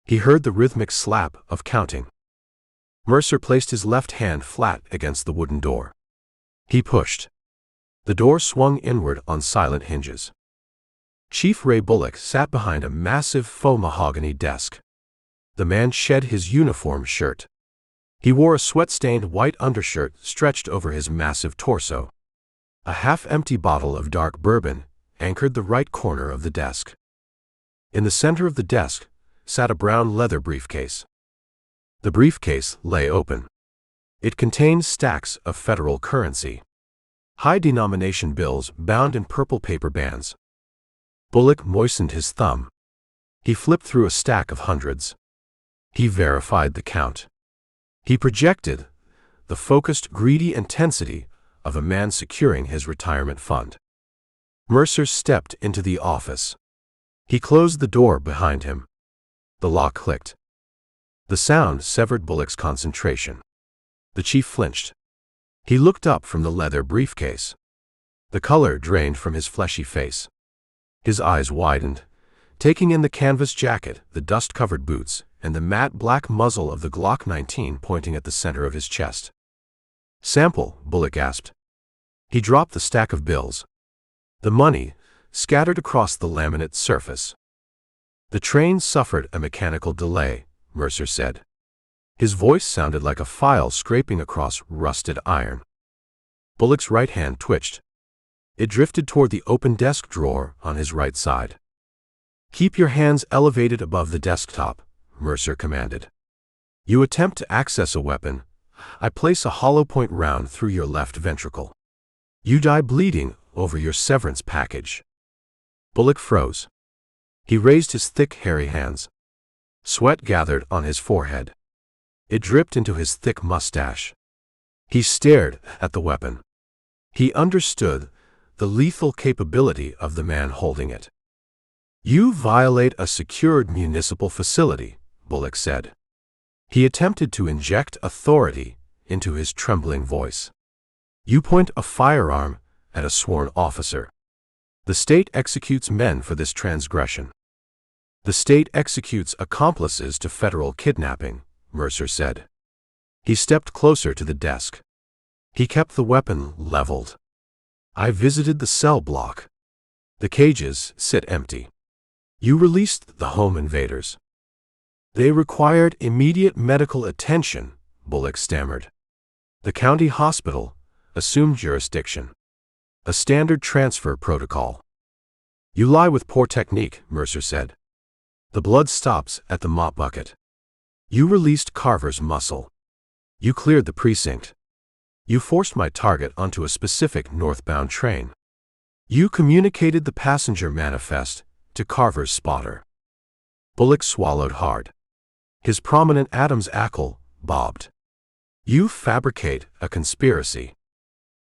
He heard the rhythmic slap of counting. Mercer placed his left hand flat against the wooden door. He pushed. The door swung inward on silent hinges. Chief Ray Bullock sat behind a massive faux mahogany desk. The man shed his uniform shirt. He wore a sweat-stained white undershirt stretched over his massive torso. A half-empty bottle of dark bourbon anchored the right corner of the desk. In the center of the desk sat a brown leather briefcase. The briefcase lay open. It contained stacks of federal currency. High-denomination bills bound in purple paper bands. Bullock moistened his thumb. He flipped through a stack of hundreds. He verified the count. He projected the focused, greedy intensity of a man securing his retirement fund. Mercer stepped into the office. He closed the door behind him. The lock clicked. The sound severed Bullock's concentration. The chief flinched. He looked up from the leather briefcase. The color drained from his fleshy face. His eyes widened, taking in the canvas jacket, the dust-covered boots, and the matte black muzzle of the Glock 19 pointing at the center of his chest. "Sample," Bullock gasped. He dropped the stack of bills. The money scattered across the laminate surface. "The train suffered a mechanical delay," Mercer said. His voice sounded like a file scraping across rusted iron. Bullock's right hand twitched. It drifted toward the open desk drawer on his right side. "Keep your hands elevated above the desktop," Mercer commanded. "You attempt to access a weapon. I place a hollow point round through your left ventricle. You die bleeding over your severance package." Bullock froze. He raised his thick, hairy hands. Sweat gathered on his forehead. It dripped into his thick mustache. He stared at the weapon. He understood the lethal capability of the man holding it. "You violate a secured municipal facility," Bullock said. He attempted to inject authority into his trembling voice. "You point a firearm at a sworn officer. The state executes men for this transgression. The state executes accomplices to federal kidnapping," Mercer said. He stepped closer to the desk. He kept the weapon leveled. "I visited the cell block. The cages sit empty. You released the home invaders. They required immediate medical attention," Bullock stammered. "The county hospital assumed jurisdiction. A standard transfer protocol." "You lie with poor technique," Mercer said. "The blood stops at the mop bucket. You released Carver's muscle. You cleared the precinct. You forced my target onto a specific northbound train. You communicated the passenger manifest to Carver's spotter. Bullock swallowed hard. His prominent Adam's apple bobbed. You fabricate a conspiracy.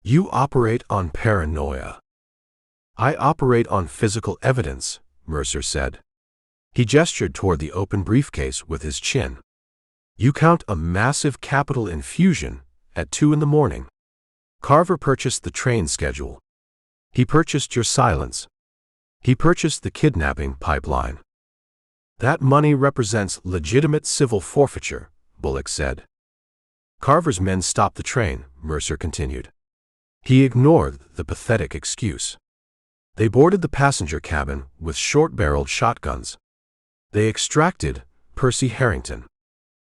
You operate on paranoia. I operate on physical evidence, Mercer said. He gestured toward the open briefcase with his chin. You count a massive capital infusion at 2 a.m. Carver purchased the train schedule. He purchased your silence. He purchased the kidnapping pipeline. That money represents legitimate civil forfeiture, Bullock said. Carver's men stopped the train, Mercer continued. He ignored the pathetic excuse. They boarded the passenger cabin with short-barreled shotguns. They extracted Percy Harrington.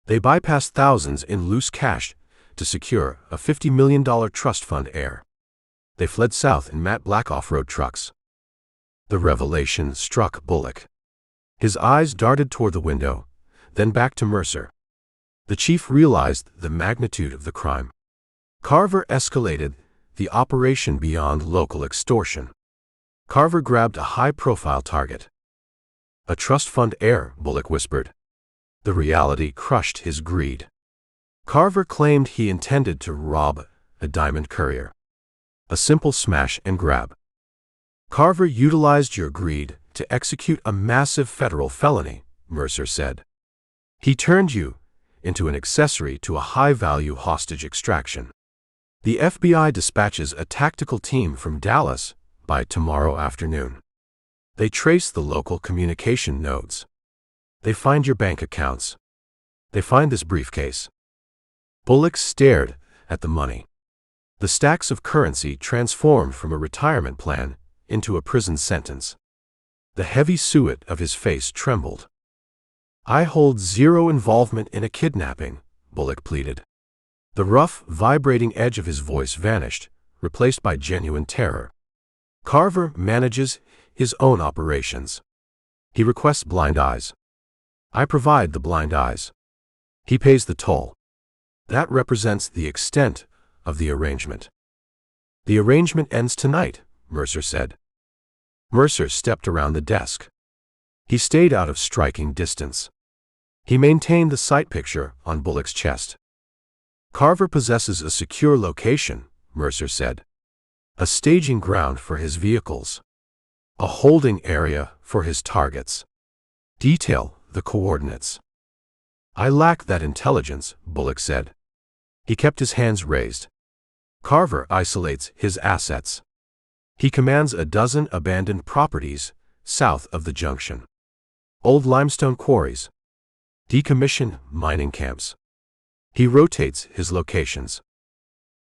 They bypassed thousands in loose cash to secure a $50 million trust fund heir. They fled south in matte black off-road trucks. The revelation struck Bullock. His eyes darted toward the window, then back to Mercer. The chief realized the magnitude of the crime. Carver escalated the operation beyond local extortion. Carver grabbed a high-profile target. A trust fund heir, Bullock whispered. The reality crushed his greed. Carver claimed he intended to rob a diamond courier. A simple smash and grab. Carver utilized your greed to execute a massive federal felony, Mercer said. He turned you into an accessory to a high-value hostage extraction. The FBI dispatches a tactical team from Dallas by tomorrow afternoon. They trace the local communication nodes. They find your bank accounts. They find this briefcase. Bullock stared at the money. The stacks of currency transformed from a retirement plan into a prison sentence. The heavy suet of his face trembled. I hold zero involvement in a kidnapping, Bullock pleaded. The rough, vibrating edge of his voice vanished, replaced by genuine terror. Carver manages his own operations. He requests blind eyes. I provide the blind eyes. He pays the toll. That represents the extent of the arrangement. The arrangement ends tonight, Mercer said. Mercer stepped around the desk. He stayed out of striking distance. He maintained the sight picture on Bullock's chest. Carver possesses a secure location, Mercer said. A staging ground for his vehicles. A holding area for his targets. Detail the coordinates. I lack that intelligence, Bullock said. He kept his hands raised. Carver isolates his assets. He commands a dozen abandoned properties south of the junction. Old limestone quarries. Decommissioned mining camps. He rotates his locations.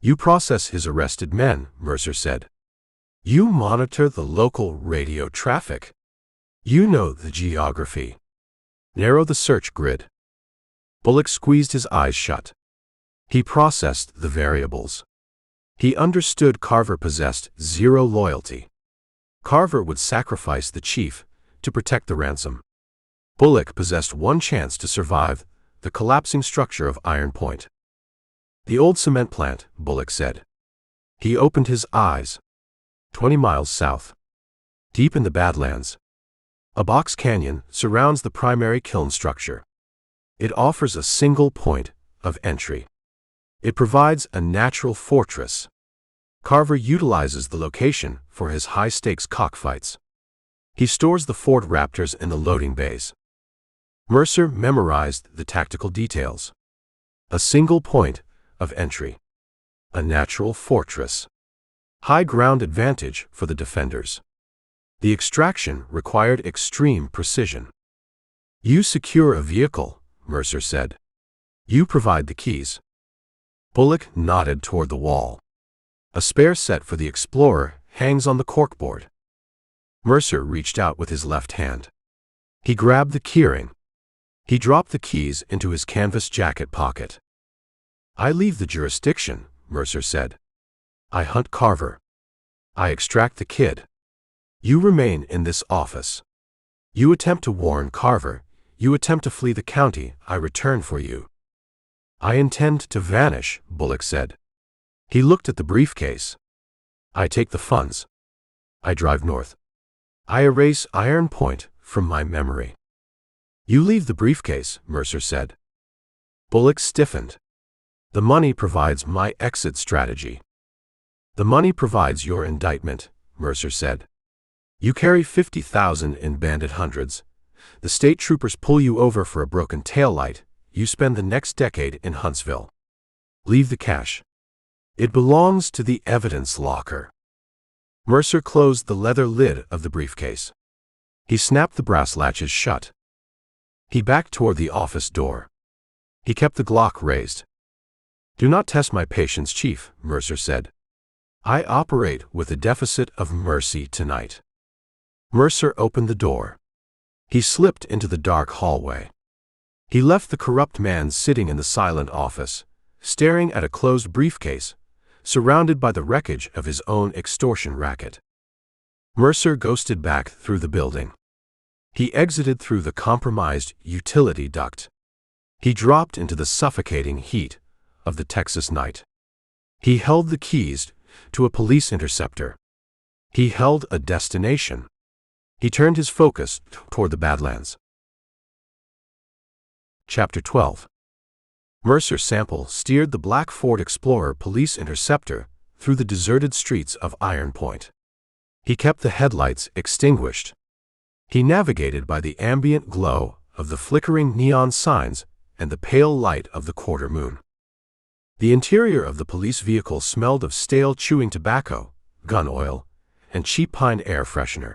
You process his arrested men, Mercer said. You monitor the local radio traffic. You know the geography. Narrow the search grid. Bullock squeezed his eyes shut. He processed the variables. He understood Carver possessed zero loyalty. Carver would sacrifice the chief to protect the ransom. Bullock possessed one chance to survive the collapsing structure of Iron Point. The old cement plant, Bullock said. He opened his eyes. 20 miles south. Deep in the Badlands. A box canyon surrounds the primary kiln structure. It offers a single point of entry. It provides a natural fortress. Carver utilizes the location for his high-stakes cockfights. He stores the Ford Raptors in the loading bays. Mercer memorized the tactical details. A single point of entry. A natural fortress. High ground advantage for the defenders. The extraction required extreme precision. You secure a vehicle, Mercer said. You provide the keys. Bullock nodded toward the wall. A spare set for the Explorer hangs on the corkboard. Mercer reached out with his left hand. He grabbed the keyring. He dropped the keys into his canvas jacket pocket. I leave the jurisdiction, Mercer said. I hunt Carver. I extract the kid. You remain in this office. You attempt to warn Carver. You attempt to flee the county, I return for you. I intend to vanish, Bullock said. He looked at the briefcase. I take the funds. I drive north. I erase Iron Point from my memory. You leave the briefcase, Mercer said. Bullock stiffened. The money provides my exit strategy. The money provides your indictment, Mercer said. You carry 50,000 in bandit hundreds. The state troopers pull you over for a broken taillight. You spend the next decade in Huntsville. Leave the cash. It belongs to the evidence locker. Mercer closed the leather lid of the briefcase. He snapped the brass latches shut. He backed toward the office door. He kept the Glock raised. Do not test my patience, Chief, Mercer said. I operate with a deficit of mercy tonight. Mercer opened the door. He slipped into the dark hallway. He left the corrupt man sitting in the silent office, staring at a closed briefcase, surrounded by the wreckage of his own extortion racket. Mercer ghosted back through the building. He exited through the compromised utility duct. He dropped into the suffocating heat of the Texas night. He held the keys to a police interceptor. He held a destination. He turned his focus toward the Badlands. Chapter 12. Mercer Sample steered the black Ford Explorer police interceptor through the deserted streets of Iron Point. He kept the headlights extinguished. He navigated by the ambient glow of the flickering neon signs and the pale light of the quarter moon. The interior of the police vehicle smelled of stale chewing tobacco, gun oil, and cheap pine air freshener.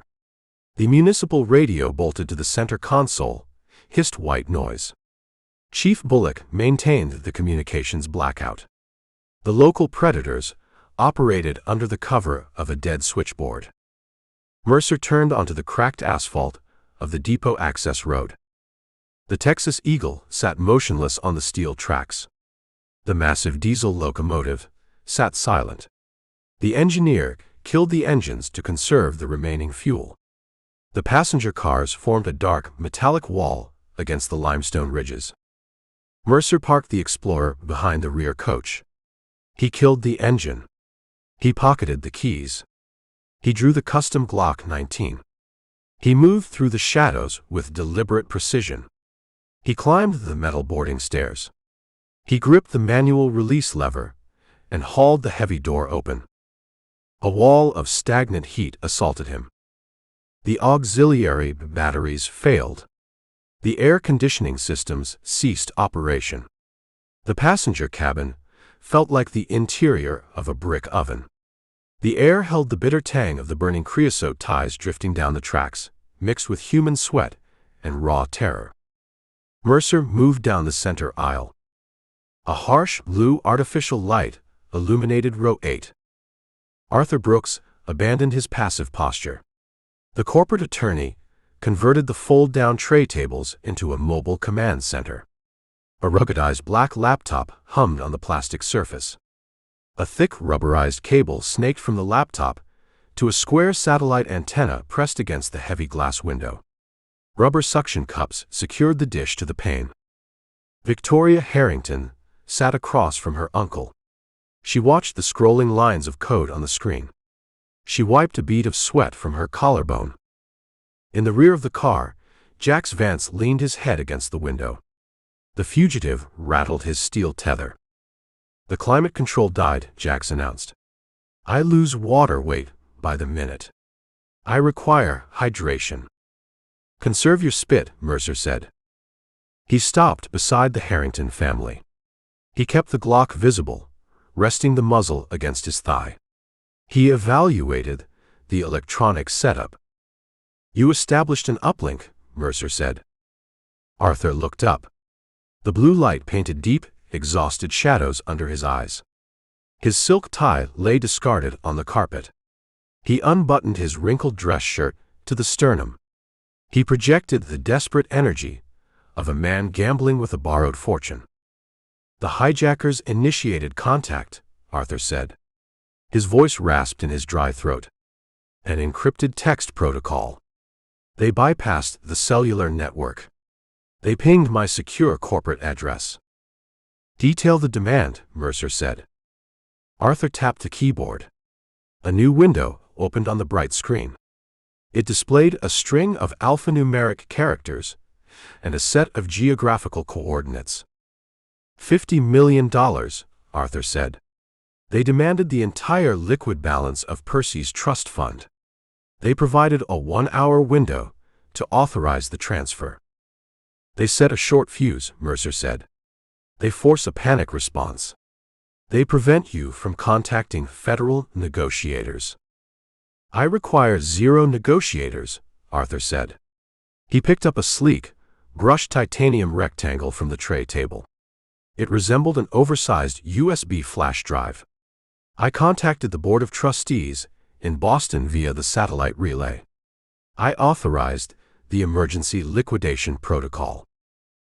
The municipal radio bolted to the center console hissed white noise. Chief Bullock maintained the communications blackout. The local predators operated under the cover of a dead switchboard. Mercer turned onto the cracked asphalt of the depot access road. The Texas Eagle sat motionless on the steel tracks. The massive diesel locomotive sat silent. The engineer killed the engines to conserve the remaining fuel. The passenger cars formed a dark, metallic wall against the limestone ridges. Mercer parked the Explorer behind the rear coach. He killed the engine. He pocketed the keys. He drew the custom Glock 19. He moved through the shadows with deliberate precision. He climbed the metal boarding stairs. He gripped the manual release lever and hauled the heavy door open. A wall of stagnant heat assaulted him. The auxiliary batteries failed. The air conditioning systems ceased operation. The passenger cabin felt like the interior of a brick oven. The air held the bitter tang of the burning creosote ties drifting down the tracks, mixed with human sweat and raw terror. Mercer moved down the center aisle. A harsh, blue artificial light illuminated row 8. Arthur Brooks abandoned his passive posture. The corporate attorney converted the fold-down tray tables into a mobile command center. A ruggedized black laptop hummed on the plastic surface. A thick rubberized cable snaked from the laptop to a square satellite antenna pressed against the heavy glass window. Rubber suction cups secured the dish to the pane. Victoria Harrington sat across from her uncle. She watched the scrolling lines of code on the screen. She wiped a bead of sweat from her collarbone. In the rear of the car, Jax Vance leaned his head against the window. The fugitive rattled his steel tether. The climate control died, Jax announced. I lose water weight by the minute. I require hydration. Conserve your spit, Mercer said. He stopped beside the Harrington family. He kept the Glock visible, resting the muzzle against his thigh. He evaluated the electronic setup. You established an uplink, Mercer said. Arthur looked up. The blue light painted deep, exhausted shadows under his eyes. His silk tie lay discarded on the carpet. He unbuttoned his wrinkled dress shirt to the sternum. He projected the desperate energy of a man gambling with a borrowed fortune. The hijackers initiated contact, Arthur said. His voice rasped in his dry throat. An encrypted text protocol. They bypassed the cellular network. They pinged my secure corporate address. Detail the demand, Mercer said. Arthur tapped the keyboard. A new window opened on the bright screen. It displayed a string of alphanumeric characters and a set of geographical coordinates. $50 million, Arthur said. They demanded the entire liquid balance of Percy's trust fund. They provided a 1-hour window to authorize the transfer. They set a short fuse, Mercer said. They force a panic response. They prevent you from contacting federal negotiators. I require 0 negotiators, Arthur said. He picked up a sleek, brushed titanium rectangle from the tray table. It resembled an oversized USB flash drive. I contacted the Board of Trustees in Boston via the satellite relay. I authorized the emergency liquidation protocol.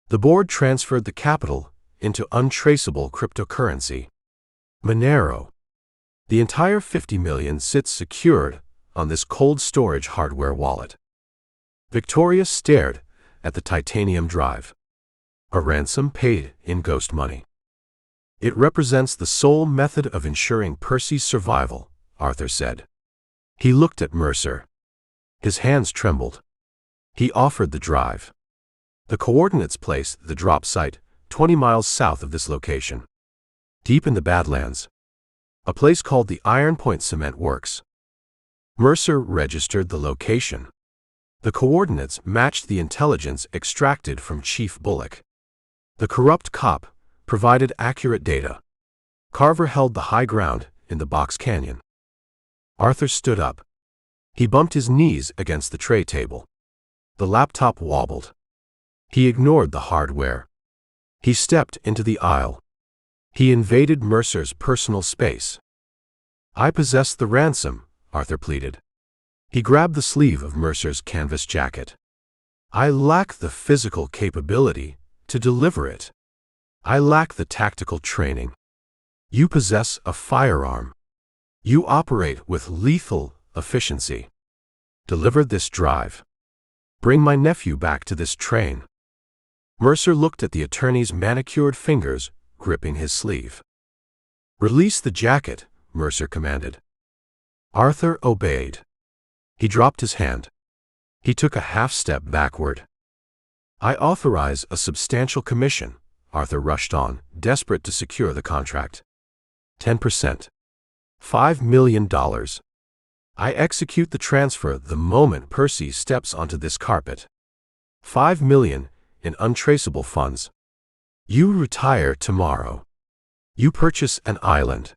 The board transferred the capital into untraceable cryptocurrency. Monero. The entire $50 million sits secured on this cold storage hardware wallet. Victoria stared at the titanium drive. A ransom paid in ghost money. It represents the sole method of ensuring Percy's survival, Arthur said. He looked at Mercer. His hands trembled. He offered the drive. The coordinates placed the drop site 20 miles south of this location. Deep in the Badlands. A place called the Iron Point Cement Works. Mercer registered the location. The coordinates matched the intelligence extracted from Chief Bullock. The corrupt cop provided accurate data. Carver held the high ground in the Box Canyon. Arthur stood up. He bumped his knees against the tray table. The laptop wobbled. He ignored the hardware. He stepped into the aisle. He invaded Mercer's personal space. I possess the ransom, Arthur pleaded. He grabbed the sleeve of Mercer's canvas jacket. I lack the physical capability to deliver it. I lack the tactical training. You possess a firearm. You operate with lethal efficiency. Deliver this drive. Bring my nephew back to this train. Mercer looked at the attorney's manicured fingers gripping his sleeve. Release the jacket, Mercer commanded. Arthur obeyed. He dropped his hand. He took a half-step backward. I authorize a substantial commission, Arthur rushed on, desperate to secure the contract. 10%. $5 million. I execute the transfer the moment Percy steps onto this carpet. $5 million in untraceable funds. You retire tomorrow. You purchase an island.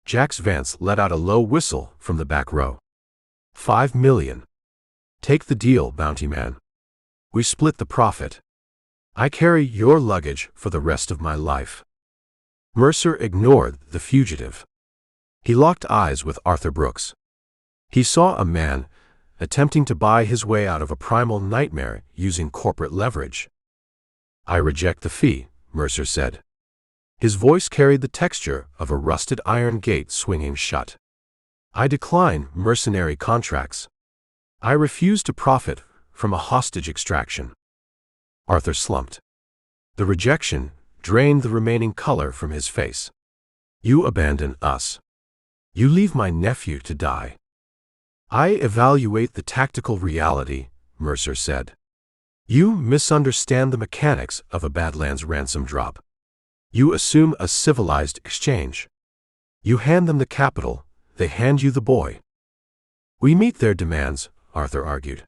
Jax Vance let out a low whistle from the back row. $5 million. Take the deal, bounty man. We split the profit. I carry your luggage for the rest of my life. Mercer ignored the fugitive. He locked eyes with Arthur Brooks. He saw a man attempting to buy his way out of a primal nightmare using corporate leverage. I reject the fee, Mercer said. His voice carried the texture of a rusted iron gate swinging shut. I decline mercenary contracts. I refuse to profit from a hostage extraction. Arthur slumped. The rejection drained the remaining color from his face. You abandon us. You leave my nephew to die. I evaluate the tactical reality, Mercer said. You misunderstand the mechanics of a Badlands ransom drop. You assume a civilized exchange. You hand them the capital, they hand you the boy. We meet their demands, Arthur argued.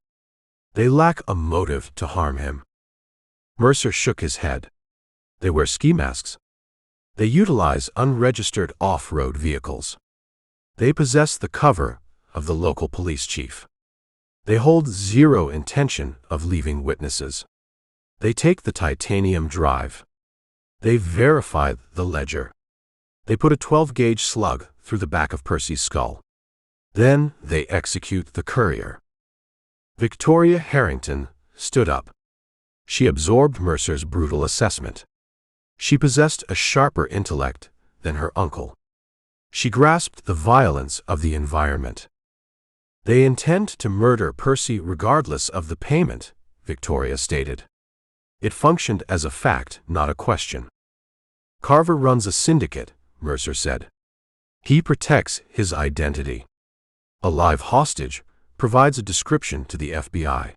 They lack a motive to harm him. Mercer shook his head. They wear ski masks. They utilize unregistered off-road vehicles. They possess the cover of the local police chief. They hold zero intention of leaving witnesses. They take the titanium drive. They verify the ledger. They put a 12-gauge slug through the back of Percy's skull. Then they execute the courier. Victoria Harrington stood up. She absorbed Mercer's brutal assessment. She possessed a sharper intellect than her uncle. She grasped the violence of the environment. They intend to murder Percy regardless of the payment, Victoria stated. It functioned as a fact, not a question. Carver runs a syndicate, Mercer said. He protects his identity. A live hostage provides a description to the FBI.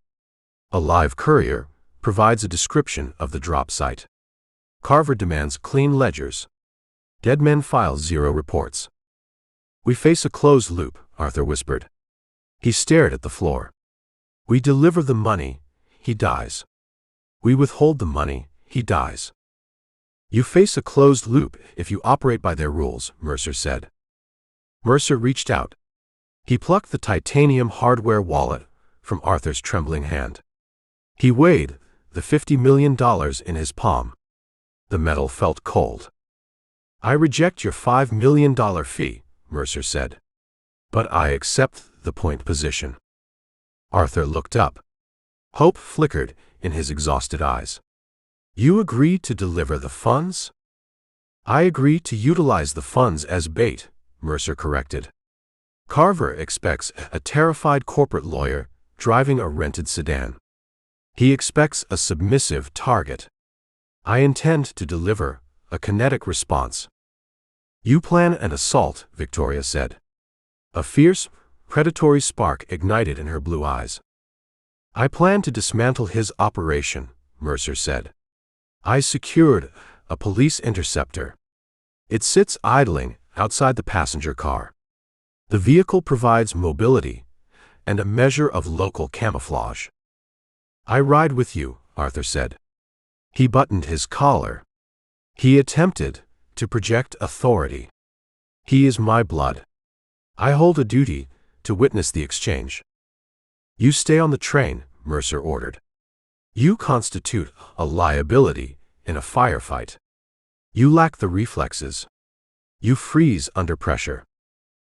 A live courier provides a description of the drop site. Carver demands clean ledgers. Dead men file 0 reports. We face a closed loop, Arthur whispered. He stared at the floor. We deliver the money, he dies. We withhold the money, he dies. You face a closed loop if you operate by their rules, Mercer said. Mercer reached out. He plucked the titanium hardware wallet from Arthur's trembling hand. He weighed the $50 million in his palm. The metal felt cold. I reject your $5 million fee, Mercer said. But I accept the point position. Arthur looked up. Hope flickered in his exhausted eyes. You agree to deliver the funds? I agree to utilize the funds as bait, Mercer corrected. Carver expects a terrified corporate lawyer driving a rented sedan. He expects a submissive target. I intend to deliver a kinetic response. You plan an assault, Victoria said. A fierce, predatory spark ignited in her blue eyes. I plan to dismantle his operation, Mercer said. I secured a police interceptor. It sits idling outside the passenger car. The vehicle provides mobility and a measure of local camouflage. I ride with you, Arthur said. He buttoned his collar. He attempted to project authority. He is my blood. I hold a duty to witness the exchange. You stay on the train, Mercer ordered. You constitute a liability in a firefight. You lack the reflexes. You freeze under pressure.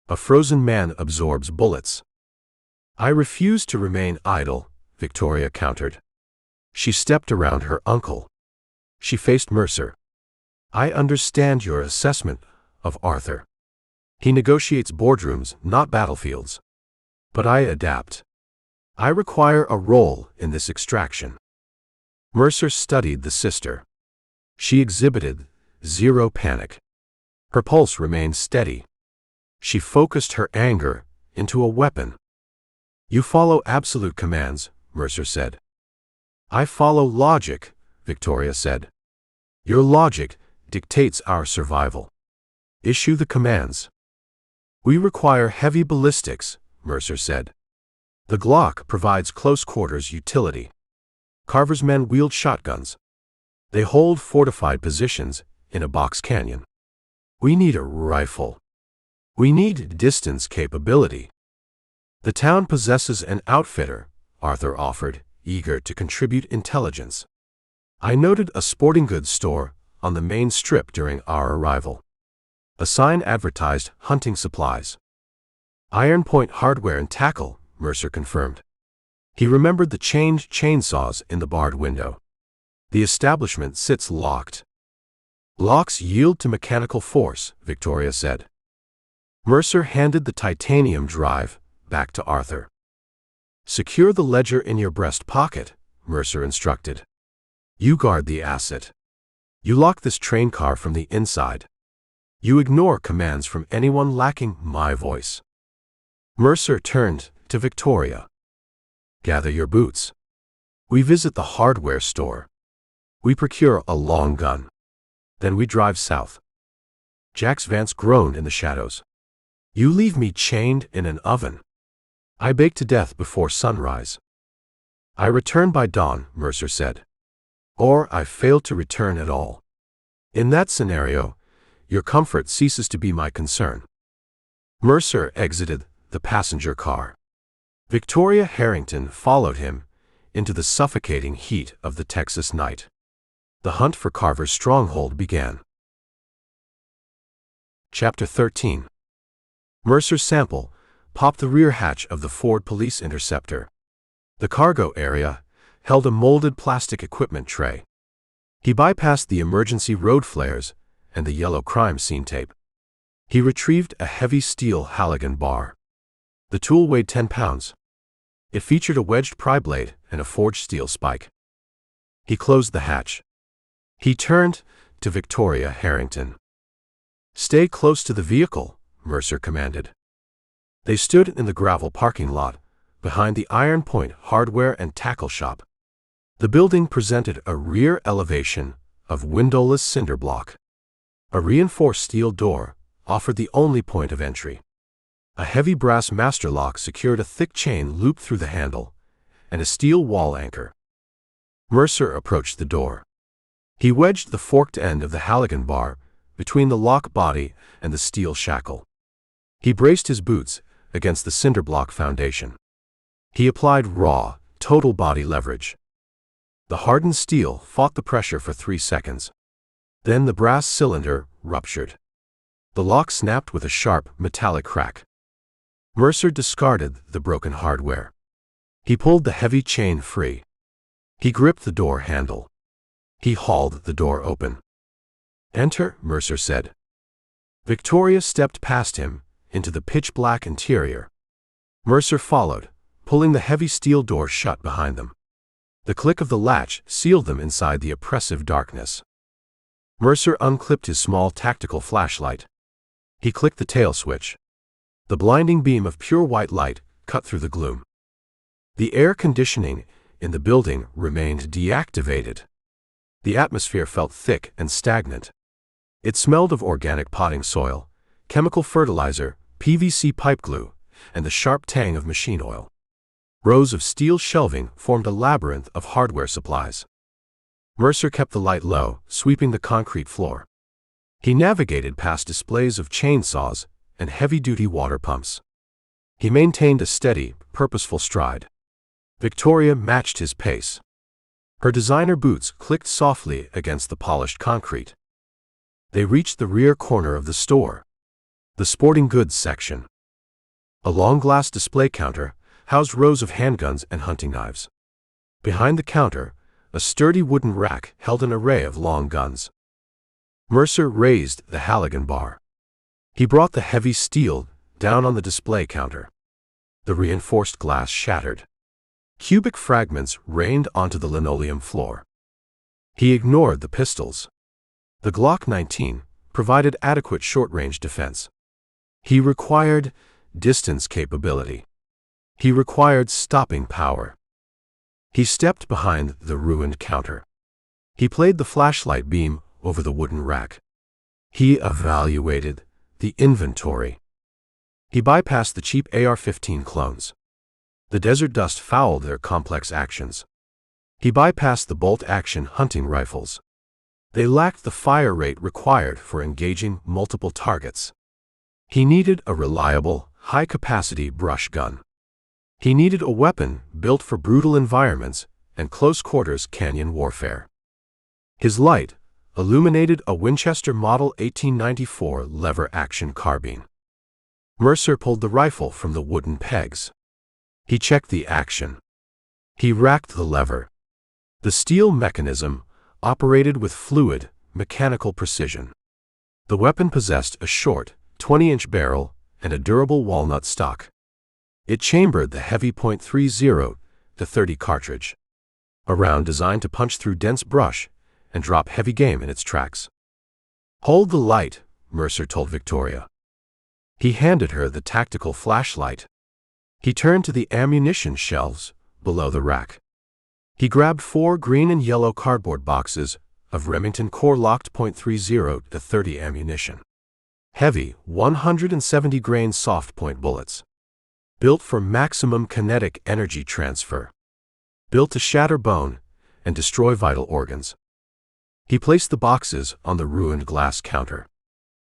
A frozen man absorbs bullets. I refuse to remain idle, Victoria countered. She stepped around her uncle. She faced Mercer. I understand your assessment of Arthur. He negotiates boardrooms, not battlefields. But I adapt. I require a role in this extraction. Mercer studied the sister. She exhibited 0 panic. Her pulse remained steady. She focused her anger into a weapon. You follow absolute commands, Mercer said. I follow logic, Victoria said. Your logic dictates our survival. Issue the commands. We require heavy ballistics, Mercer said. The Glock provides close quarters utility. Carver's men wield shotguns. They hold fortified positions in a box canyon. We need a rifle. We need distance capability. The town possesses an outfitter, Arthur offered, eager to contribute intelligence. I noted a sporting goods store on the main strip during our arrival. A sign advertised hunting supplies. Iron Point hardware and tackle, Mercer confirmed. He remembered the chained chainsaws in the barred window. The establishment sits locked. Locks yield to mechanical force, Victoria said. Mercer handed the titanium drive back to Arthur. Secure the ledger in your breast pocket, Mercer instructed. You guard the asset. You lock this train car from the inside. You ignore commands from anyone lacking my voice. Mercer turned to Victoria. Gather your boots. We visit the hardware store. We procure a long gun. Then we drive south. Jax Vance groaned in the shadows. You leave me chained in an oven. I bake to death before sunrise. I return by dawn, Mercer said. Or I fail to return at all. In that scenario, your comfort ceases to be my concern. Mercer exited the passenger car. Victoria Harrington followed him into the suffocating heat of the Texas night. The hunt for Carver's stronghold began. Chapter 13. Mercer Sample popped the rear hatch of the Ford Police Interceptor. The cargo area held a molded plastic equipment tray. He bypassed the emergency road flares and the yellow crime scene tape. He retrieved a heavy steel Halligan bar. The tool weighed 10 pounds. It featured a wedged pry blade and a forged steel spike. He closed the hatch. He turned to Victoria Harrington. "Stay close to the vehicle," Mercer commanded. They stood in the gravel parking lot, behind the Iron Point hardware and tackle shop. The building presented a rear elevation of windowless cinder block. A reinforced steel door offered the only point of entry. A heavy brass master lock secured a thick chain looped through the handle, and a steel wall anchor. Mercer approached the door. He wedged the forked end of the Halligan bar between the lock body and the steel shackle. He braced his boots against the cinder block foundation. He applied raw, total body leverage. The hardened steel fought the pressure for 3 seconds. Then the brass cylinder ruptured. The lock snapped with a sharp, metallic crack. Mercer discarded the broken hardware. He pulled the heavy chain free. He gripped the door handle. He hauled the door open. "Enter," Mercer said. Victoria stepped past him into the pitch-black interior. Mercer followed, pulling the heavy steel door shut behind them. The click of the latch sealed them inside the oppressive darkness. Mercer unclipped his small tactical flashlight. He clicked the tail switch. The blinding beam of pure white light cut through the gloom. The air conditioning in the building remained deactivated. The atmosphere felt thick and stagnant. It smelled of organic potting soil, chemical fertilizer, PVC pipe glue, and the sharp tang of machine oil. Rows of steel shelving formed a labyrinth of hardware supplies. Mercer kept the light low, sweeping the concrete floor. He navigated past displays of chainsaws and heavy-duty water pumps. He maintained a steady, purposeful stride. Victoria matched his pace. Her designer boots clicked softly against the polished concrete. They reached the rear corner of the store, the sporting goods section. A long glass display counter housed rows of handguns and hunting knives. Behind the counter, a sturdy wooden rack held an array of long guns. Mercer raised the Halligan bar. He brought the heavy steel down on the display counter. The reinforced glass shattered. Cubic fragments rained onto the linoleum floor. He ignored the pistols. The Glock 19 provided adequate short-range defense. He required distance capability. He required stopping power. He stepped behind the ruined counter. He played the flashlight beam over the wooden rack. He evaluated the inventory. He bypassed the cheap AR-15 clones. The desert dust fouled their complex actions. He bypassed the bolt-action hunting rifles. They lacked the fire rate required for engaging multiple targets. He needed a reliable, high-capacity brush gun. He needed a weapon built for brutal environments and close-quarters canyon warfare. His light illuminated a Winchester Model 1894 lever-action carbine. Mercer pulled the rifle from the wooden pegs. He checked the action. He racked the lever. The steel mechanism operated with fluid, mechanical precision. The weapon possessed a short, 20-inch barrel and a durable walnut stock. It chambered the heavy .30 to .30 cartridge, a round designed to punch through dense brush and drop heavy game in its tracks. "Hold the light," Mercer told Victoria. He handed her the tactical flashlight. He turned to the ammunition shelves below the rack. He grabbed 4 green and yellow cardboard boxes of Remington core-locked .30 to .30 ammunition. Heavy, 170-grain soft-point bullets. Built for maximum kinetic energy transfer. Built to shatter bone and destroy vital organs. He placed the boxes on the ruined glass counter.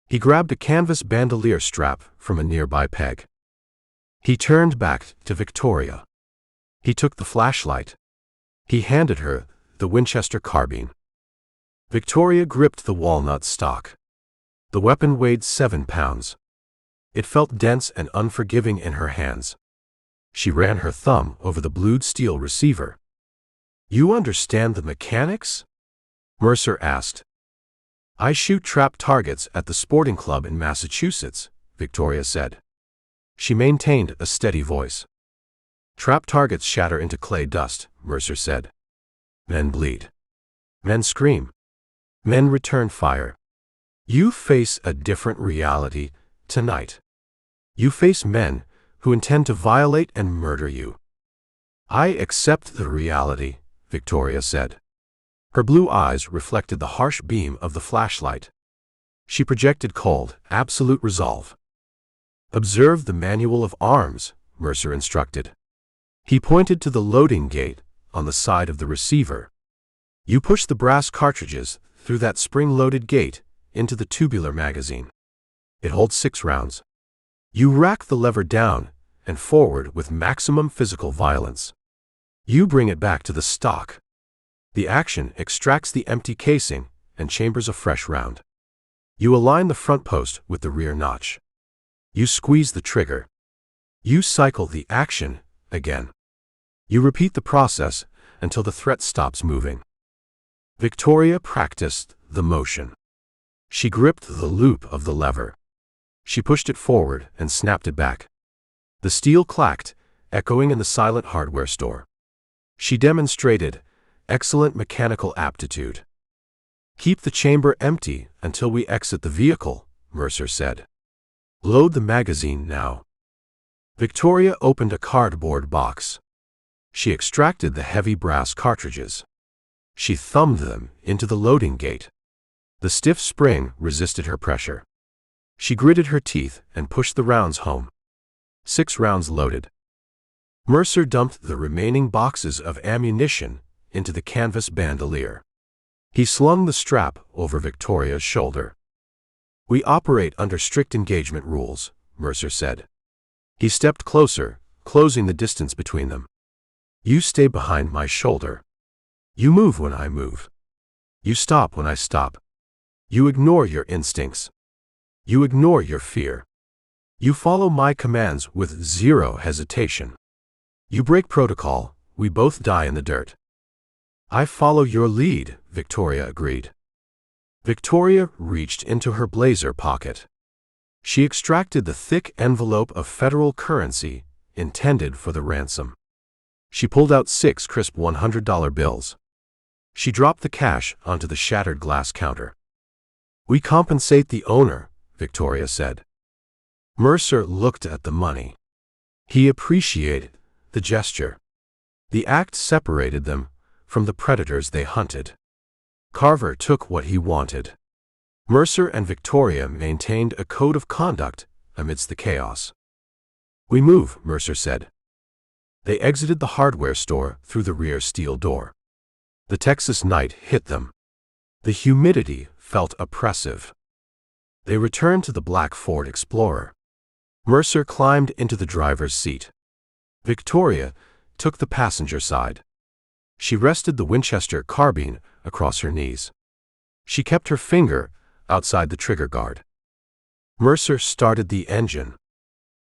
He grabbed a canvas bandolier strap from a nearby peg. He turned back to Victoria. He took the flashlight. He handed her the Winchester carbine. Victoria gripped the walnut stock. The weapon weighed 7 pounds. It felt dense and unforgiving in her hands. She ran her thumb over the blued steel receiver. "You understand the mechanics?" Mercer asked. "I shoot trap targets at the sporting club in Massachusetts," Victoria said. She maintained a steady voice. "Trap targets shatter into clay dust," Mercer said. "Men bleed. Men scream. Men return fire. You face a different reality tonight. You face men who intend to violate and murder you. I accept the reality, Victoria said. Her blue eyes reflected the harsh beam of the flashlight. She projected cold, absolute resolve. Observe the manual of arms, Mercer instructed. He pointed to the loading gate on the side of the receiver. You push the brass cartridges through that spring-loaded gate into the tubular magazine. It holds 6 rounds. You rack the lever down and forward with maximum physical violence. You bring it back to the stock. The action extracts the empty casing and chambers a fresh round. You align the front post with the rear notch. You squeeze the trigger. You cycle the action again. You repeat the process until the threat stops moving. Victoria practiced the motion. She gripped the loop of the lever. She pushed it forward and snapped it back. The steel clacked, echoing in the silent hardware store. She demonstrated excellent mechanical aptitude. Keep the chamber empty until we exit the vehicle, Mercer said. Load the magazine now. Victoria opened a cardboard box. She extracted the heavy brass cartridges. She thumbed them into the loading gate. The stiff spring resisted her pressure. She gritted her teeth and pushed the rounds home. 6 rounds loaded. Mercer dumped the remaining boxes of ammunition into the canvas bandolier. He slung the strap over Victoria's shoulder. We operate under strict engagement rules, Mercer said. He stepped closer, closing the distance between them. You stay behind my shoulder. You move when I move. You stop when I stop. You ignore your instincts. You ignore your fear. You follow my commands with zero hesitation. You break protocol, we both die in the dirt. I follow your lead, Victoria agreed. Victoria reached into her blazer pocket. She extracted the thick envelope of federal currency intended for the ransom. She pulled out 6 crisp $100 bills. She dropped the cash onto the shattered glass counter. We compensate the owner, Victoria said. Mercer looked at the money. He appreciated the gesture. The act separated them from the predators they hunted. Carver took what he wanted. Mercer and Victoria maintained a code of conduct amidst the chaos. We move, Mercer said. They exited the hardware store through the rear steel door. The Texas night hit them. The humidity felt oppressive. They returned to the black Ford Explorer. Mercer climbed into the driver's seat. Victoria took the passenger side. She rested the Winchester carbine across her knees. She kept her finger outside the trigger guard. Mercer started the engine.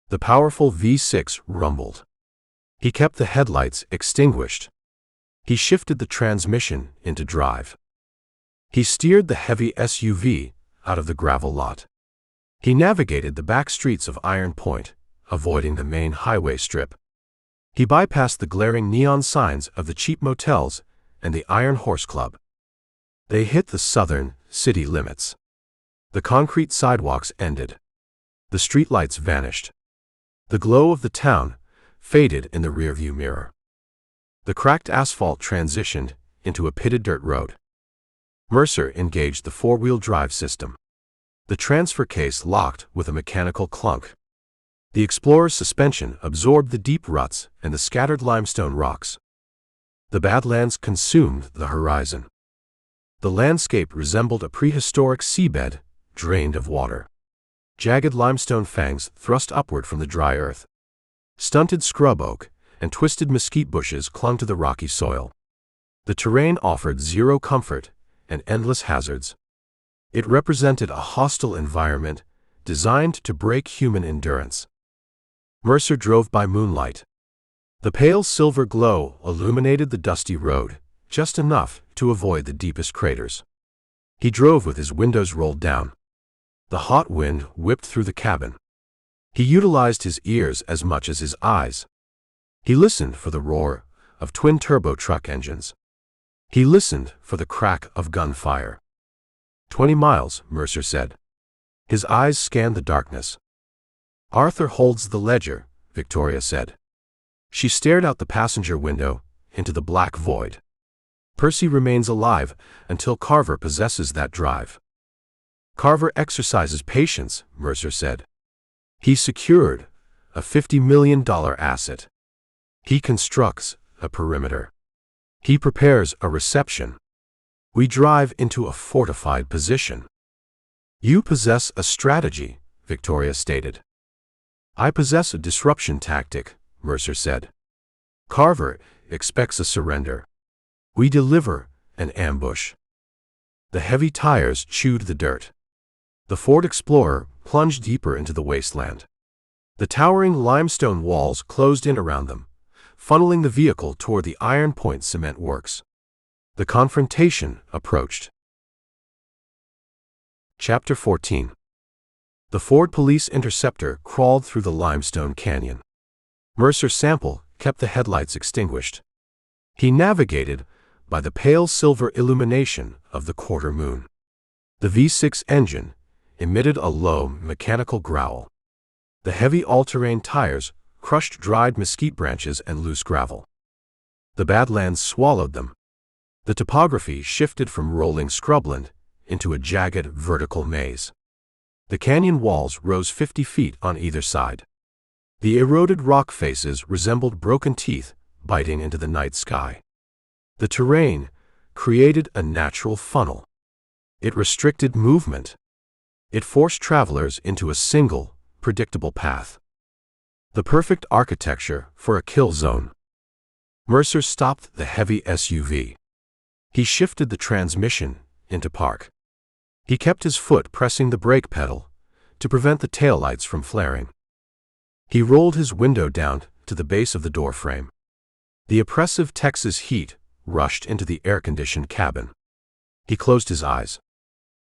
The powerful V6 rumbled. He kept the headlights extinguished. He shifted the transmission into drive. He steered the heavy SUV out of the gravel lot. He navigated the back streets of Iron Point, avoiding the main highway strip. He bypassed the glaring neon signs of the cheap motels and the Iron Horse Club. They hit the southern city limits. The concrete sidewalks ended. The streetlights vanished. The glow of the town faded in the rearview mirror. The cracked asphalt transitioned into a pitted dirt road. Mercer engaged the 4-wheel drive system. The transfer case locked with a mechanical clunk. The Explorer's suspension absorbed the deep ruts and the scattered limestone rocks. The Badlands consumed the horizon. The landscape resembled a prehistoric seabed drained of water. Jagged limestone fangs thrust upward from the dry earth. Stunted scrub oak and twisted mesquite bushes clung to the rocky soil. The terrain offered zero comfort and endless hazards. It represented a hostile environment designed to break human endurance. Mercer drove by moonlight. The pale silver glow illuminated the dusty road, just enough to avoid the deepest craters. He drove with his windows rolled down. The hot wind whipped through the cabin. He utilized his ears as much as his eyes. He listened for the roar of twin-turbo truck engines. He listened for the crack of gunfire. 20 miles, Mercer said. His eyes scanned the darkness. Arthur holds the ledger, Victoria said. She stared out the passenger window, into the black void. Percy remains alive until Carver possesses that drive. Carver exercises patience, Mercer said. He secured a $50 million asset. He constructs a perimeter. He prepares a reception. We drive into a fortified position. You possess a strategy, Victoria stated. I possess a disruption tactic, Mercer said. Carver expects a surrender. We deliver an ambush. The heavy tires chewed the dirt. The Ford Explorer plunged deeper into the wasteland. The towering limestone walls closed in around them, funneling the vehicle toward the Iron Point cement works. The confrontation approached. Chapter 14. The Ford Police Interceptor crawled through the limestone canyon. Mercer Sample kept the headlights extinguished. He navigated by the pale silver illumination of the quarter moon. The V6 engine emitted a low, mechanical growl. The heavy all-terrain tires crushed dried mesquite branches and loose gravel. The badlands swallowed them. The topography shifted from rolling scrubland into a jagged, vertical maze. The canyon walls rose 50 feet on either side. The eroded rock faces resembled broken teeth biting into the night sky. The terrain created a natural funnel. It restricted movement. It forced travelers into a single, predictable path. The perfect architecture for a kill zone. Mercer stopped the heavy SUV. He shifted the transmission into park. He kept his foot pressing the brake pedal to prevent the taillights from flaring. He rolled his window down to the base of the doorframe. The oppressive Texas heat rushed into the air-conditioned cabin. He closed his eyes.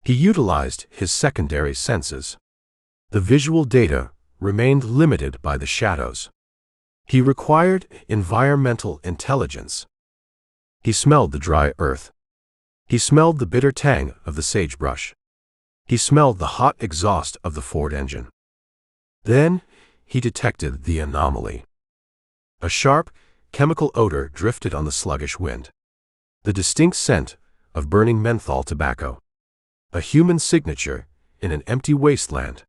He utilized his secondary senses. The visual data remained limited by the shadows. He required environmental intelligence. He smelled the dry earth. He smelled the bitter tang of the sagebrush. He smelled the hot exhaust of the Ford engine. Then he detected the anomaly. A sharp, chemical odor drifted on the sluggish wind. The distinct scent of burning menthol tobacco. A human signature in an empty wasteland.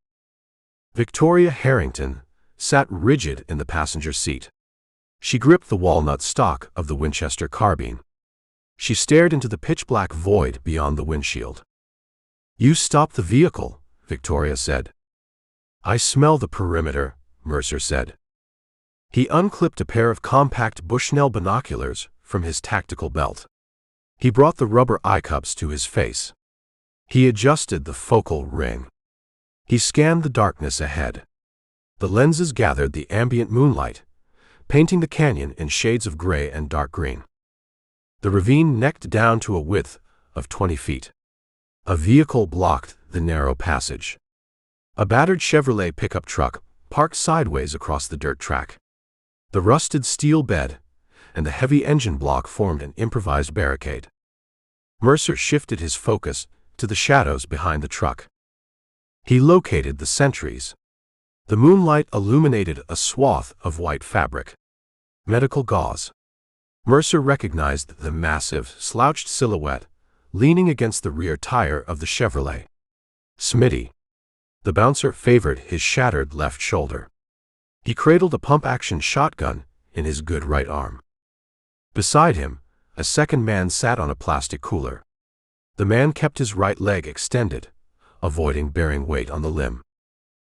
Victoria Harrington sat rigid in the passenger seat. She gripped the walnut stock of the Winchester carbine. She stared into the pitch-black void beyond the windshield. "You stopped the vehicle," Victoria said. "I smell the perimeter," Mercer said. He unclipped a pair of compact Bushnell binoculars from his tactical belt. He brought the rubber eye cups to his face. He adjusted the focal ring. He scanned the darkness ahead. The lenses gathered the ambient moonlight, painting the canyon in shades of gray and dark green. The ravine necked down to a width of 20 feet. A vehicle blocked the narrow passage. A battered Chevrolet pickup truck parked sideways across the dirt track. The rusted steel bed and the heavy engine block formed an improvised barricade. Mercer shifted his focus to the shadows behind the truck. He located the sentries. The moonlight illuminated a swath of white fabric. Medical gauze. Mercer recognized the massive, slouched silhouette leaning against the rear tire of the Chevrolet. Smitty. The bouncer favored his shattered left shoulder. He cradled a pump-action shotgun in his good right arm. Beside him, a second man sat on a plastic cooler. The man kept his right leg extended, avoiding bearing weight on the limb.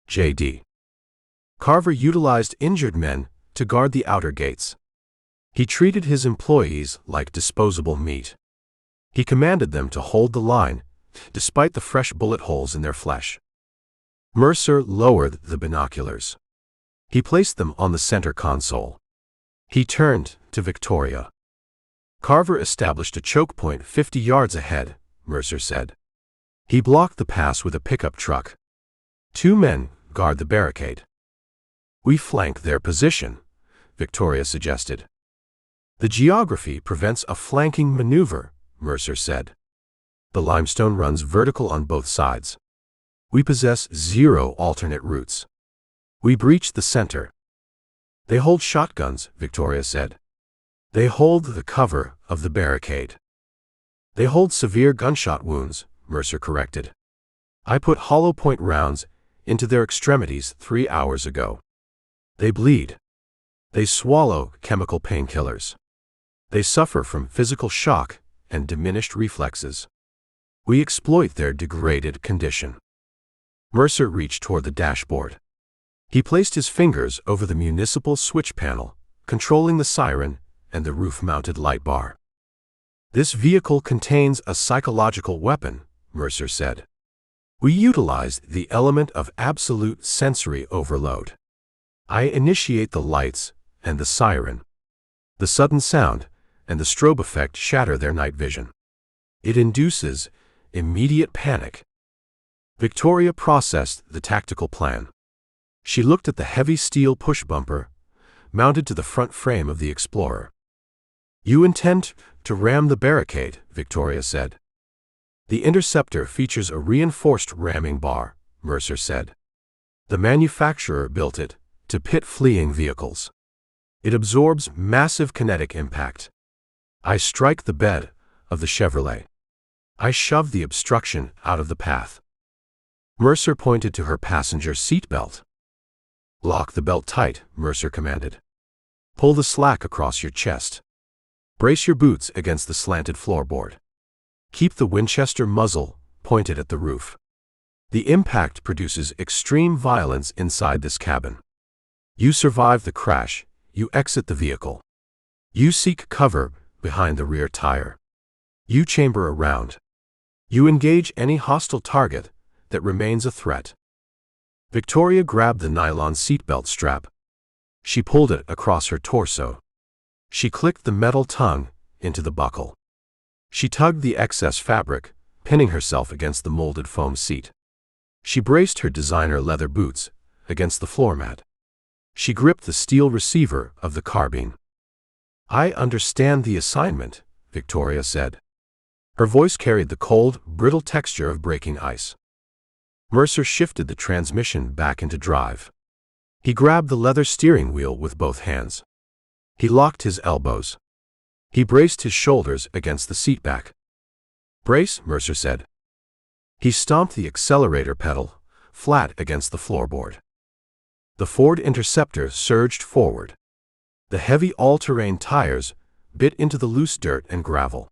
J.D. Carver utilized injured men to guard the outer gates. He treated his employees like disposable meat. He commanded them to hold the line, despite the fresh bullet holes in their flesh. Mercer lowered the binoculars. He placed them on the center console. He turned to Victoria. Carver established a choke point 50 yards ahead, Mercer said. He blocked the pass with a pickup truck. 2 men guard the barricade. We flank their position, Victoria suggested. The geography prevents a flanking maneuver, Mercer said. The limestone runs vertical on both sides. We possess 0 alternate routes. We breach the center. They hold shotguns, Victoria said. They hold the cover of the barricade. They hold severe gunshot wounds, Mercer corrected. I put hollow point rounds into their extremities 3 hours ago. They bleed. They swallow chemical painkillers. They suffer from physical shock and diminished reflexes. We exploit their degraded condition. Mercer reached toward the dashboard. He placed his fingers over the municipal switch panel, controlling the siren and the roof-mounted light bar. This vehicle contains a psychological weapon, Mercer said. We utilize the element of absolute sensory overload. I initiate the lights and the siren. The sudden sound and the strobe effect shatter their night vision. It induces immediate panic. Victoria processed the tactical plan. She looked at the heavy steel push bumper mounted to the front frame of the Explorer. You intend to ram the barricade, Victoria said. The Interceptor features a reinforced ramming bar, Mercer said. The manufacturer built it to pit fleeing vehicles. It absorbs massive kinetic impact. I strike the bed of the Chevrolet. I shove the obstruction out of the path. Mercer pointed to her passenger seat belt. Lock the belt tight, Mercer commanded. Pull the slack across your chest. Brace your boots against the slanted floorboard. Keep the Winchester muzzle pointed at the roof. The impact produces extreme violence inside this cabin. You survive the crash, you exit the vehicle. You seek cover behind the rear tire. You chamber around. You engage any hostile target that remains a threat. Victoria grabbed the nylon seatbelt strap. She pulled it across her torso. She clicked the metal tongue into the buckle. She tugged the excess fabric, pinning herself against the molded foam seat. She braced her designer leather boots against the floor mat. She gripped the steel receiver of the carbine. I understand the assignment, Victoria said. Her voice carried the cold, brittle texture of breaking ice. Mercer shifted the transmission back into drive. He grabbed the leather steering wheel with both hands. He locked his elbows. He braced his shoulders against the seatback. Brace, Mercer said. He stomped the accelerator pedal flat against the floorboard. The Ford Interceptor surged forward. The heavy all-terrain tires bit into the loose dirt and gravel.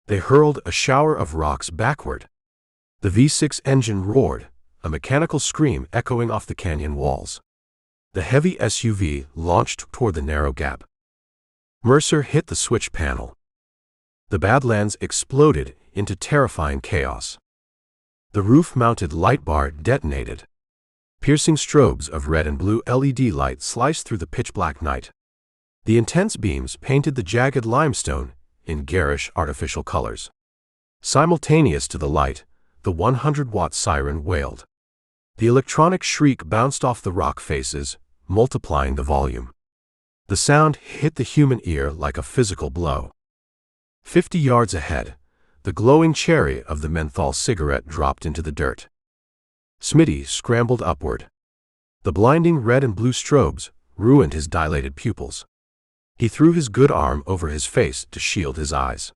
They hurled a shower of rocks backward. The V6 engine roared, a mechanical scream echoing off the canyon walls. The heavy SUV launched toward the narrow gap. Mercer hit the switch panel. The Badlands exploded into terrifying chaos. The roof-mounted light bar detonated. Piercing strobes of red and blue LED light sliced through the pitch-black night. The intense beams painted the jagged limestone in garish artificial colors. Simultaneous to the light, the 100-watt siren wailed. The electronic shriek bounced off the rock faces, multiplying the volume. The sound hit the human ear like a physical blow. 50 yards ahead, the glowing cherry of the menthol cigarette dropped into the dirt. Smitty scrambled upward. The blinding red and blue strobes ruined his dilated pupils. He threw his good arm over his face to shield his eyes.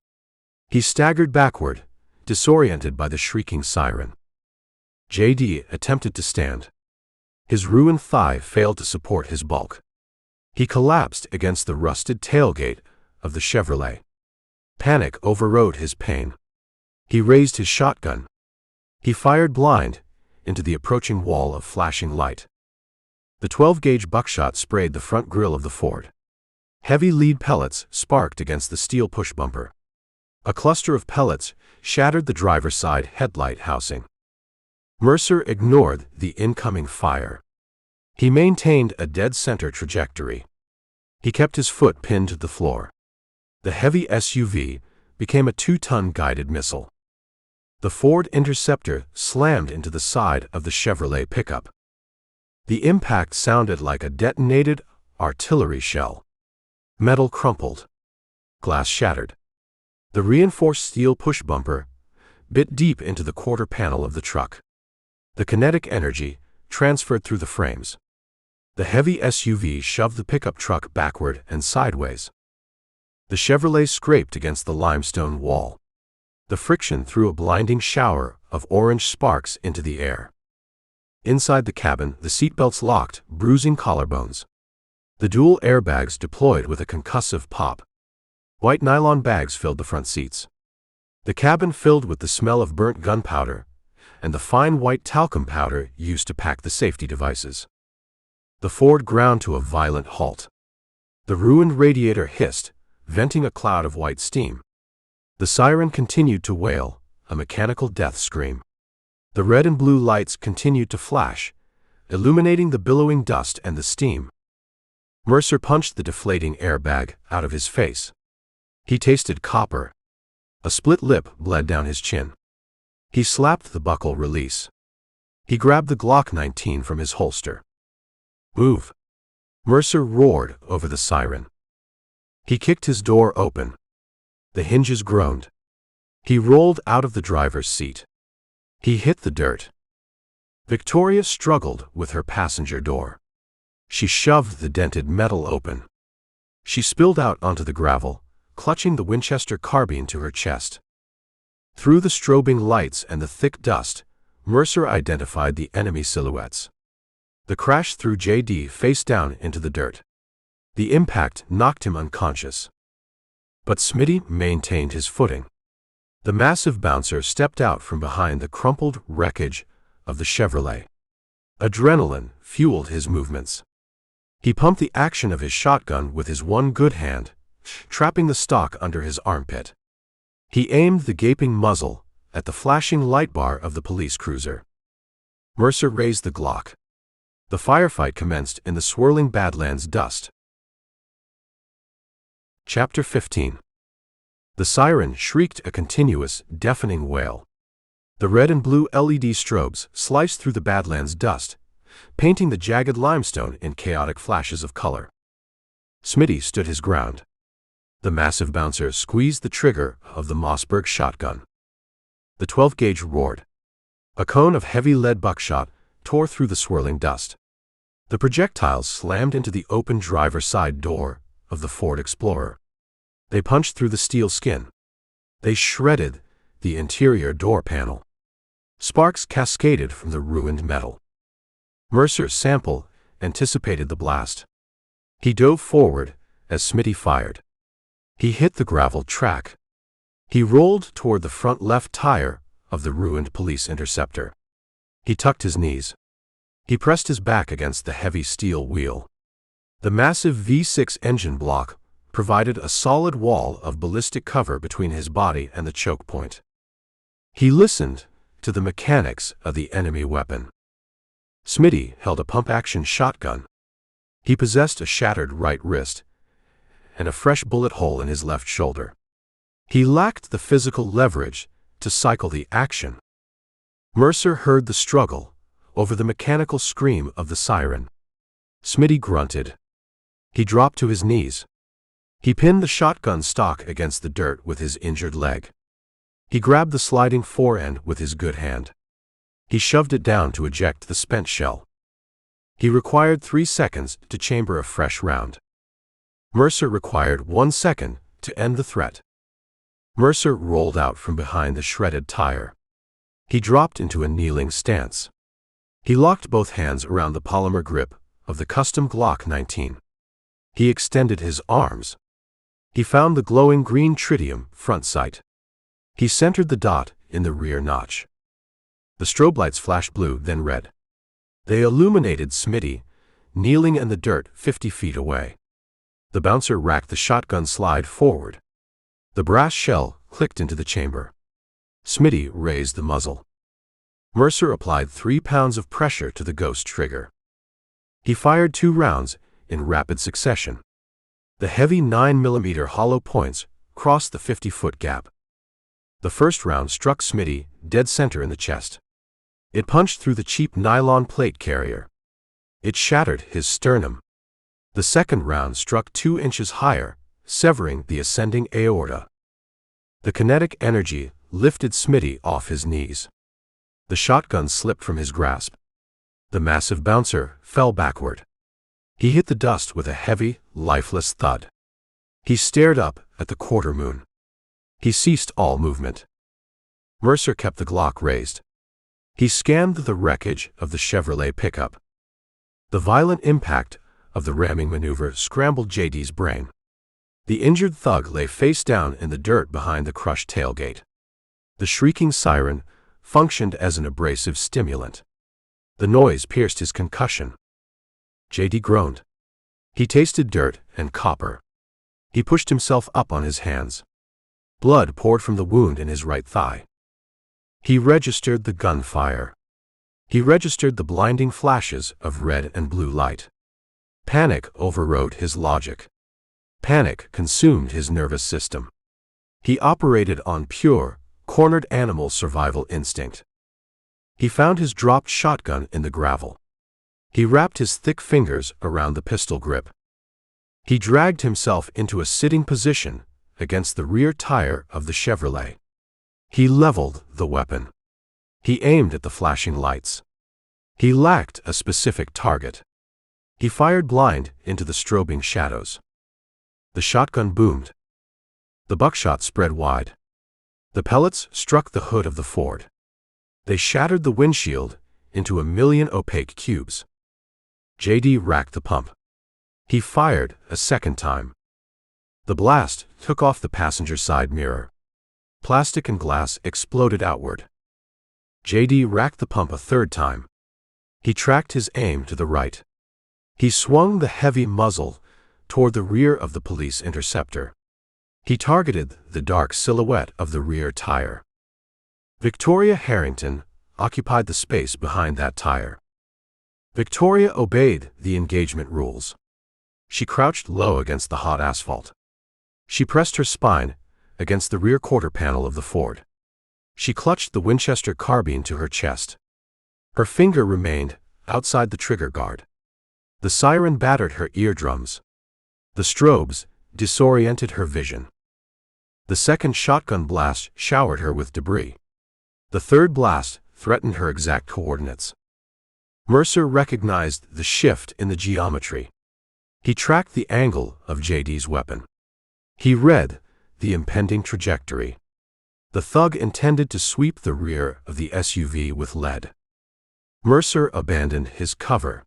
He staggered backward, disoriented by the shrieking siren. J.D. attempted to stand. His ruined thigh failed to support his bulk. He collapsed against the rusted tailgate of the Chevrolet. Panic overrode his pain. He raised his shotgun. He fired blind into the approaching wall of flashing light. The 12-gauge buckshot sprayed the front grille of the Ford. Heavy lead pellets sparked against the steel push bumper. A cluster of pellets shattered the driver's side headlight housing. Mercer ignored the incoming fire. He maintained a dead-center trajectory. He kept his foot pinned to the floor. The heavy SUV became a 2-ton guided missile. The Ford Interceptor slammed into the side of the Chevrolet pickup. The impact sounded like a detonated artillery shell. Metal crumpled. Glass shattered. The reinforced steel push bumper bit deep into the quarter panel of the truck. The kinetic energy transferred through the frames. The heavy SUV shoved the pickup truck backward and sideways. The Chevrolet scraped against the limestone wall. The friction threw a blinding shower of orange sparks into the air. Inside the cabin, the seatbelts locked, bruising collarbones. The dual airbags deployed with a concussive pop. White nylon bags filled the front seats. The cabin filled with the smell of burnt gunpowder and the fine white talcum powder used to pack the safety devices. The Ford ground to a violent halt. The ruined radiator hissed, venting a cloud of white steam. The siren continued to wail, a mechanical death scream. The red and blue lights continued to flash, illuminating the billowing dust and the steam. Mercer punched the deflating airbag out of his face. He tasted copper. A split lip bled down his chin. He slapped the buckle release. He grabbed the Glock 19 from his holster. "Move!" Mercer roared over the siren. He kicked his door open. The hinges groaned. He rolled out of the driver's seat. He hit the dirt. Victoria struggled with her passenger door. She shoved the dented metal open. She spilled out onto the gravel, clutching the Winchester carbine to her chest. Through the strobing lights and the thick dust, Mercer identified the enemy silhouettes. The crash threw J.D. face down into the dirt. The impact knocked him unconscious. But Smitty maintained his footing. The massive bouncer stepped out from behind the crumpled wreckage of the Chevrolet. Adrenaline fueled his movements. He pumped the action of his shotgun with his one good hand, trapping the stock under his armpit. He aimed the gaping muzzle at the flashing light bar of the police cruiser. Mercer raised the Glock. The firefight commenced in the swirling Badlands dust. Chapter 15. The siren shrieked a continuous, deafening wail. The red and blue LED strobes sliced through the Badlands dust, painting the jagged limestone in chaotic flashes of color. Smitty stood his ground. The massive bouncer squeezed the trigger of the Mossberg shotgun. The 12-gauge roared. A cone of heavy lead buckshot tore through the swirling dust. The projectiles slammed into the open driver's side door of the Ford Explorer. They punched through the steel skin. They shredded the interior door panel. Sparks cascaded from the ruined metal. Mercer Sample anticipated the blast. He dove forward as Smitty fired. He hit the gravel track. He rolled toward the front left tire of the ruined police interceptor. He tucked his knees. He pressed his back against the heavy steel wheel. The massive V6 engine block provided a solid wall of ballistic cover between his body and the choke point. He listened to the mechanics of the enemy weapon. Smitty held a pump-action shotgun. He possessed a shattered right wrist and a fresh bullet hole in his left shoulder. He lacked the physical leverage to cycle the action. Mercer heard the struggle over the mechanical scream of the siren. Smitty grunted. He dropped to his knees. He pinned the shotgun stock against the dirt with his injured leg. He grabbed the sliding forend with his good hand. He shoved it down to eject the spent shell. He required 3 seconds to chamber a fresh round. Mercer required 1 second to end the threat. Mercer rolled out from behind the shredded tire. He dropped into a kneeling stance. He locked both hands around the polymer grip of the custom Glock 19. He extended his arms. He found the glowing green tritium front sight. He centered the dot in the rear notch. The strobe lights flashed blue, then red. They illuminated Smitty, kneeling in the dirt 50 feet away. The bouncer racked the shotgun slide forward. The brass shell clicked into the chamber. Smitty raised the muzzle. Mercer applied 3 pounds of pressure to the ghost trigger. He fired 2 rounds in rapid succession. The heavy 9mm hollow points crossed the 50-foot gap. The first round struck Smitty dead center in the chest. It punched through the cheap nylon plate carrier. It shattered his sternum. The second round struck 2 inches higher, severing the ascending aorta. The kinetic energy lifted Smitty off his knees. The shotgun slipped from his grasp. The massive bouncer fell backward. He hit the dust with a heavy, lifeless thud. He stared up at the quarter moon. He ceased all movement. Mercer kept the Glock raised. He scanned the wreckage of the Chevrolet pickup. The violent impact of the ramming maneuver scrambled JD's brain. The injured thug lay face down in the dirt behind the crushed tailgate. The shrieking siren functioned as an abrasive stimulant. The noise pierced his concussion. JD groaned. He tasted dirt and copper. He pushed himself up on his hands. Blood poured from the wound in his right thigh. He registered the gunfire. He registered the blinding flashes of red and blue light. Panic overrode his logic. Panic consumed his nervous system. He operated on pure, cornered animal survival instinct. He found his dropped shotgun in the gravel. He wrapped his thick fingers around the pistol grip. He dragged himself into a sitting position against the rear tire of the Chevrolet. He leveled the weapon. He aimed at the flashing lights. He lacked a specific target. He fired blind into the strobing shadows. The shotgun boomed. The buckshot spread wide. The pellets struck the hood of the Ford. They shattered the windshield into a million opaque cubes. JD racked the pump. He fired a second time. The blast took off the passenger side mirror. Plastic and glass exploded outward. JD racked the pump a third time. He tracked his aim to the right. He swung the heavy muzzle toward the rear of the police interceptor. He targeted the dark silhouette of the rear tire. Victoria Harrington occupied the space behind that tire. Victoria obeyed the engagement rules. She crouched low against the hot asphalt. She pressed her spine against the rear quarter panel of the Ford. She clutched the Winchester carbine to her chest. Her finger remained outside the trigger guard. The siren battered her eardrums. The strobes disoriented her vision. The second shotgun blast showered her with debris. The third blast threatened her exact coordinates. Mercer recognized the shift in the geometry. He tracked the angle of JD's weapon. He read the impending trajectory. The thug intended to sweep the rear of the SUV with lead. Mercer abandoned his cover.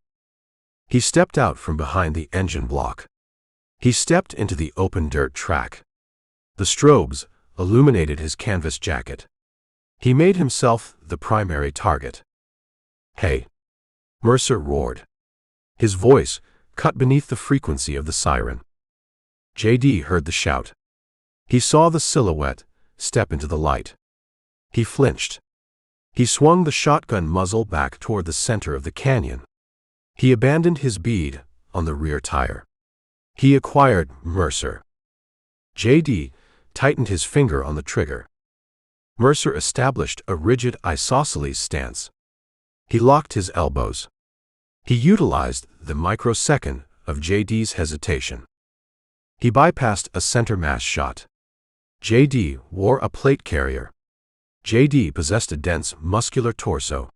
He stepped out from behind the engine block. He stepped into the open dirt track. The strobes illuminated his canvas jacket. He made himself the primary target. "Hey!" Mercer roared. His voice cut beneath the frequency of the siren. JD heard the shout. He saw the silhouette step into the light. He flinched. He swung the shotgun muzzle back toward the center of the canyon. He abandoned his bead on the rear tire. He acquired Mercer. JD tightened his finger on the trigger. Mercer established a rigid isosceles stance. He locked his elbows. He utilized the microsecond of JD's hesitation. He bypassed a center mass shot. JD wore a plate carrier. JD possessed a dense, muscular torso.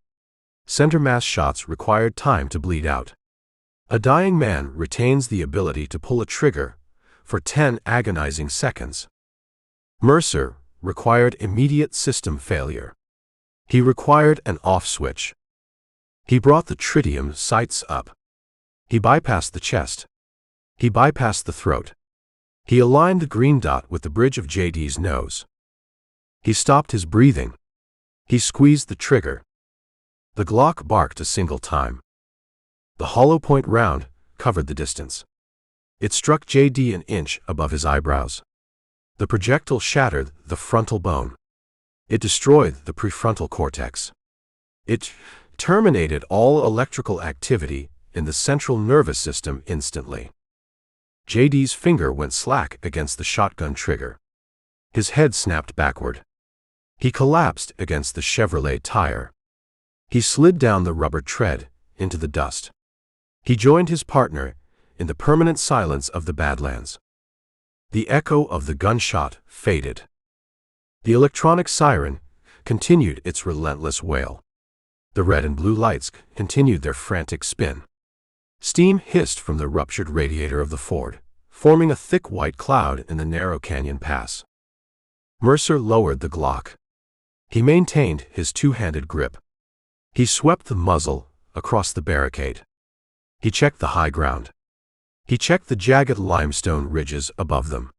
Center mass shots required time to bleed out. A dying man retains the ability to pull a trigger for 10 agonizing seconds. Mercer required immediate system failure. He required an off switch. He brought the tritium sights up. He bypassed the chest. He bypassed the throat. He aligned the green dot with the bridge of JD's nose. He stopped his breathing. He squeezed the trigger. The Glock barked a single time. The hollow point round covered the distance. It struck JD an inch above his eyebrows. The projectile shattered the frontal bone. It destroyed the prefrontal cortex. It terminated all electrical activity in the central nervous system instantly. JD's finger went slack against the shotgun trigger. His head snapped backward. He collapsed against the Chevrolet tire. He slid down the rubber tread into the dust. He joined his partner in the permanent silence of the Badlands. The echo of the gunshot faded. The electronic siren continued its relentless wail. The red and blue lights continued their frantic spin. Steam hissed from the ruptured radiator of the Ford, forming a thick white cloud in the narrow canyon pass. Mercer lowered the Glock. He maintained his two-handed grip. He swept the muzzle across the barricade. He checked the high ground. He checked the jagged limestone ridges above them.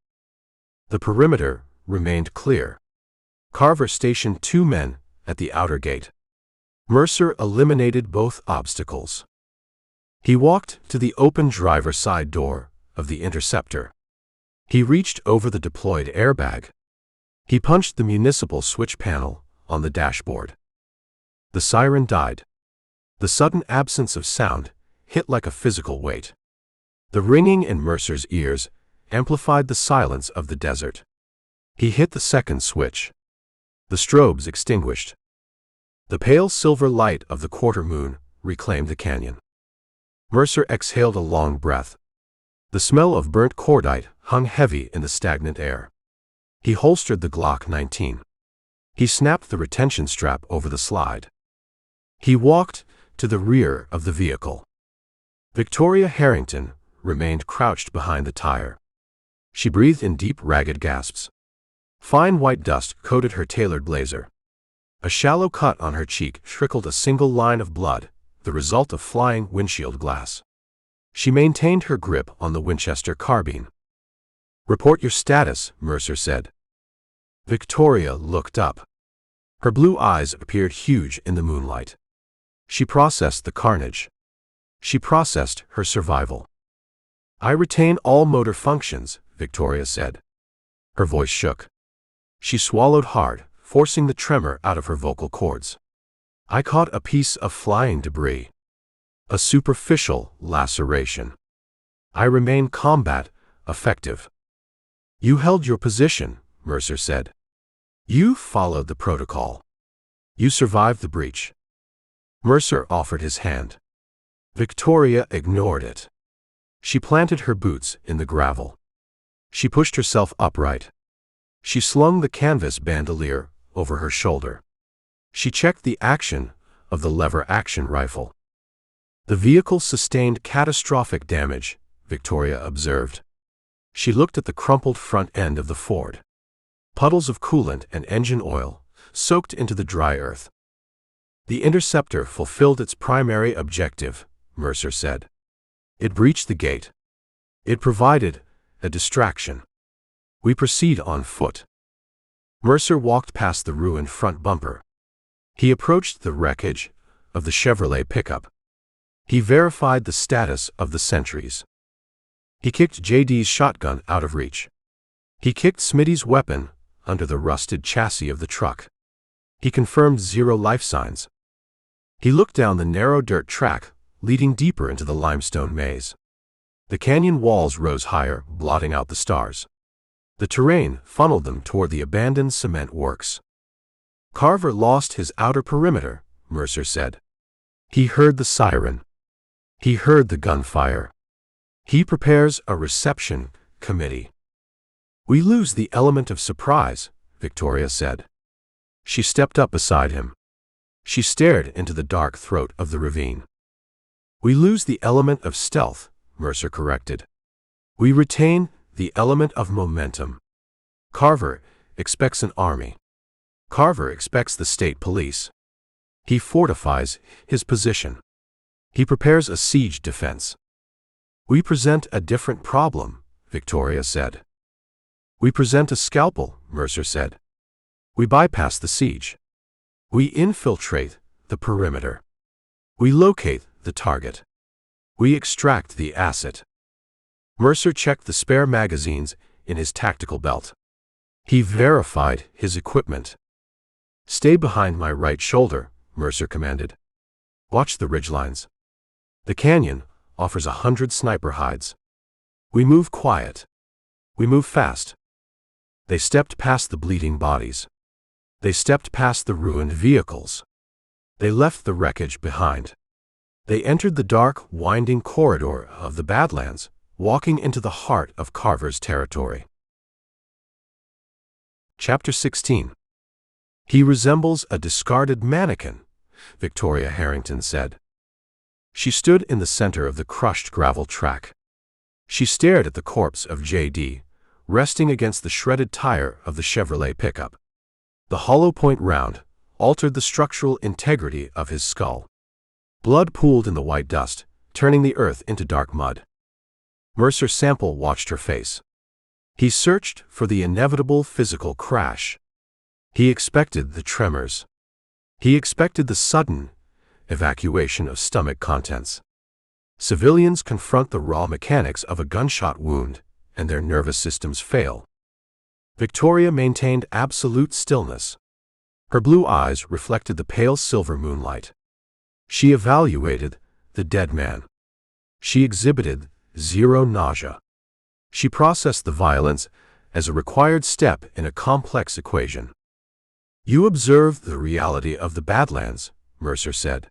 The perimeter remained clear. Carver stationed 2 men at the outer gate. Mercer eliminated both obstacles. He walked to the open driver's side door of the Interceptor. He reached over the deployed airbag. He punched the municipal switch panel on the dashboard. The siren died. The sudden absence of sound hit like a physical weight. The ringing in Mercer's ears amplified the silence of the desert. He hit the second switch. The strobes extinguished. The pale silver light of the quarter moon reclaimed the canyon. Mercer exhaled a long breath. The smell of burnt cordite hung heavy in the stagnant air. He holstered the Glock 19. He snapped the retention strap over the slide. He walked to the rear of the vehicle. Victoria Harrington remained crouched behind the tire. She breathed in deep, ragged gasps. Fine white dust coated her tailored blazer. A shallow cut on her cheek trickled a single line of blood, the result of flying windshield glass. She maintained her grip on the Winchester carbine. "Report your status," Mercer said. Victoria looked up. Her blue eyes appeared huge in the moonlight. She processed the carnage. She processed her survival. "I retain all motor functions," Victoria said. Her voice shook. She swallowed hard, forcing the tremor out of her vocal cords. "I caught a piece of flying debris. A superficial laceration. I remain combat effective." "You held your position," Mercer said. "You followed the protocol. You survived the breach." Mercer offered his hand. Victoria ignored it. She planted her boots in the gravel. She pushed herself upright. She slung the canvas bandolier over her shoulder. She checked the action of the lever-action rifle. "The vehicle sustained catastrophic damage," Victoria observed. She looked at the crumpled front end of the Ford. Puddles of coolant and engine oil soaked into the dry earth. "The Interceptor fulfilled its primary objective," Mercer said. "It breached the gate. It provided a distraction. We proceed on foot." Mercer walked past the ruined front bumper. He approached the wreckage of the Chevrolet pickup. He verified the status of the sentries. He kicked JD's shotgun out of reach. He kicked Smitty's weapon under the rusted chassis of the truck. He confirmed 0 life signs. He looked down the narrow dirt track, leading deeper into the limestone maze. The canyon walls rose higher, blotting out the stars. The terrain funneled them toward the abandoned cement works. "Carver lost his outer perimeter," Mercer said. "He heard the siren. He heard the gunfire. He prepares a reception committee." "We lose the element of surprise," Victoria said. She stepped up beside him. She stared into the dark throat of the ravine. "We lose the element of stealth," Mercer corrected. "We retain the element of momentum. Carver expects an army. Carver expects the state police. He fortifies his position. He prepares a siege defense." "We present a different problem," Victoria said. "We present a scalpel," Mercer said. "We bypass the siege. We infiltrate the perimeter. We locate the target. We extract the asset." Mercer checked the spare magazines in his tactical belt. He verified his equipment. "Stay behind my right shoulder," Mercer commanded. "Watch the ridgelines. The canyon offers 100 sniper hides. We move quiet. We move fast." They stepped past the bleeding bodies. They stepped past the ruined vehicles. They left the wreckage behind. They entered the dark, winding corridor of the Badlands, walking into the heart of Carver's territory. Chapter 16. He resembles a discarded mannequin, Victoria Harrington said. She stood in the center of the crushed gravel track. She stared at the corpse of J.D., resting against the shredded tire of the Chevrolet pickup. The hollow point round altered the structural integrity of his skull. Blood pooled in the white dust, turning the earth into dark mud. Mercer Sample watched her face. He searched for the inevitable physical crash. He expected the tremors. He expected the sudden evacuation of stomach contents. Civilians confront the raw mechanics of a gunshot wound, and their nervous systems fail. Victoria maintained absolute stillness. Her blue eyes reflected the pale silver moonlight. She evaluated the dead man. She exhibited zero nausea. She processed the violence as a required step in a complex equation. "You observe the reality of the badlands," Mercer said.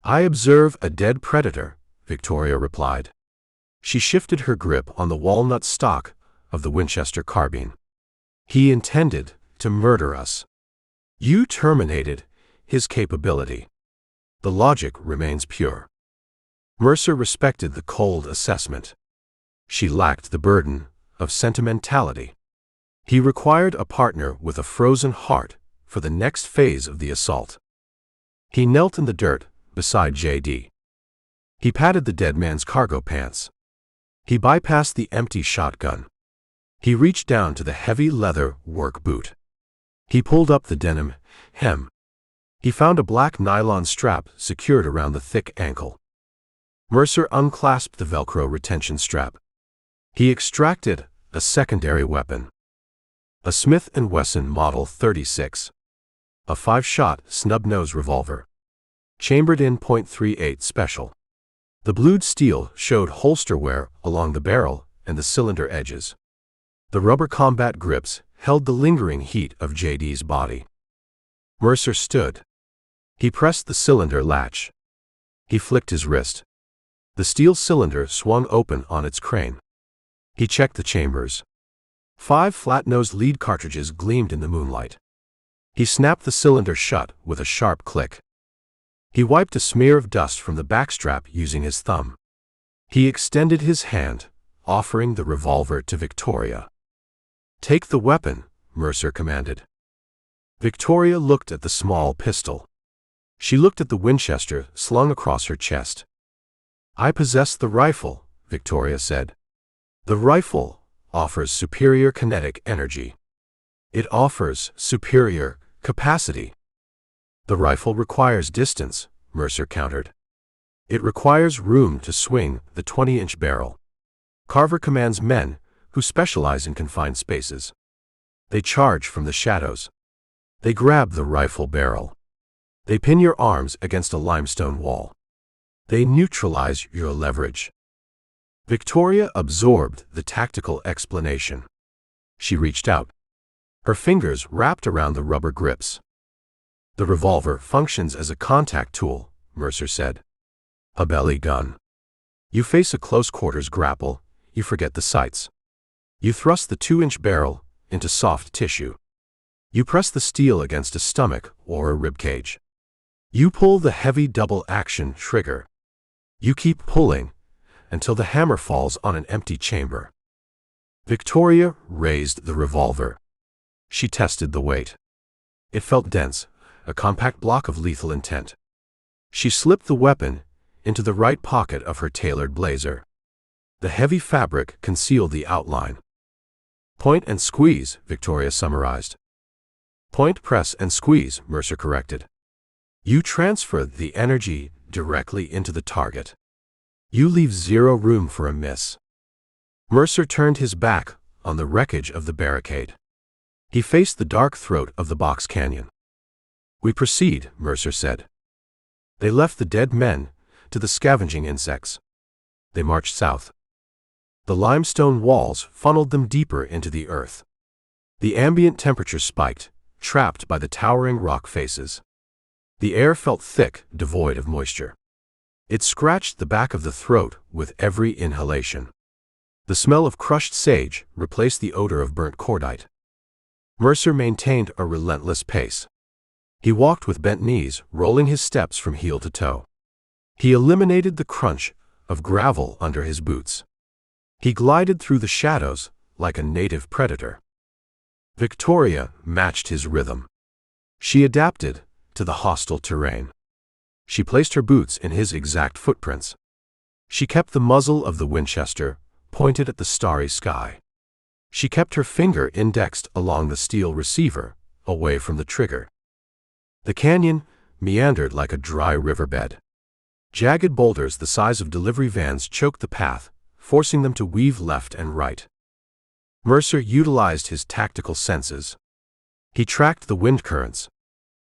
"I observe a dead predator," Victoria replied. She shifted her grip on the walnut stock of the Winchester carbine. "He intended to murder us. You terminated his capability. The logic remains pure." Mercer respected the cold assessment. She lacked the burden of sentimentality. He required a partner with a frozen heart for the next phase of the assault. He knelt in the dirt beside J.D. He patted the dead man's cargo pants. He bypassed the empty shotgun. He reached down to the heavy leather work boot. He pulled up the denim hem. He found a black nylon strap secured around the thick ankle. Mercer unclasped the Velcro retention strap. He extracted a secondary weapon. A Smith & Wesson Model 36. A 5-shot snub-nose revolver. Chambered in .38 special. The blued steel showed holster wear along the barrel and the cylinder edges. The rubber combat grips held the lingering heat of J.D.'s body. Mercer stood. He pressed the cylinder latch. He flicked his wrist. The steel cylinder swung open on its crane. He checked the chambers. 5 flat-nosed lead cartridges gleamed in the moonlight. He snapped the cylinder shut with a sharp click. He wiped a smear of dust from the backstrap using his thumb. He extended his hand, offering the revolver to Victoria. "Take the weapon," Mercer commanded. Victoria looked at the small pistol. She looked at the Winchester slung across her chest. "I possess the rifle," Victoria said. "The rifle offers superior kinetic energy. It offers superior capacity." "The rifle requires distance," Mercer countered. "It requires room to swing the 20-inch barrel. Carver commands men who specialize in confined spaces. They charge from the shadows. They grab the rifle barrel. They pin your arms against a limestone wall. They neutralize your leverage." Victoria absorbed the tactical explanation. She reached out. Her fingers wrapped around the rubber grips. "The revolver functions as a contact tool," Mercer said. "A belly gun. You face a close-quarters grapple, you forget the sights. You thrust the 2-inch barrel into soft tissue. You press the steel against a stomach or a rib cage. You pull the heavy double-action trigger. You keep pulling until the hammer falls on an empty chamber." Victoria raised the revolver. She tested the weight. It felt dense, a compact block of lethal intent. She slipped the weapon into the right pocket of her tailored blazer. The heavy fabric concealed the outline. "Point and squeeze," Victoria summarized. "Point, press, and squeeze," Mercer corrected. "You transfer the energy directly into the target. You leave zero room for a miss." Mercer turned his back on the wreckage of the barricade. He faced the dark throat of the box canyon. "We proceed," Mercer said. They left the dead men to the scavenging insects. They marched south. The limestone walls funneled them deeper into the earth. The ambient temperature spiked, trapped by the towering rock faces. The air felt thick, devoid of moisture. It scratched the back of the throat with every inhalation. The smell of crushed sage replaced the odor of burnt cordite. Mercer maintained a relentless pace. He walked with bent knees, rolling his steps from heel to toe. He eliminated the crunch of gravel under his boots. He glided through the shadows like a native predator. Victoria matched his rhythm. She adapted to the hostile terrain. She placed her boots in his exact footprints. She kept the muzzle of the Winchester pointed at the starry sky. She kept her finger indexed along the steel receiver, away from the trigger. The canyon meandered like a dry riverbed. Jagged boulders the size of delivery vans choked the path, forcing them to weave left and right. Mercer utilized his tactical senses. He tracked the wind currents.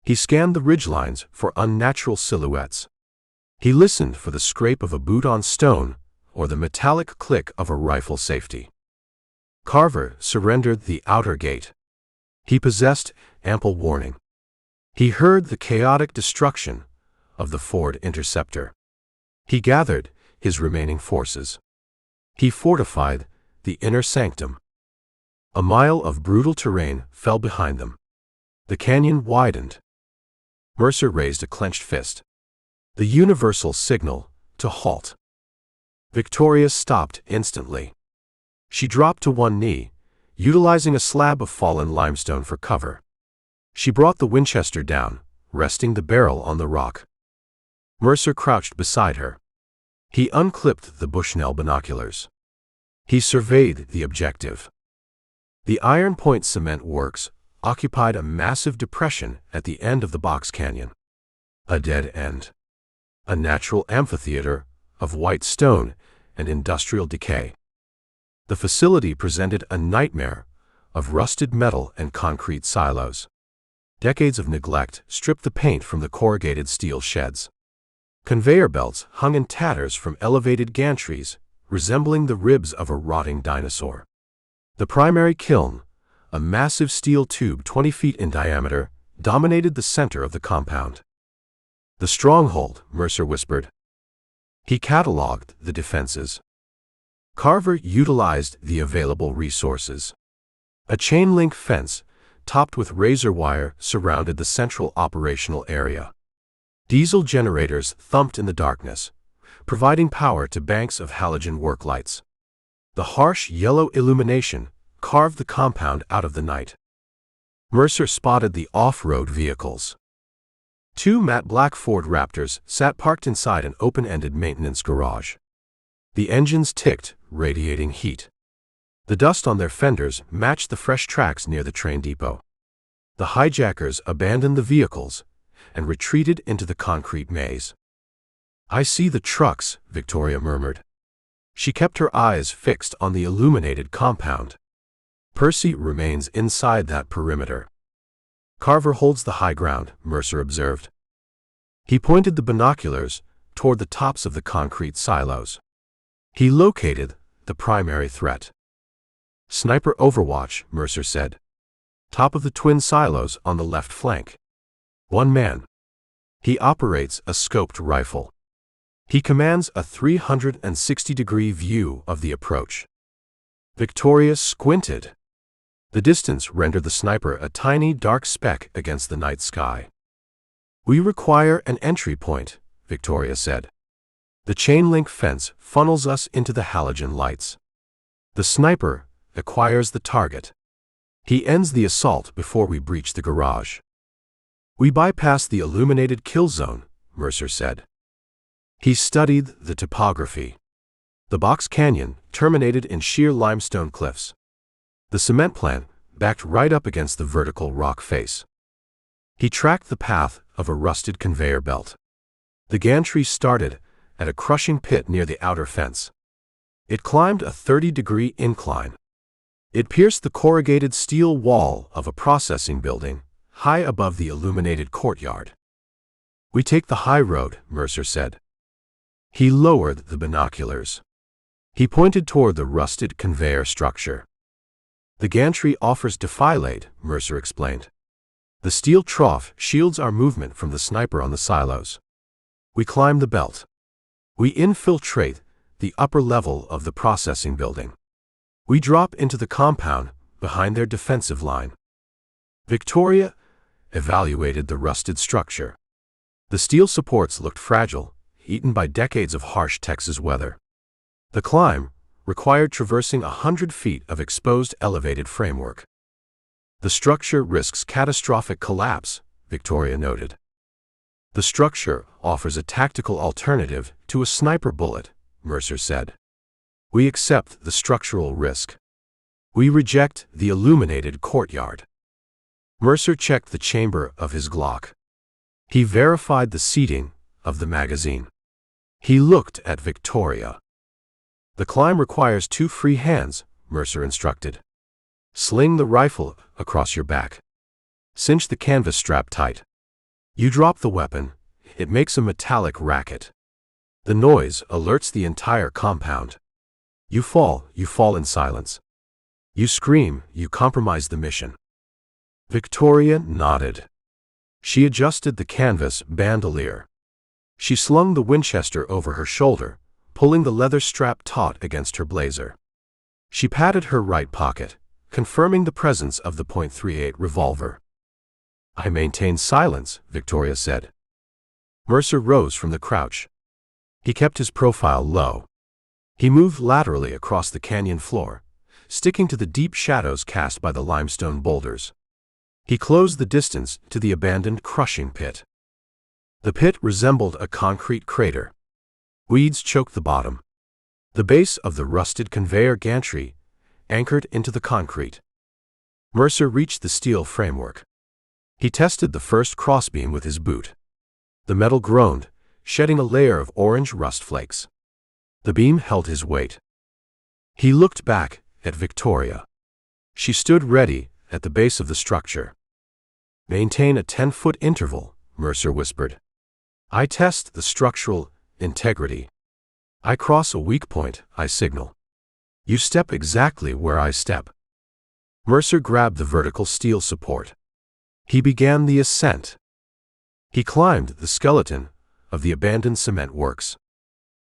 He scanned the ridgelines for unnatural silhouettes. He listened for the scrape of a boot on stone or the metallic click of a rifle safety. Carver surrendered the outer gate. He possessed ample warning. He heard the chaotic destruction of the Ford Interceptor. He gathered his remaining forces. He fortified the inner sanctum. A mile of brutal terrain fell behind them. The canyon widened. Mercer raised a clenched fist. The universal signal to halt. Victoria stopped instantly. She dropped to one knee, utilizing a slab of fallen limestone for cover. She brought the Winchester down, resting the barrel on the rock. Mercer crouched beside her. He unclipped the Bushnell binoculars. He surveyed the objective. The Iron Point Cement Works occupied a massive depression at the end of the box canyon. A dead end. A natural amphitheater of white stone and industrial decay. The facility presented a nightmare of rusted metal and concrete silos. Decades of neglect stripped the paint from the corrugated steel sheds. Conveyor belts hung in tatters from elevated gantries, resembling the ribs of a rotting dinosaur. The primary kiln, a massive steel tube 20 feet in diameter, dominated the center of the compound. "The stronghold," Mercer whispered. He cataloged the defenses. Carver utilized the available resources. A chain-link fence, topped with razor wire, surrounded the central operational area. Diesel generators thumped in the darkness, providing power to banks of halogen work lights. The harsh yellow illumination carved the compound out of the night. Mercer spotted the off-road vehicles. Two matte black Ford Raptors sat parked inside an open-ended maintenance garage. The engines ticked, radiating heat. The dust on their fenders matched the fresh tracks near the train depot. The hijackers abandoned the vehicles and retreated into the concrete maze. "I see the trucks," Victoria murmured. She kept her eyes fixed on the illuminated compound. "Percy remains inside that perimeter." "Carver holds the high ground," Mercer observed. He pointed the binoculars toward the tops of the concrete silos. He located the primary threat. "Sniper overwatch," Mercer said. "Top of the twin silos on the left flank. One man. He operates a scoped rifle. He commands a 360-degree view of the approach." Victoria squinted. The distance rendered the sniper a tiny dark speck against the night sky. "We require an entry point," Victoria said. "The chain-link fence funnels us into the halogen lights. The sniper acquires the target. He ends the assault before we breach the garage." "We bypass the illuminated kill zone," Mercer said. He studied the topography. The box canyon terminated in sheer limestone cliffs. The cement plant backed right up against the vertical rock face. He tracked the path of a rusted conveyor belt. The gantry started at a crushing pit near the outer fence. It climbed a 30-degree incline. It pierced the corrugated steel wall of a processing building, high above the illuminated courtyard. "We take the high road," Mercer said. He lowered the binoculars. He pointed toward the rusted conveyor structure. "The gantry offers defilade," Mercer explained. "The steel trough shields our movement from the sniper on the silos. We climb the belt. We infiltrate the upper level of the processing building. We drop into the compound behind their defensive line. Victoria evaluated the rusted structure. The steel supports looked fragile, eaten by decades of harsh Texas weather. The climb required traversing 100 feet of exposed elevated framework. The structure risks catastrophic collapse, Victoria noted. The structure offers a tactical alternative to a sniper bullet, Mercer said. We accept the structural risk. We reject the illuminated courtyard. Mercer checked the chamber of his Glock. He verified the seating of the magazine. He looked at Victoria. The climb requires 2 free hands, Mercer instructed. Sling the rifle across your back. Cinch the canvas strap tight. You drop the weapon, it makes a metallic racket. The noise alerts the entire compound. You fall in silence. You scream, you compromise the mission. Victoria nodded. She adjusted the canvas bandolier. She slung the Winchester over her shoulder, pulling the leather strap taut against her blazer. She patted her right pocket, confirming the presence of the .38 revolver. I maintain silence, Victoria said. Mercer rose from the crouch. He kept his profile low. He moved laterally across the canyon floor, sticking to the deep shadows cast by the limestone boulders. He closed the distance to the abandoned crushing pit. The pit resembled a concrete crater. Weeds choked the bottom. The base of the rusted conveyor gantry anchored into the concrete. Mercer reached the steel framework. He tested the first crossbeam with his boot. The metal groaned, shedding a layer of orange rust flakes. The beam held his weight. He looked back at Victoria. She stood ready at the base of the structure. Maintain a 10-foot interval, Mercer whispered. I test the structural integrity. I cross a weak point, I signal. You step exactly where I step. Mercer grabbed the vertical steel support. He began the ascent. He climbed the skeleton of the abandoned cement works.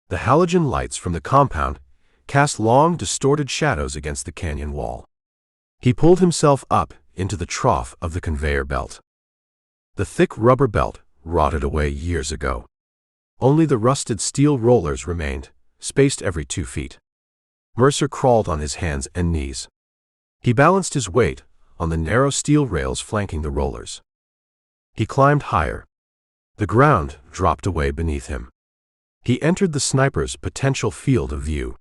The halogen lights from the compound cast long, distorted shadows against the canyon wall. He pulled himself up into the trough of the conveyor belt. The thick rubber belt rotted away years ago. Only the rusted steel rollers remained, spaced every 2 feet. Mercer crawled on his hands and knees. He balanced his weight on the narrow steel rails flanking the rollers. He climbed higher. The ground dropped away beneath him. He entered the sniper's potential field of view.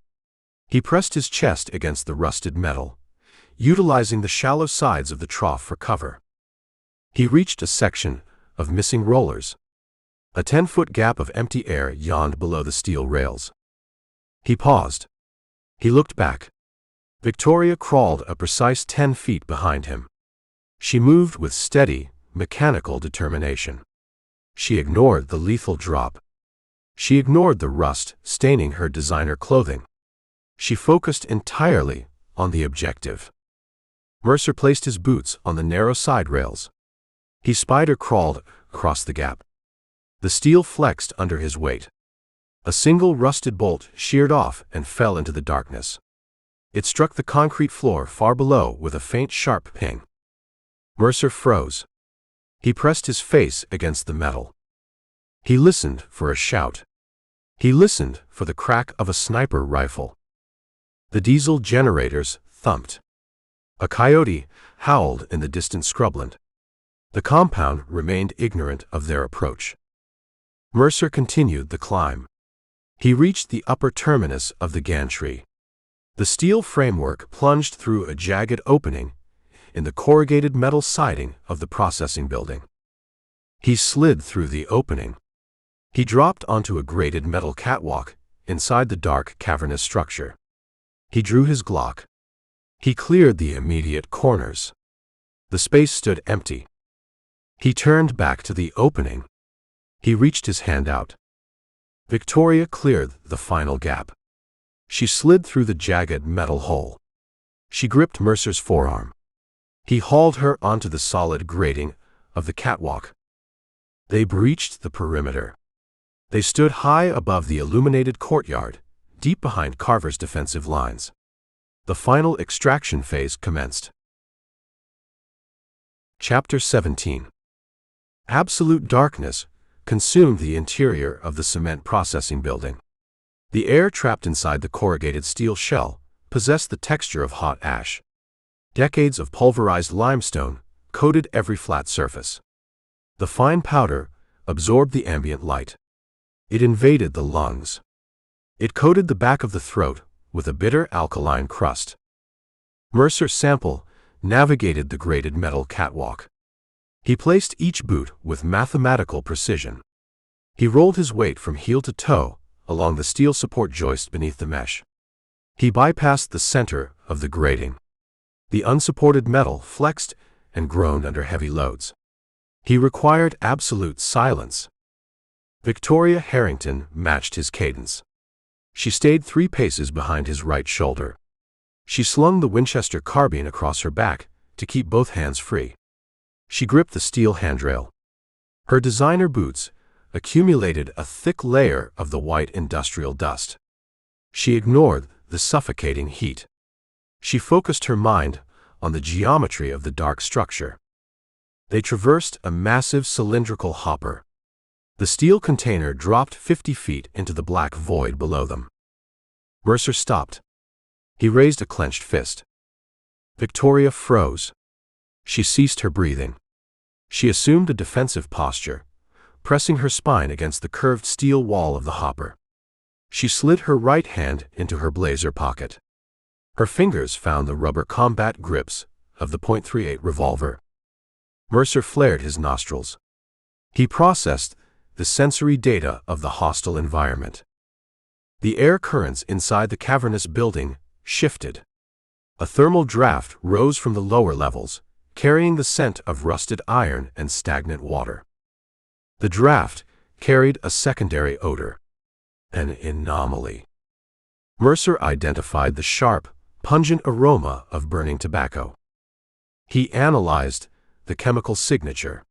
He pressed his chest against the rusted metal, utilizing the shallow sides of the trough for cover. He reached a section of missing rollers. A 10-foot gap of empty air yawned below the steel rails. He paused. He looked back. Victoria crawled a precise 10 feet behind him. She moved with steady, mechanical determination. She ignored the lethal drop. She ignored the rust staining her designer clothing. She focused entirely on the objective. Mercer placed his boots on the narrow side rails. He spider-crawled across the gap. The steel flexed under his weight. A single rusted bolt sheared off and fell into the darkness. It struck the concrete floor far below with a faint, sharp ping. Mercer froze. He pressed his face against the metal. He listened for a shout. He listened for the crack of a sniper rifle. The diesel generators thumped. A coyote howled in the distant scrubland. The compound remained ignorant of their approach. Mercer continued the climb. He reached the upper terminus of the gantry. The steel framework plunged through a jagged opening in the corrugated metal siding of the processing building. He slid through the opening. He dropped onto a grated metal catwalk inside the dark, cavernous structure. He drew his Glock. He cleared the immediate corners. The space stood empty. He turned back to the opening. He reached his hand out. Victoria cleared the final gap. She slid through the jagged metal hole. She gripped Mercer's forearm. He hauled her onto the solid grating of the catwalk. They breached the perimeter. They stood high above the illuminated courtyard, deep behind Carver's defensive lines. The final extraction phase commenced. Chapter 17. Absolute darkness consumed the interior of the cement processing building. The air trapped inside the corrugated steel shell possessed the texture of hot ash. Decades of pulverized limestone coated every flat surface. The fine powder absorbed the ambient light. It invaded the lungs. It coated the back of the throat with a bitter alkaline crust. Mercer Sample navigated the grated metal catwalk. He placed each boot with mathematical precision. He rolled his weight from heel to toe along the steel support joist beneath the mesh. He bypassed the center of the grating. The unsupported metal flexed and groaned under heavy loads. He required absolute silence. Victoria Harrington matched his cadence. She stayed 3 paces behind his right shoulder. She slung the Winchester carbine across her back to keep both hands free. She gripped the steel handrail. Her designer boots accumulated a thick layer of the white industrial dust. She ignored the suffocating heat. She focused her mind on the geometry of the dark structure. They traversed a massive cylindrical hopper. The steel container dropped 50 feet into the black void below them. Mercer stopped. He raised a clenched fist. Victoria froze. She ceased her breathing. She assumed a defensive posture, pressing her spine against the curved steel wall of the hopper. She slid her right hand into her blazer pocket. Her fingers found the rubber combat grips of the .38 revolver. Mercer flared his nostrils. He processed the sensory data of the hostile environment. The air currents inside the cavernous building shifted. A thermal draft rose from the lower levels, carrying the scent of rusted iron and stagnant water. The draft carried a secondary odor, an anomaly. Mercer identified the sharp, pungent aroma of burning tobacco. He analyzed the chemical signature.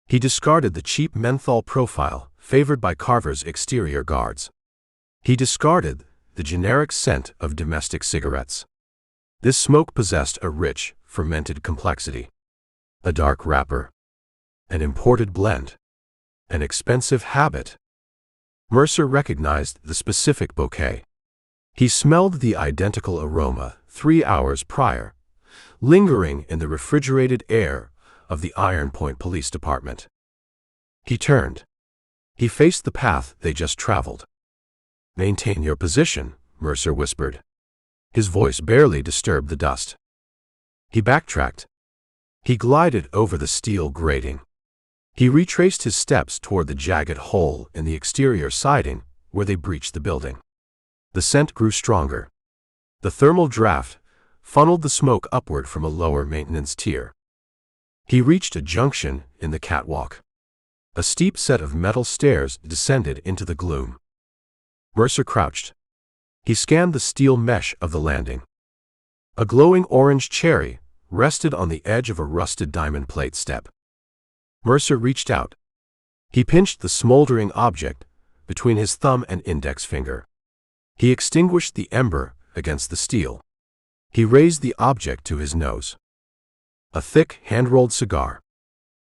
He discarded the cheap menthol profile favored by Carver's exterior guards. He discarded the generic scent of domestic cigarettes. This smoke possessed a rich, fermented complexity. A dark wrapper. An imported blend. An expensive habit. Mercer recognized the specific bouquet. He smelled the identical aroma 3 hours prior, lingering in the refrigerated air of the Iron Point Police Department. He turned. He faced the path they just traveled. "Maintain your position," Mercer whispered. His voice barely disturbed the dust. He backtracked. He glided over the steel grating. He retraced his steps toward the jagged hole in the exterior siding where they breached the building. The scent grew stronger. The thermal draft funneled the smoke upward from a lower maintenance tier. He reached a junction in the catwalk. A steep set of metal stairs descended into the gloom. Mercer crouched. He scanned the steel mesh of the landing. A glowing orange cherry rested on the edge of a rusted diamond plate step. Mercer reached out. He pinched the smoldering object between his thumb and index finger. He extinguished the ember against the steel. He raised the object to his nose. A thick, hand-rolled cigar.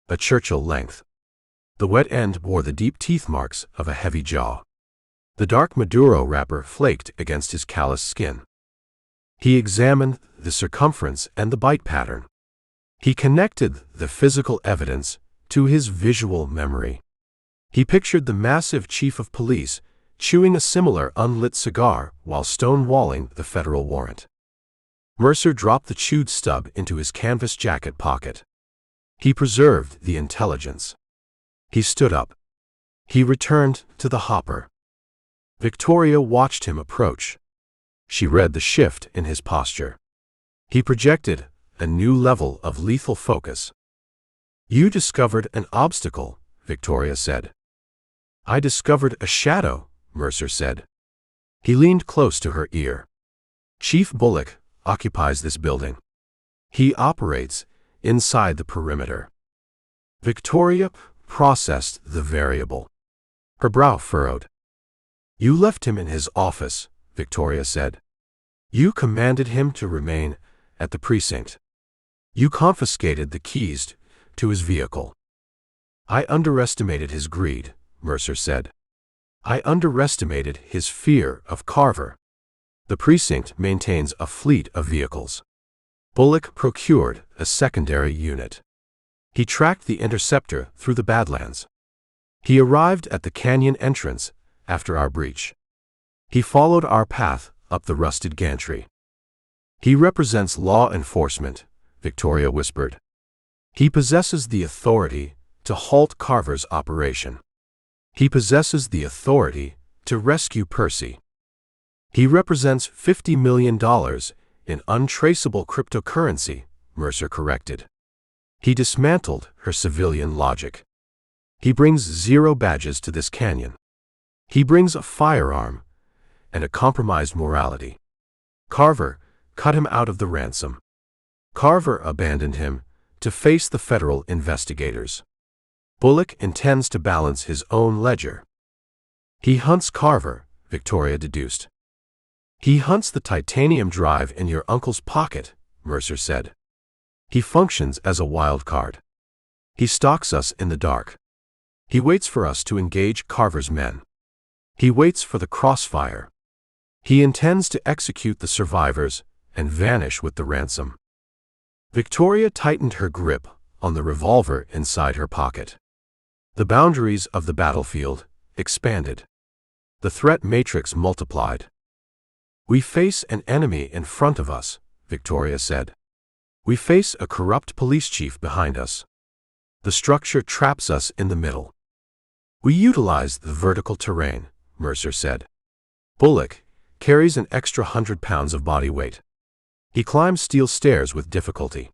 A Churchill length. The wet end bore the deep teeth marks of a heavy jaw. The dark Maduro wrapper flaked against his calloused skin. He examined the circumference and the bite pattern. He connected the physical evidence to his visual memory. He pictured the massive chief of police chewing a similar unlit cigar while stonewalling the federal warrant. Mercer dropped the chewed stub into his canvas jacket pocket. He preserved the intelligence. He stood up. He returned to the hopper. Victoria watched him approach. She read the shift in his posture. He projected a new level of lethal focus. "You discovered an obstacle," Victoria said. "I discovered a shadow," Mercer said. He leaned close to her ear. "Chief Bullock occupies this building. He operates inside the perimeter." Victoria processed the variable. Her brow furrowed. "You left him in his office," Victoria said. "You commanded him to remain at the precinct. You confiscated the keys to his vehicle. I underestimated his greed, Mercer said. I underestimated his fear of Carver. The precinct maintains a fleet of vehicles. Bullock procured a secondary unit. He tracked the interceptor through the Badlands. He arrived at the canyon entrance after our breach. He followed our path up the rusted gantry. He represents law enforcement, Victoria whispered. He possesses the authority to halt Carver's operation. He possesses the authority to rescue Percy. He represents $50 million in untraceable cryptocurrency, Mercer corrected. He dismantled her civilian logic. He brings 0 badges to this canyon. He brings a firearm and a compromised morality. Carver cut him out of the ransom. Carver abandoned him to face the federal investigators. Bullock intends to balance his own ledger. He hunts Carver, Victoria deduced. He hunts the titanium drive in your uncle's pocket, Mercer said. He functions as a wild card. He stalks us in the dark. He waits for us to engage Carver's men. He waits for the crossfire. He intends to execute the survivors and vanish with the ransom. Victoria tightened her grip on the revolver inside her pocket. The boundaries of the battlefield expanded. The threat matrix multiplied. We face an enemy in front of us, Victoria said. We face a corrupt police chief behind us. The structure traps us in the middle. We utilize the vertical terrain, Mercer said. Bullock carries an extra 100 pounds of body weight. He climbs steel stairs with difficulty.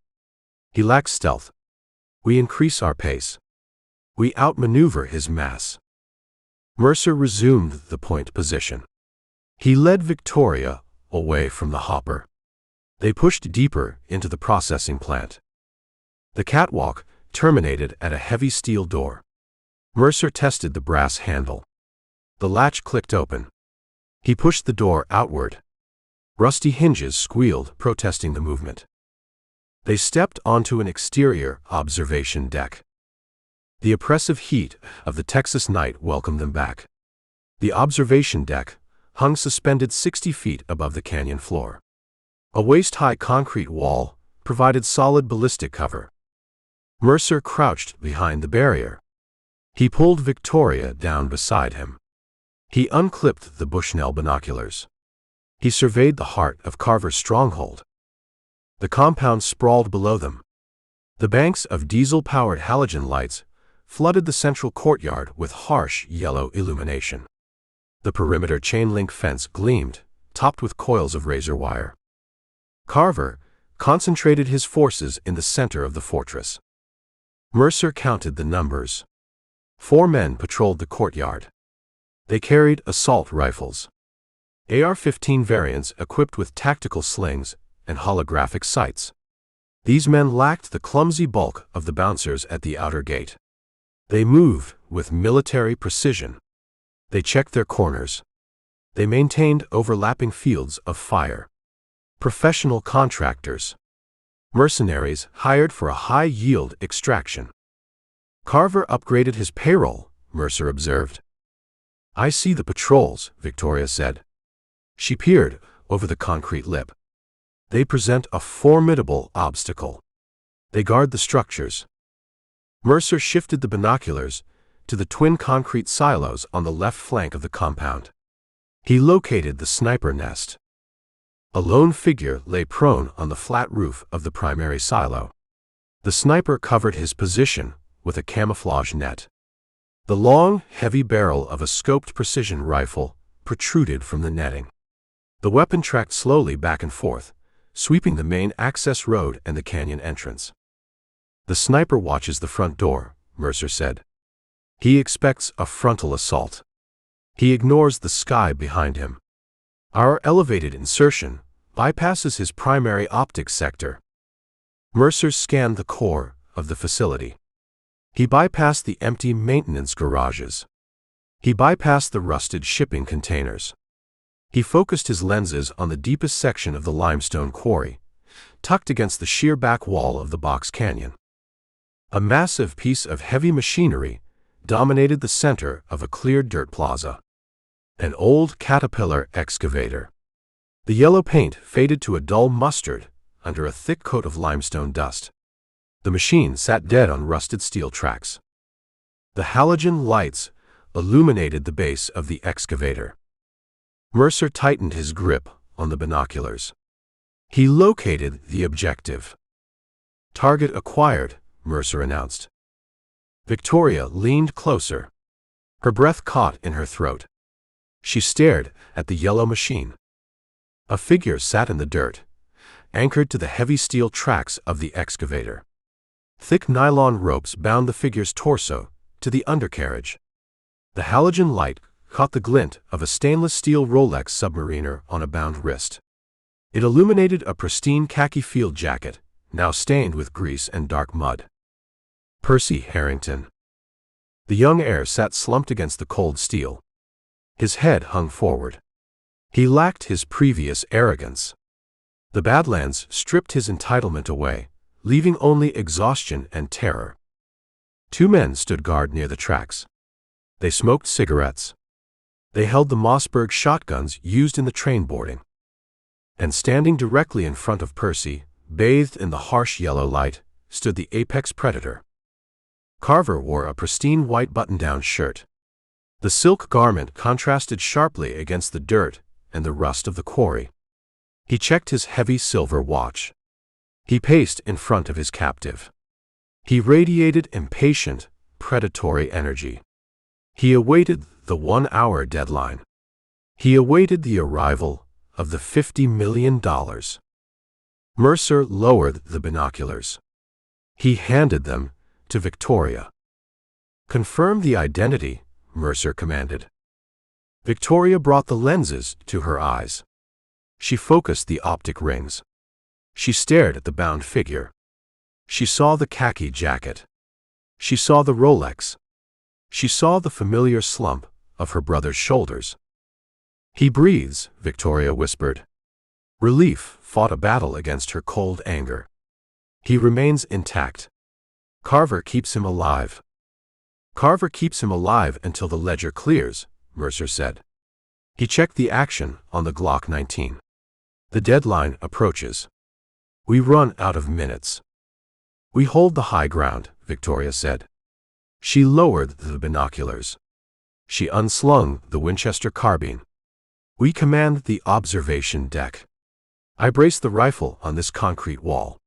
He lacks stealth. We increase our pace. We outmaneuver his mass. Mercer resumed the point position. He led Victoria away from the hopper. They pushed deeper into the processing plant. The catwalk terminated at a heavy steel door. Mercer tested the brass handle. The latch clicked open. He pushed the door outward. Rusty hinges squealed, protesting the movement. They stepped onto an exterior observation deck. The oppressive heat of the Texas night welcomed them back. The observation deck hung suspended 60 feet above the canyon floor. A waist-high concrete wall provided solid ballistic cover. Mercer crouched behind the barrier. He pulled Victoria down beside him. He unclipped the Bushnell binoculars. He surveyed the heart of Carver's stronghold. The compound sprawled below them. The banks of diesel-powered halogen lights flooded the central courtyard with harsh yellow illumination. The perimeter chain-link fence gleamed, topped with coils of razor wire. Carver concentrated his forces in the center of the fortress. Mercer counted the numbers. 4 men patrolled the courtyard. They carried assault rifles. AR-15 variants equipped with tactical slings and holographic sights. These men lacked the clumsy bulk of the bouncers at the outer gate. They moved with military precision. They checked their corners. They maintained overlapping fields of fire. Professional contractors. Mercenaries hired for a high-yield extraction. Carver upgraded his payroll, Mercer observed. I see the patrols, Victoria said. She peered over the concrete lip. They present a formidable obstacle. They guard the structures. Mercer shifted the binoculars to the twin concrete silos on the left flank of the compound. He located the sniper nest. A lone figure lay prone on the flat roof of the primary silo. The sniper covered his position with a camouflage net. The long, heavy barrel of a scoped precision rifle protruded from the netting. The weapon tracked slowly back and forth, sweeping the main access road and the canyon entrance. The sniper watches the front door, Mercer said. He expects a frontal assault. He ignores the sky behind him. Our elevated insertion bypasses his primary optics sector. Mercer scanned the core of the facility. He bypassed the empty maintenance garages. He bypassed the rusted shipping containers. He focused his lenses on the deepest section of the limestone quarry, tucked against the sheer back wall of the box canyon. A massive piece of heavy machinery dominated the center of a cleared dirt plaza. An old Caterpillar excavator. The yellow paint faded to a dull mustard under a thick coat of limestone dust. The machine sat dead on rusted steel tracks. The halogen lights illuminated the base of the excavator. Mercer tightened his grip on the binoculars. He located the objective. "Target acquired," Mercer announced. Victoria leaned closer. Her breath caught in her throat. She stared at the yellow machine. A figure sat in the dirt, anchored to the heavy steel tracks of the excavator. Thick nylon ropes bound the figure's torso to the undercarriage. The halogen light caught the glint of a stainless steel Rolex submariner on a bound wrist. It illuminated a pristine khaki field jacket, now stained with grease and dark mud. Percy Harrington. The young heir sat slumped against the cold steel. His head hung forward. He lacked his previous arrogance. The Badlands stripped his entitlement away, leaving only exhaustion and terror. Two men stood guard near the tracks. They smoked cigarettes. They held the Mossberg shotguns used in the train boarding. And standing directly in front of Percy, bathed in the harsh yellow light, stood the apex predator. Carver wore a pristine white button-down shirt. The silk garment contrasted sharply against the dirt and the rust of the quarry. He checked his heavy silver watch. He paced in front of his captive. He radiated impatient, predatory energy. He awaited the 1-hour deadline. He awaited the arrival of the $50 million. Mercer lowered the binoculars. He handed them to Victoria. "Confirm the identity," Mercer commanded. Victoria brought the lenses to her eyes. She focused the optic rings. She stared at the bound figure. She saw the khaki jacket. She saw the Rolex. She saw the familiar slump of her brother's shoulders. "He breathes," Victoria whispered. Relief fought a battle against her cold anger. "He remains intact. Carver keeps him alive." "Carver keeps him alive until the ledger clears," Mercer said. He checked the action on the Glock 19. "The deadline approaches. We run out of minutes." "We hold the high ground," Victoria said. She lowered the binoculars. She unslung the Winchester carbine. "We command the observation deck. I brace the rifle on this concrete wall.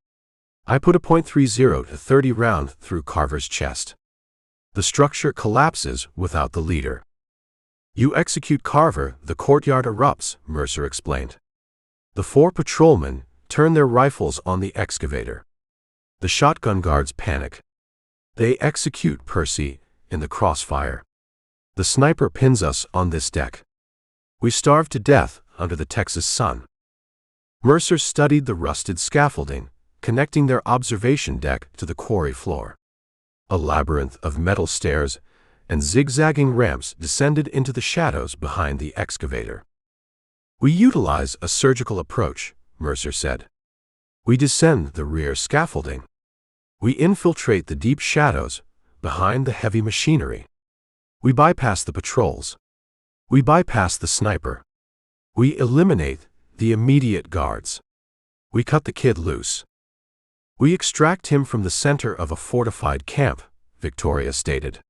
I put a .30 to 30 round through Carver's chest. The structure collapses without the leader. You execute Carver, the courtyard erupts," Mercer explained. The 4 patrolmen turn their rifles on the excavator. The shotgun guards panic. They execute Percy in the crossfire. The sniper pins us on this deck. We starve to death under the Texas sun. Mercer studied the rusted scaffolding, connecting their observation deck to the quarry floor. A labyrinth of metal stairs and zigzagging ramps descended into the shadows behind the excavator. "We utilize a surgical approach," Mercer said. "We descend the rear scaffolding. We infiltrate the deep shadows behind the heavy machinery. We bypass the patrols. We bypass the sniper. We eliminate the immediate guards. We cut the kid loose. We extract him from the center of a fortified camp," Victoria stated.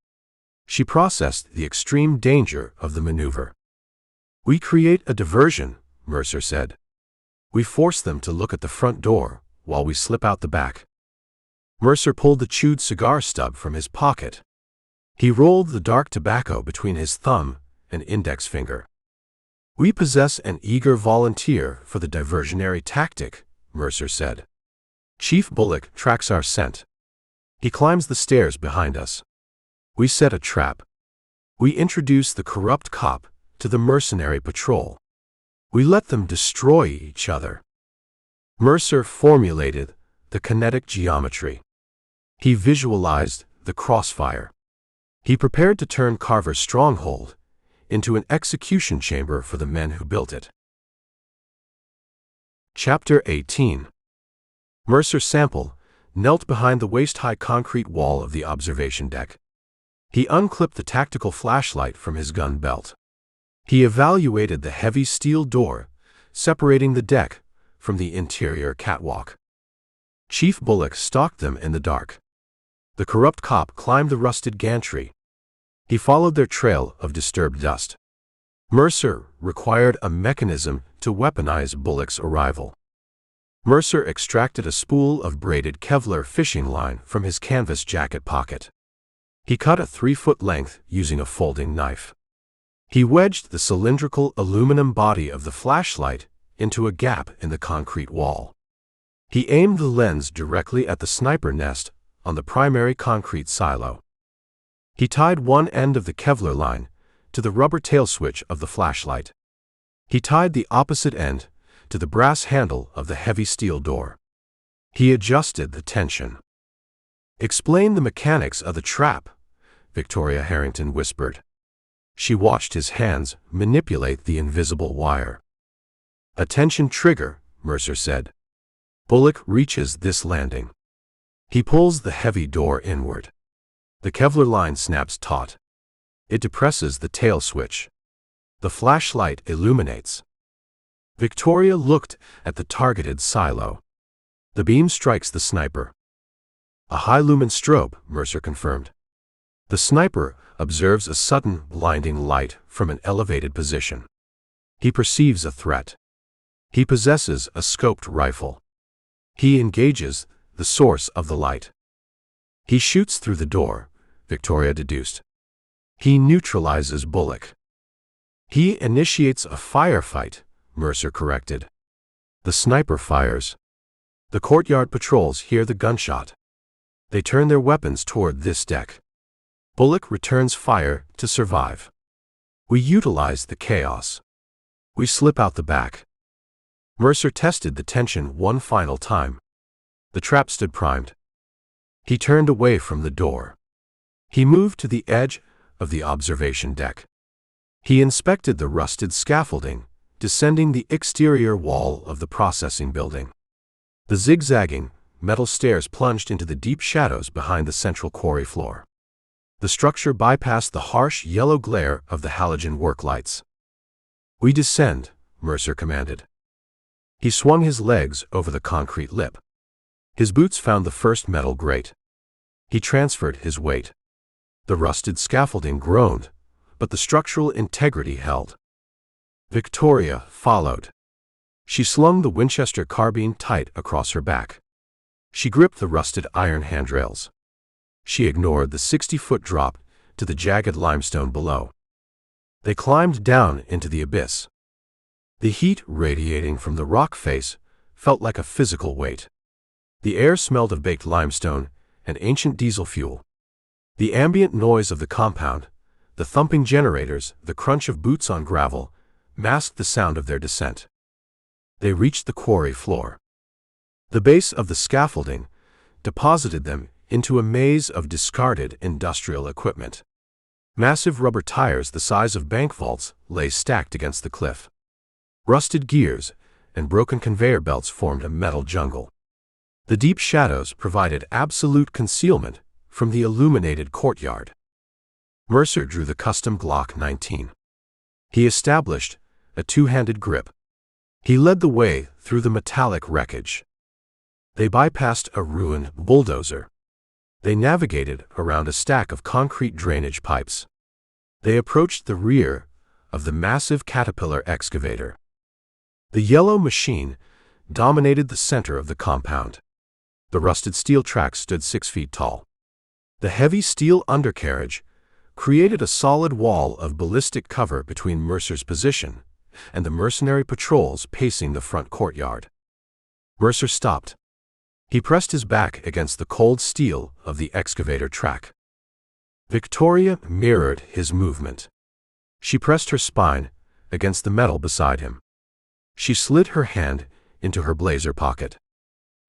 She processed the extreme danger of the maneuver. "We create a diversion," Mercer said. "We force them to look at the front door while we slip out the back." Mercer pulled the chewed cigar stub from his pocket. He rolled the dark tobacco between his thumb and index finger. "We possess an eager volunteer for the diversionary tactic," Mercer said. "Chief Bullock tracks our scent. He climbs the stairs behind us. We set a trap. We introduce the corrupt cop to the mercenary patrol. We let them destroy each other." Mercer formulated the kinetic geometry. He visualized the crossfire. He prepared to turn Carver's stronghold into an execution chamber for the men who built it. Chapter 18. Mercer Sample knelt behind the waist-high concrete wall of the observation deck. He unclipped the tactical flashlight from his gun belt. He evaluated the heavy steel door, separating the deck from the interior catwalk. Chief Bullock stalked them in the dark. The corrupt cop climbed the rusted gantry. He followed their trail of disturbed dust. Mercer required a mechanism to weaponize Bullock's arrival. Mercer extracted a spool of braided Kevlar fishing line from his canvas jacket pocket. He cut a 3-foot length using a folding knife. He wedged the cylindrical aluminum body of the flashlight into a gap in the concrete wall. He aimed the lens directly at the sniper nest on the primary concrete silo. He tied one end of the Kevlar line to the rubber tail switch of the flashlight. He tied the opposite end to the brass handle of the heavy steel door. He adjusted the tension. "Explain the mechanics of the trap," Victoria Harrington whispered. She watched his hands manipulate the invisible wire. "A tension trigger," Mercer said. "Bullock reaches this landing. He pulls the heavy door inward. The Kevlar line snaps taut. It depresses the tail switch. The flashlight illuminates." Victoria looked at the targeted silo. "The beam strikes the sniper." "A high-lumen strobe," Mercer confirmed. The sniper observes a sudden, blinding light from an elevated position. He perceives a threat. He possesses a scoped rifle. He engages the source of the light. He shoots through the door, Victoria deduced. He neutralizes Bullock. "He initiates a firefight," Mercer corrected. The sniper fires. The courtyard patrols hear the gunshot. They turn their weapons toward this deck. Bullock returns fire to survive. "We utilize the chaos. We slip out the back." Mercer tested the tension one final time. The trap stood primed. He turned away from the door. He moved to the edge of the observation deck. He inspected the rusted scaffolding, descending the exterior wall of the processing building. The zigzagging metal stairs plunged into the deep shadows behind the central quarry floor. The structure bypassed the harsh yellow glare of the halogen work lights. "We descend," Mercer commanded. He swung his legs over the concrete lip. His boots found the first metal grate. He transferred his weight. The rusted scaffolding groaned, but the structural integrity held. Victoria followed. She slung the Winchester carbine tight across her back. She gripped the rusted iron handrails. She ignored the 60-foot drop to the jagged limestone below. They climbed down into the abyss. The heat radiating from the rock face felt like a physical weight. The air smelled of baked limestone and ancient diesel fuel. The ambient noise of the compound, the thumping generators, the crunch of boots on gravel, masked the sound of their descent. They reached the quarry floor. The base of the scaffolding deposited them into a maze of discarded industrial equipment. Massive rubber tires the size of bank vaults lay stacked against the cliff. Rusted gears and broken conveyor belts formed a metal jungle. The deep shadows provided absolute concealment from the illuminated courtyard. Mercer drew the custom Glock 19. He established a two-handed grip. He led the way through the metallic wreckage. They bypassed a ruined bulldozer. They navigated around a stack of concrete drainage pipes. They approached the rear of the massive Caterpillar excavator. The yellow machine dominated the center of the compound. The rusted steel tracks stood 6 feet tall. The heavy steel undercarriage created a solid wall of ballistic cover between Mercer's position and the mercenary patrols pacing the front courtyard. Mercer stopped. He pressed his back against the cold steel of the excavator track. Victoria mirrored his movement. She pressed her spine against the metal beside him. She slid her hand into her blazer pocket.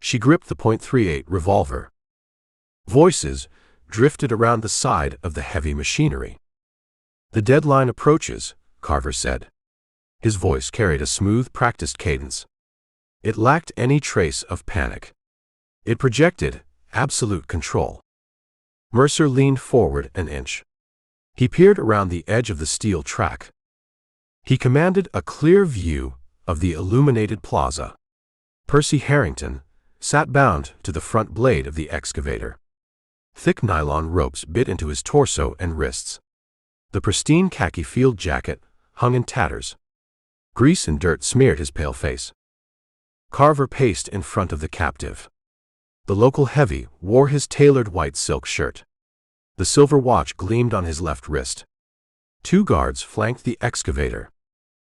She gripped the .38 revolver. Voices drifted around the side of the heavy machinery. "The deadline approaches," Carver said. His voice carried a smooth, practiced cadence. It lacked any trace of panic. It projected absolute control. Mercer leaned forward an inch. He peered around the edge of the steel track. He commanded a clear view of the illuminated plaza. Percy Harrington sat bound to the front blade of the excavator. Thick nylon ropes bit into his torso and wrists. The pristine khaki field jacket hung in tatters. Grease and dirt smeared his pale face. Carver paced in front of the captive. The local heavy wore his tailored white silk shirt. The silver watch gleamed on his left wrist. 2 guards flanked the excavator.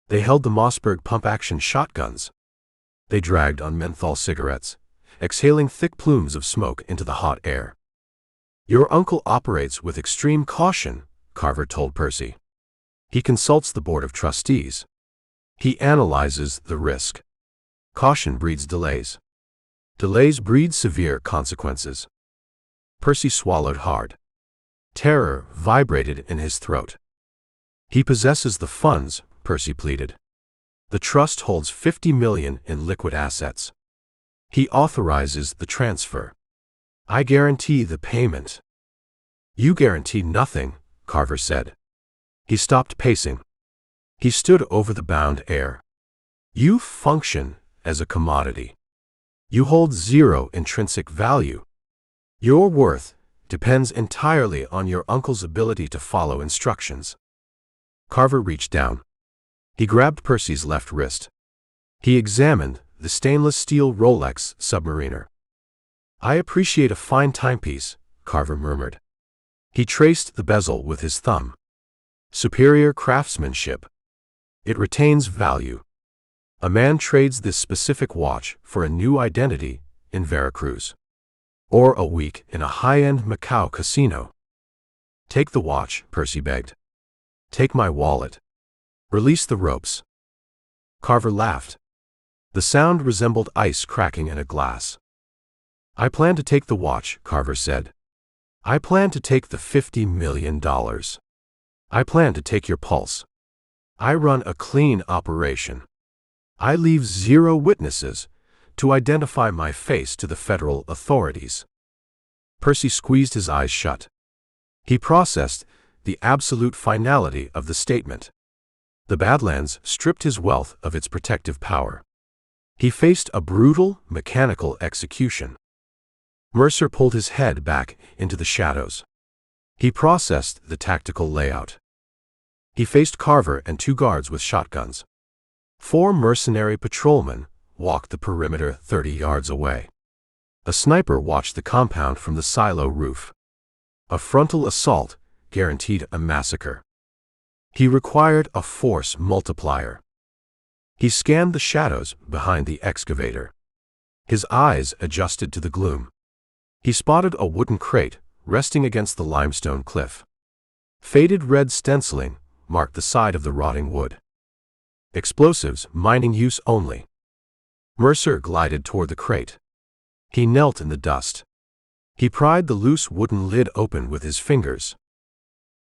They held the Mossberg pump-action shotguns. They dragged on menthol cigarettes, exhaling thick plumes of smoke into the hot air. "Your uncle operates with extreme caution," Carver told Percy. "He consults the board of trustees. He analyzes the risk. Caution breeds delays. Delays breed severe consequences." Percy swallowed hard. Terror vibrated in his throat. "He possesses the funds," Percy pleaded. "The trust holds $50 million in liquid assets. He authorizes the transfer. I guarantee the payment." "You guarantee nothing," Carver said. He stopped pacing. He stood over the bound air. "You function as a commodity. You hold zero intrinsic value. Your worth depends entirely on your uncle's ability to follow instructions." Carver reached down. He grabbed Percy's left wrist. He examined the stainless steel Rolex Submariner. "I appreciate a fine timepiece," Carver murmured. He traced the bezel with his thumb. "Superior craftsmanship. It retains value. A man trades this specific watch for a new identity in Veracruz. Or a week in a high-end Macau casino." "Take the watch," Percy begged. "Take my wallet. Release the ropes." Carver laughed. The sound resembled ice cracking in a glass. "I plan to take the watch," Carver said. "I plan to take the $50 million. I plan to take your pulse. I run a clean operation. I leave 0 witnesses to identify my face to the federal authorities." Percy squeezed his eyes shut. He processed the absolute finality of the statement. The Badlands stripped his wealth of its protective power. He faced a brutal, mechanical execution. Mercer pulled his head back into the shadows. He processed the tactical layout. He faced Carver and 2 guards with shotguns. 4 mercenary patrolmen walked the perimeter 30 yards away. A sniper watched the compound from the silo roof. A frontal assault guaranteed a massacre. He required a force multiplier. He scanned the shadows behind the excavator. His eyes adjusted to the gloom. He spotted a wooden crate resting against the limestone cliff. Faded red stenciling marked the side of the rotting wood. "Explosives, mining use only." Mercer glided toward the crate. He knelt in the dust. He pried the loose wooden lid open with his fingers.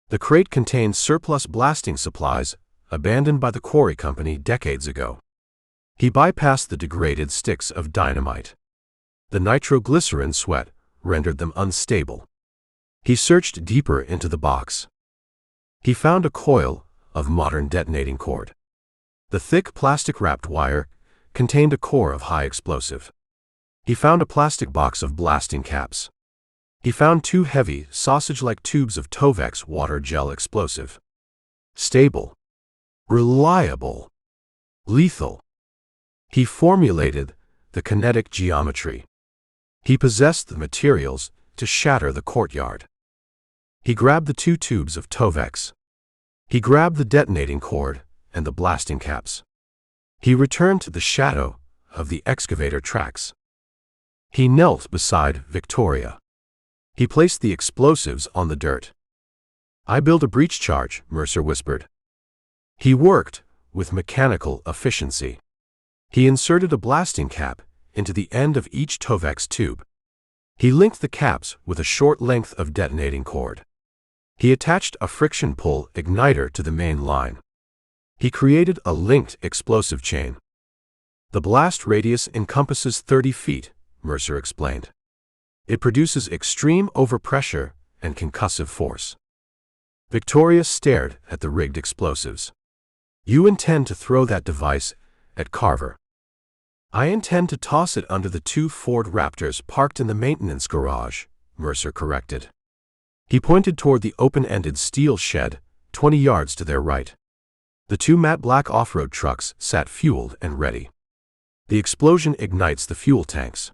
The crate contained surplus blasting supplies abandoned by the quarry company decades ago. He bypassed the degraded sticks of dynamite. The nitroglycerin sweat rendered them unstable. He searched deeper into the box. He found a coil of modern detonating cord. The thick plastic-wrapped wire contained a core of high explosive. He found a plastic box of blasting caps. He found 2 heavy, sausage-like tubes of Tovex water gel explosive. Stable. Reliable. Lethal. He formulated the kinetic geometry. He possessed the materials to shatter the courtyard. He grabbed the 2 tubes of Tovex. He grabbed the detonating cord and the blasting caps. He returned to the shadow of the excavator tracks. He knelt beside Victoria. He placed the explosives on the dirt. "I build a breach charge," Mercer whispered. He worked with mechanical efficiency. He inserted a blasting cap into the end of each Tovex tube. He linked the caps with a short length of detonating cord. He attached a friction pull igniter to the main line. He created a linked explosive chain. "The blast radius encompasses 30 feet," Mercer explained. It produces extreme overpressure and concussive force. Victoria stared at the rigged explosives. You intend to throw that device at Carver? I intend to toss it under the 2 Ford Raptors parked in the maintenance garage, Mercer corrected. He pointed toward the open-ended steel shed, 20 yards to their right. The 2 matte black off-road trucks sat fueled and ready. The explosion ignites the fuel tanks.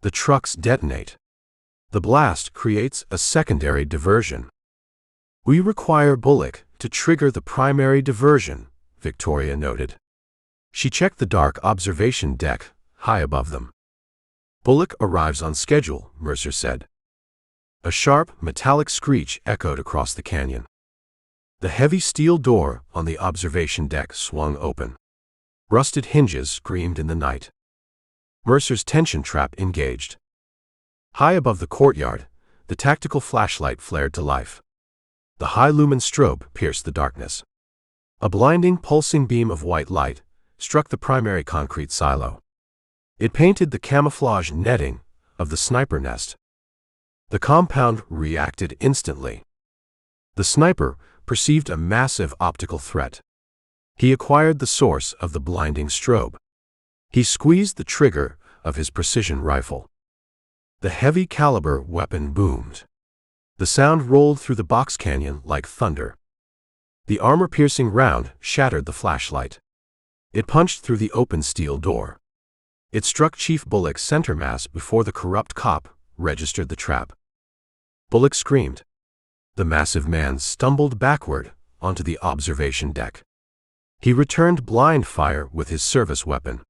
The trucks detonate. The blast creates a secondary diversion. We require Bullock to trigger the primary diversion, Victoria noted. She checked the dark observation deck, high above them. Bullock arrives on schedule, Mercer said. A sharp, metallic screech echoed across the canyon. The heavy steel door on the observation deck swung open. Rusted hinges screamed in the night. Mercer's tension trap engaged. High above the courtyard, the tactical flashlight flared to life. The high-lumen strobe pierced the darkness. A blinding, pulsing beam of white light struck the primary concrete silo. It painted the camouflage netting of the sniper nest. The compound reacted instantly. The sniper perceived a massive optical threat. He acquired the source of the blinding strobe. He squeezed the trigger of his precision rifle. The heavy caliber weapon boomed. The sound rolled through the box canyon like thunder. The armor-piercing round shattered the flashlight. It punched through the open steel door. It struck Chief Bullock's center mass before the corrupt cop registered the trap. Bullock screamed. The massive man stumbled backward onto the observation deck. He returned blind fire with his service weapon.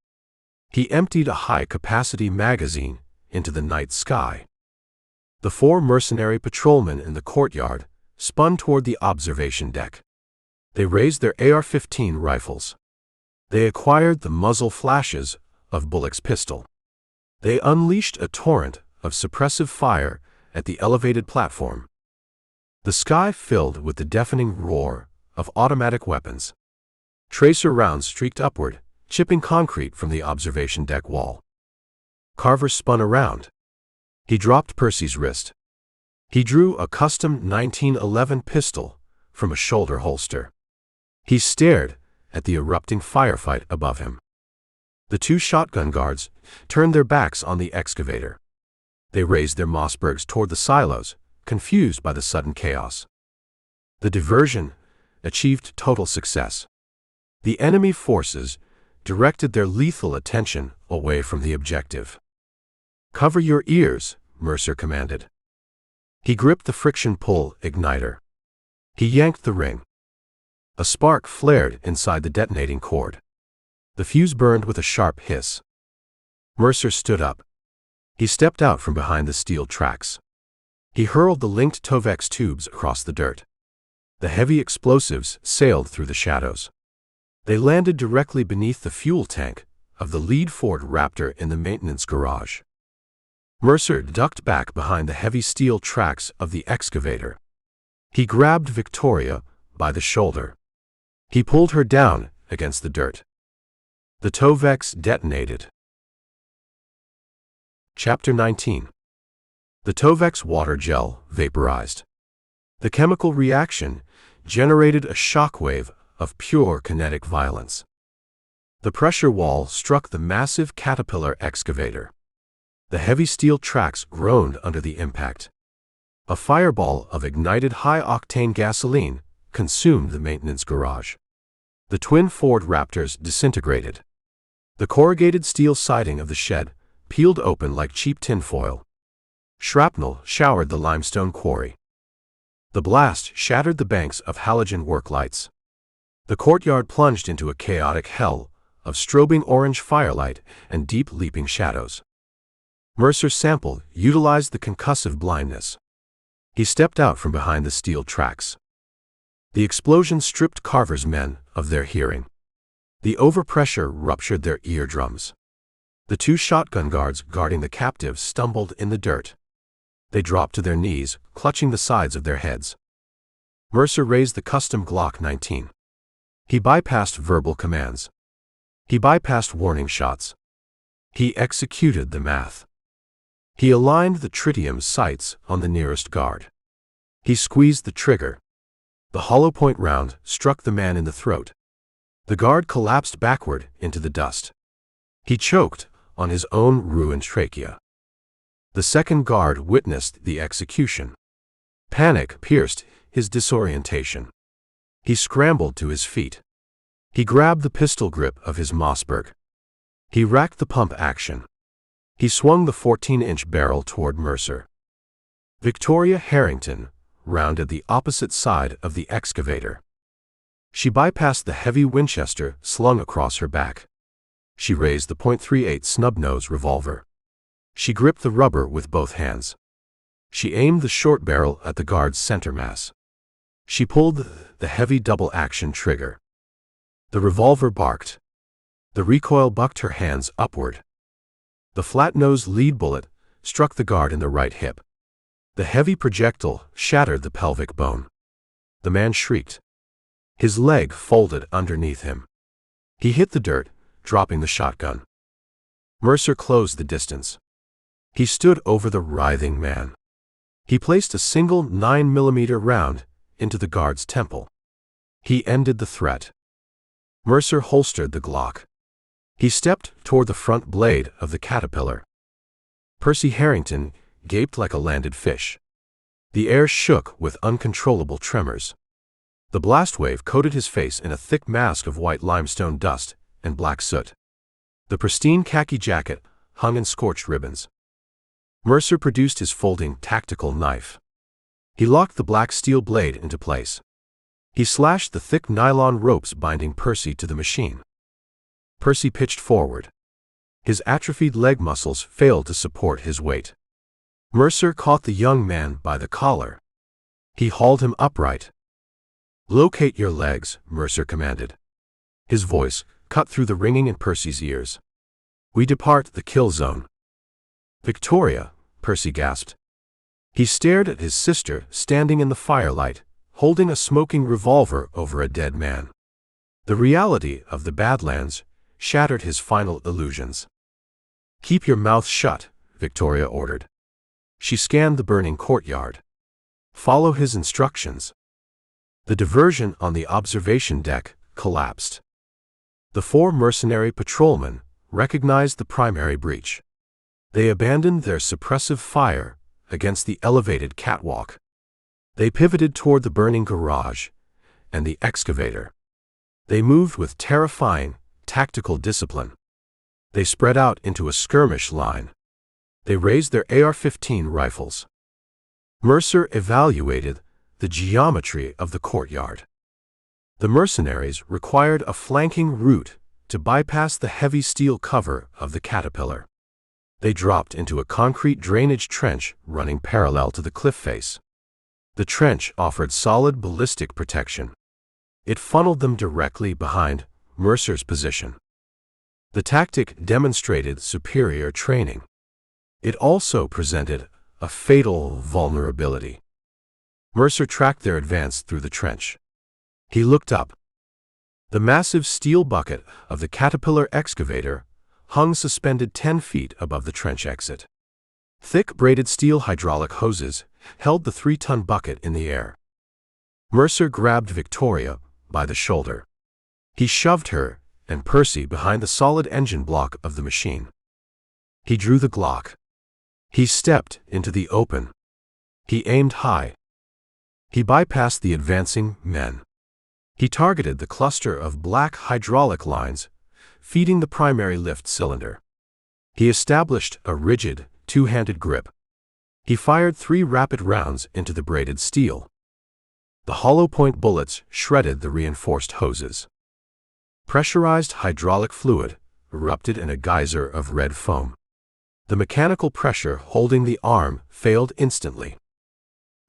He emptied a high-capacity magazine into the night sky. The 4 mercenary patrolmen in the courtyard spun toward the observation deck. They raised their AR-15 rifles. They acquired the muzzle flashes of Bullock's pistol. They unleashed a torrent of suppressive fire at the elevated platform. The sky filled with the deafening roar of automatic weapons. Tracer rounds streaked upward, chipping concrete from the observation deck wall. Carver spun around. He dropped Percy's wrist. He drew a custom 1911 pistol from a shoulder holster. He stared at the erupting firefight above him. The 2 shotgun guards turned their backs on the excavator. They raised their Mossbergs toward the silos, confused by the sudden chaos. The diversion achieved total success. The enemy forces directed their lethal attention away from the objective. Cover your ears, Mercer commanded. He gripped the friction pull igniter. He yanked the ring. A spark flared inside the detonating cord. The fuse burned with a sharp hiss. Mercer stood up. He stepped out from behind the steel tracks. He hurled the linked Tovex tubes across the dirt. The heavy explosives sailed through the shadows. They landed directly beneath the fuel tank of the lead Ford Raptor in the maintenance garage. Mercer ducked back behind the heavy steel tracks of the excavator. He grabbed Victoria by the shoulder. He pulled her down against the dirt. The Tovex detonated. Chapter 19. The Tovex water gel vaporized. The chemical reaction generated a shockwave of pure kinetic violence. The pressure wall struck the massive Caterpillar excavator. The heavy steel tracks groaned under the impact. A fireball of ignited high-octane gasoline consumed the maintenance garage. The twin Ford Raptors disintegrated. The corrugated steel siding of the shed peeled open like cheap tinfoil. Shrapnel showered the limestone quarry. The blast shattered the banks of halogen work lights. The courtyard plunged into a chaotic hell of strobing orange firelight and deep leaping shadows. Mercer Sample utilized the concussive blindness. He stepped out from behind the steel tracks. The explosion stripped Carver's men of their hearing. The overpressure ruptured their eardrums. The 2 shotgun guards guarding the captives stumbled in the dirt. They dropped to their knees, clutching the sides of their heads. Mercer raised the custom Glock 19. He bypassed verbal commands. He bypassed warning shots. He executed the math. He aligned the tritium sights on the nearest guard. He squeezed the trigger. The hollow point round struck the man in the throat. The guard collapsed backward into the dust. He choked on his own ruined trachea. The second guard witnessed the execution. Panic pierced his disorientation. He scrambled to his feet. He grabbed the pistol grip of his Mossberg. He racked the pump action. He swung the 14-inch barrel toward Mercer. Victoria Harrington rounded the opposite side of the excavator. She bypassed the heavy Winchester slung across her back. She raised the .38 snub-nose revolver. She gripped the rubber with both hands. She aimed the short barrel at the guard's center mass. She pulled the heavy double-action trigger. The revolver barked. The recoil bucked her hands upward. The flat-nosed lead bullet struck the guard in the right hip. The heavy projectile shattered the pelvic bone. The man shrieked. His leg folded underneath him. He hit the dirt, dropping the shotgun. Mercer closed the distance. He stood over the writhing man. He placed a single 9mm round into the guard's temple. He ended the threat. Mercer holstered the Glock. He stepped toward the front blade of the Caterpillar. Percy Harrington gaped like a landed fish. The air shook with uncontrollable tremors. The blast wave coated his face in a thick mask of white limestone dust and black soot. The pristine khaki jacket hung in scorched ribbons. Mercer produced his folding tactical knife. He locked the black steel blade into place. He slashed the thick nylon ropes binding Percy to the machine. Percy pitched forward. His atrophied leg muscles failed to support his weight. Mercer caught the young man by the collar. He hauled him upright. "Locate your legs," Mercer commanded. His voice cut through the ringing in Percy's ears. "We depart the kill zone." "Victoria," Percy gasped. He stared at his sister standing in the firelight, holding a smoking revolver over a dead man. The reality of the Badlands shattered his final illusions. "Keep your mouth shut," Victoria ordered. She scanned the burning courtyard. "Follow his instructions." The diversion on the observation deck collapsed. The 4 mercenary patrolmen recognized the primary breach. They abandoned their suppressive fire against the elevated catwalk. They pivoted toward the burning garage and the excavator. They moved with terrifying, tactical discipline. They spread out into a skirmish line. They raised their AR-15 rifles. Mercer evaluated the geometry of the courtyard. The mercenaries required a flanking route to bypass the heavy steel cover of the Caterpillar. They dropped into a concrete drainage trench running parallel to the cliff face. The trench offered solid ballistic protection. It funneled them directly behind Mercer's position. The tactic demonstrated superior training. It also presented a fatal vulnerability. Mercer tracked their advance through the trench. He looked up. The massive steel bucket of the Caterpillar excavator hung suspended 10 feet above the trench exit. Thick braided steel hydraulic hoses held the 3-ton bucket in the air. Mercer grabbed Victoria by the shoulder. He shoved her and Percy behind the solid engine block of the machine. He drew the Glock. He stepped into the open. He aimed high. He bypassed the advancing men. He targeted the cluster of black hydraulic lines feeding the primary lift cylinder. He established a rigid, 2-handed grip. He fired 3 rapid rounds into the braided steel. The hollow point bullets shredded the reinforced hoses. Pressurized hydraulic fluid erupted in a geyser of red foam. The mechanical pressure holding the arm failed instantly.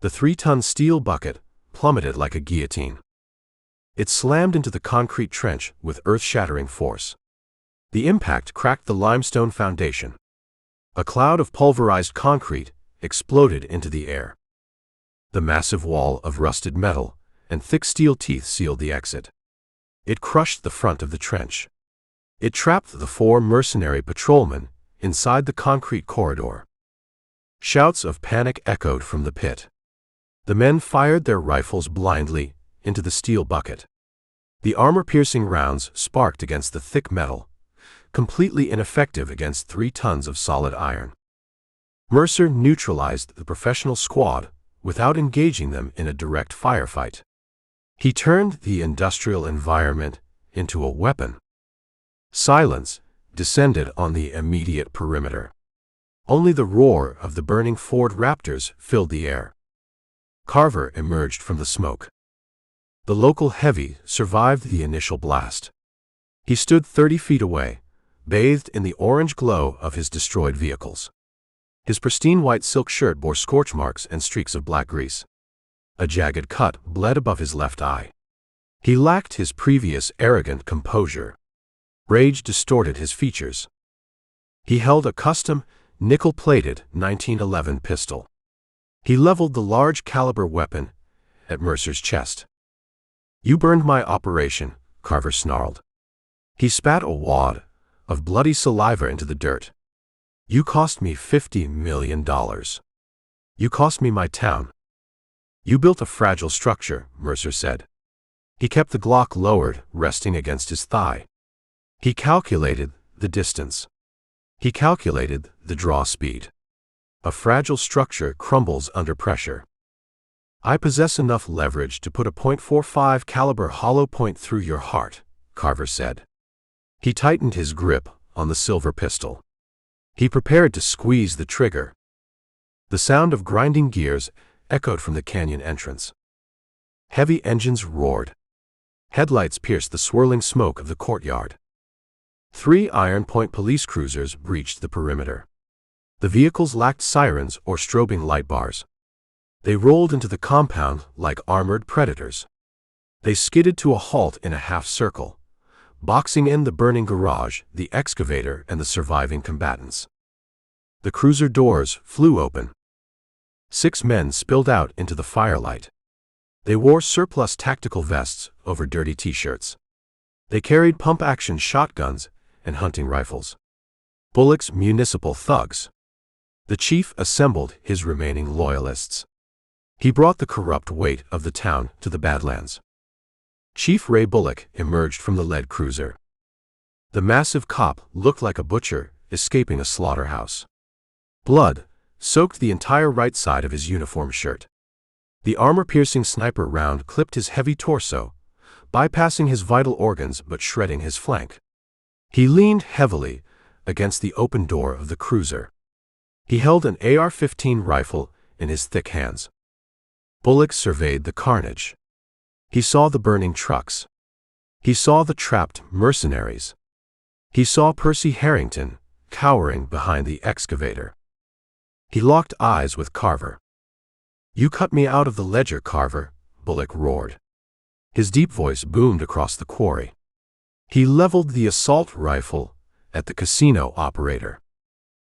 The 3-ton steel bucket plummeted like a guillotine. It slammed into the concrete trench with earth-shattering force. The impact cracked the limestone foundation. A cloud of pulverized concrete exploded into the air. The massive wall of rusted metal and thick steel teeth sealed the exit. It crushed the front of the trench. It trapped the 4 mercenary patrolmen inside the concrete corridor. Shouts of panic echoed from the pit. The men fired their rifles blindly into the steel bucket. The armor-piercing rounds sparked against the thick metal, completely ineffective against 3 tons of solid iron. Mercer neutralized the professional squad without engaging them in a direct firefight. He turned the industrial environment into a weapon. Silence descended on the immediate perimeter. Only the roar of the burning Ford Raptors filled the air. Carver emerged from the smoke. The local heavy survived the initial blast. He stood 30 feet away, bathed in the orange glow of his destroyed vehicles. His pristine white silk shirt bore scorch marks and streaks of black grease. A jagged cut bled above his left eye. He lacked his previous arrogant composure. Rage distorted his features. He held a custom, nickel-plated 1911 pistol. He leveled the large-caliber weapon at Mercer's chest. "You burned my operation," Carver snarled. He spat a wad of bloody saliva into the dirt. "You cost me $50 million. You cost me my town." "You built a fragile structure," Mercer said. He kept the Glock lowered, resting against his thigh. He calculated the distance. He calculated the draw speed. A fragile structure crumbles under pressure. "I possess enough leverage to put a .45 caliber hollow point through your heart," Carver said. He tightened his grip on the silver pistol. He prepared to squeeze the trigger. The sound of grinding gears echoed from the canyon entrance. Heavy engines roared. Headlights pierced the swirling smoke of the courtyard. 3 Iron Point police cruisers breached the perimeter. The vehicles lacked sirens or strobing light bars. They rolled into the compound like armored predators. They skidded to a halt in a half-circle, boxing in the burning garage, the excavator, and the surviving combatants. The cruiser doors flew open. 6 men spilled out into the firelight. They wore surplus tactical vests over dirty t-shirts. They carried pump-action shotguns and hunting rifles. Bullock's municipal thugs. The chief assembled his remaining loyalists. He brought the corrupt weight of the town to the Badlands. Chief Ray Bullock emerged from the lead cruiser. The massive cop looked like a butcher escaping a slaughterhouse. Blood soaked the entire right side of his uniform shirt. The armor-piercing sniper round clipped his heavy torso, bypassing his vital organs but shredding his flank. He leaned heavily against the open door of the cruiser. He held an AR-15 rifle in his thick hands. Bullock surveyed the carnage. He saw the burning trucks. He saw the trapped mercenaries. He saw Percy Harrington cowering behind the excavator. He locked eyes with Carver. "You cut me out of the ledger, Carver," Bullock roared. His deep voice boomed across the quarry. He leveled the assault rifle at the casino operator.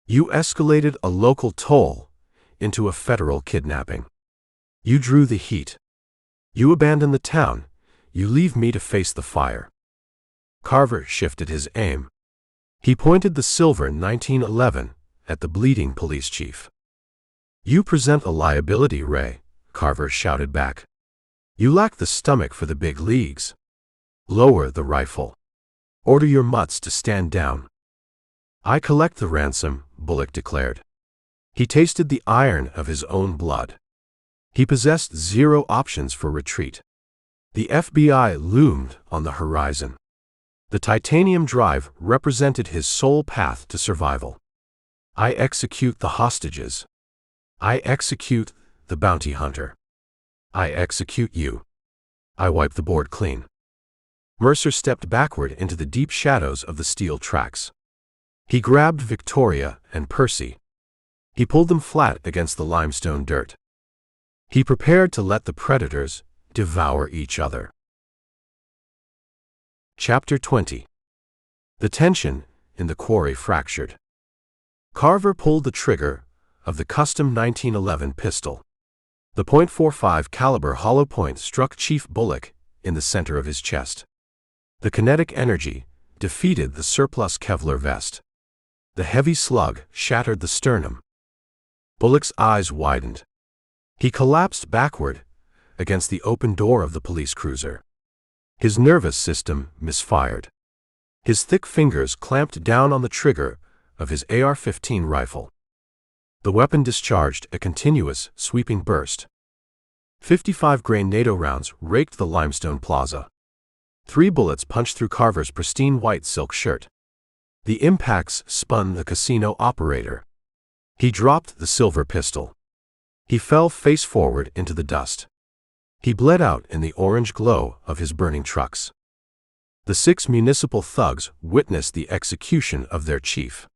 "You escalated a local toll into a federal kidnapping. You drew the heat. You abandon the town. You leave me to face the fire." Carver shifted his aim. He pointed the silver 1911 at the bleeding police chief. "You present a liability, Ray," Carver shouted back. "You lack the stomach for the big leagues. Lower the rifle. Order your mutts to stand down." "I collect the ransom," Bullock declared. He tasted the iron of his own blood. He possessed 0 options for retreat. The FBI loomed on the horizon. The titanium drive represented his sole path to survival. "I execute the hostages. I execute the bounty hunter. I execute you. I wipe the board clean." Mercer stepped backward into the deep shadows of the steel tracks. He grabbed Victoria and Percy. He pulled them flat against the limestone dirt. He prepared to let the predators devour each other. Chapter 20. The tension in the quarry fractured. Carver pulled the trigger of the custom 1911 pistol. The .45 caliber hollow point struck Chief Bullock in the center of his chest. The kinetic energy defeated the surplus Kevlar vest. The heavy slug shattered the sternum. Bullock's eyes widened. He collapsed backward against the open door of the police cruiser. His nervous system misfired. His thick fingers clamped down on the trigger of his AR-15 rifle. The weapon discharged a continuous, sweeping burst. 55-grain NATO rounds raked the limestone plaza. 3 bullets punched through Carver's pristine white silk shirt. The impacts spun the casino operator. He dropped the silver pistol. He fell face forward into the dust. He bled out in the orange glow of his burning trucks. The 6 municipal thugs witnessed the execution of their chief.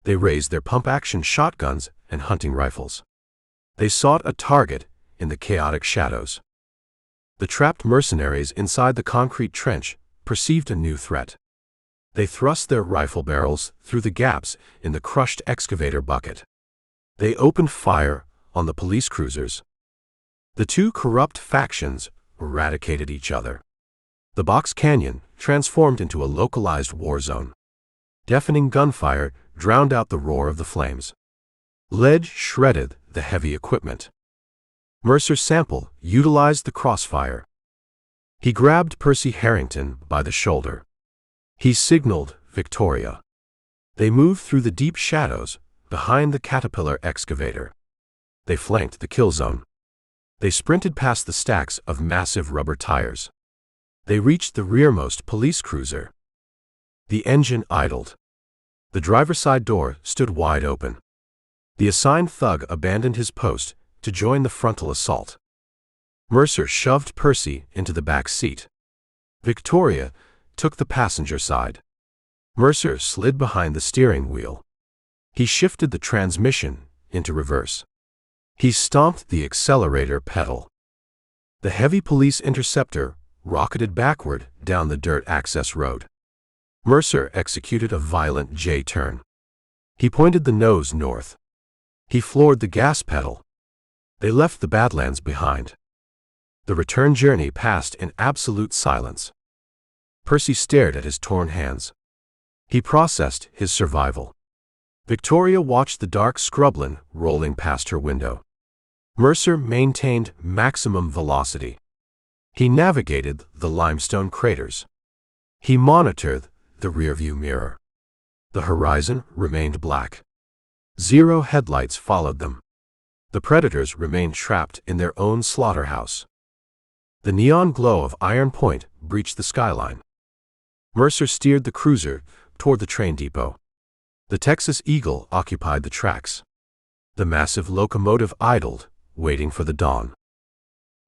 They raised their pump-action shotguns and hunting rifles. They sought a target in the chaotic shadows. The trapped mercenaries inside the concrete trench perceived a new threat. They thrust their rifle barrels through the gaps in the crushed excavator bucket. They opened fire on the police cruisers. The 2 corrupt factions eradicated each other. The Box Canyon transformed into a localized war zone. Deafening gunfire drowned out the roar of the flames. Lead shredded the heavy equipment. Mercer Sample utilized the crossfire. He grabbed Percy Harrington by the shoulder. He signaled Victoria. They moved through the deep shadows behind the Caterpillar excavator. They flanked the kill zone. They sprinted past the stacks of massive rubber tires. They reached the rearmost police cruiser. The engine idled. The driver's side door stood wide open. The assigned thug abandoned his post to join the frontal assault. Mercer shoved Percy into the back seat. Victoria took the passenger side. Mercer slid behind the steering wheel. He shifted the transmission into reverse. He stomped the accelerator pedal. The heavy police interceptor rocketed backward down the dirt access road. Mercer executed a violent J-turn. He pointed the nose north. He floored the gas pedal. They left the Badlands behind. The return journey passed in absolute silence. Percy stared at his torn hands. He processed his survival. Victoria watched the dark scrubland rolling past her window. Mercer maintained maximum velocity. He navigated the limestone craters. He monitored the rearview mirror. The horizon remained black. 0 headlights followed them. The predators remained trapped in their own slaughterhouse. The neon glow of Iron Point breached the skyline. Mercer steered the cruiser toward the train depot. The Texas Eagle occupied the tracks. The massive locomotive idled, waiting for the dawn.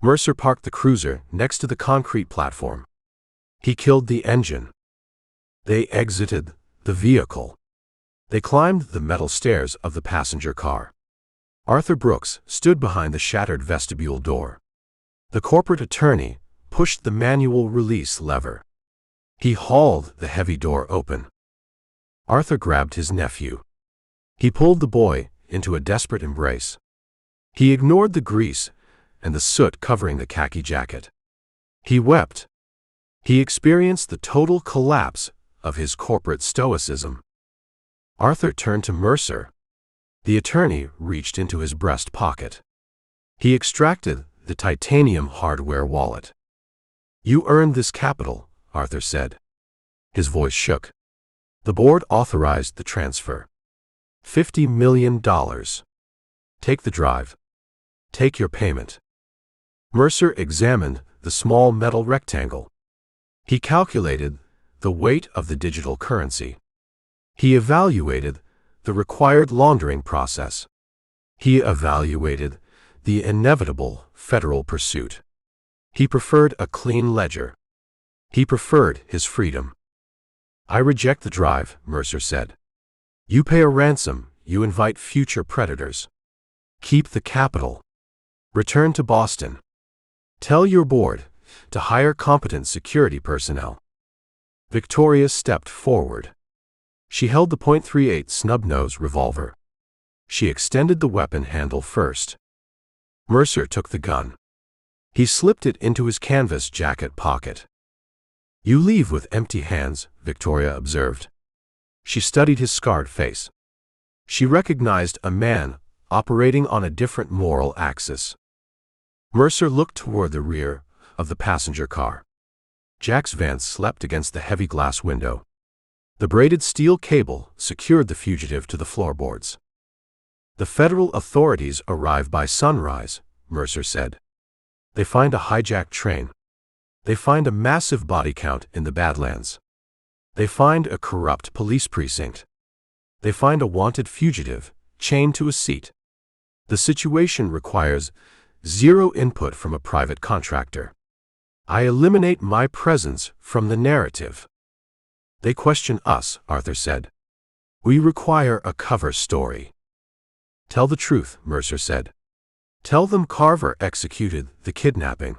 Mercer parked the cruiser next to the concrete platform. He killed the engine. They exited the vehicle. They climbed the metal stairs of the passenger car. Arthur Brooks stood behind the shattered vestibule door. The corporate attorney pushed the manual release lever. He hauled the heavy door open. Arthur grabbed his nephew. He pulled the boy into a desperate embrace. He ignored the grease and the soot covering the khaki jacket. He wept. He experienced the total collapse of his corporate stoicism. Arthur turned to Mercer. The attorney reached into his breast pocket. He extracted the titanium hardware wallet. "You earned this capital," Arthur said. His voice shook. The board authorized the transfer. $50 million. Take the drive. Take your payment. Mercer examined the small metal rectangle. He calculated the weight of the digital currency. He evaluated the required laundering process. He evaluated the inevitable federal pursuit. He preferred a clean ledger. He preferred his freedom. "I reject the drive," Mercer said. "You pay a ransom, you invite future predators. Keep the capital. Return to Boston. Tell your board to hire competent security personnel." Victoria stepped forward. She held the .38 snub-nose revolver. She extended the weapon handle first. Mercer took the gun. He slipped it into his canvas jacket pocket. "You leave with empty hands," Victoria observed. She studied his scarred face. She recognized a man operating on a different moral axis. Mercer looked toward the rear of the passenger car. Jack's van slept against the heavy glass window. The braided steel cable secured the fugitive to the floorboards. The federal authorities arrive by sunrise, Mercer said. They find a hijacked train. They find a massive body count in the Badlands. They find a corrupt police precinct. They find a wanted fugitive, chained to a seat. The situation requires zero input from a private contractor. I eliminate my presence from the narrative. They question us, Arthur said. We require a cover story. Tell the truth, Mercer said. Tell them Carver executed the kidnapping.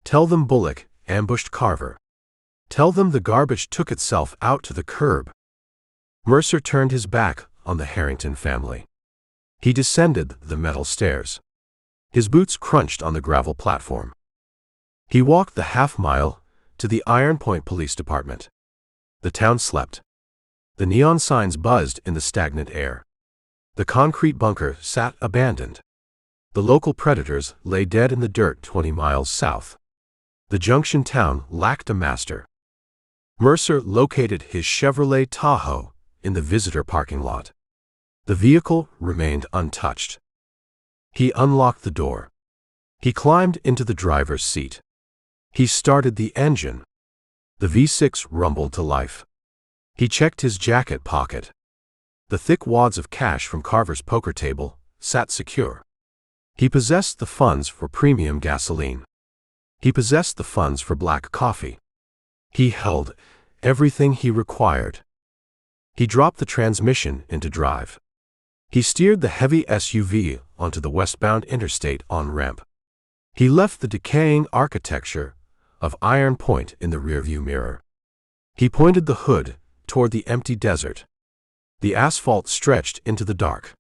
Tell them Bullock ambushed Carver. Tell them the garbage took itself out to the curb. Mercer turned his back on the Harrington family. He descended the metal stairs. His boots crunched on the gravel platform. He walked the half-mile to the Iron Point Police Department. The town slept. The neon signs buzzed in the stagnant air. The concrete bunker sat abandoned. The local predators lay dead in the dirt 20 miles south. The junction town lacked a master. Mercer located his Chevrolet Tahoe in the visitor parking lot. The vehicle remained untouched. He unlocked the door. He climbed into the driver's seat. He started the engine. The V6 rumbled to life. He checked his jacket pocket. The thick wads of cash from Carver's poker table sat secure. He possessed the funds for premium gasoline. He possessed the funds for black coffee. He held everything he required. He dropped the transmission into drive. He steered the heavy SUV onto the westbound interstate on-ramp. He left the decaying architecture of Iron Point in the rearview mirror. He pointed the hood toward the empty desert. The asphalt stretched into the dark.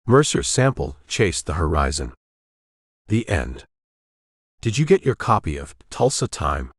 Mercer Sample chased the horizon. The end. Did you get your copy of Tulsa Time?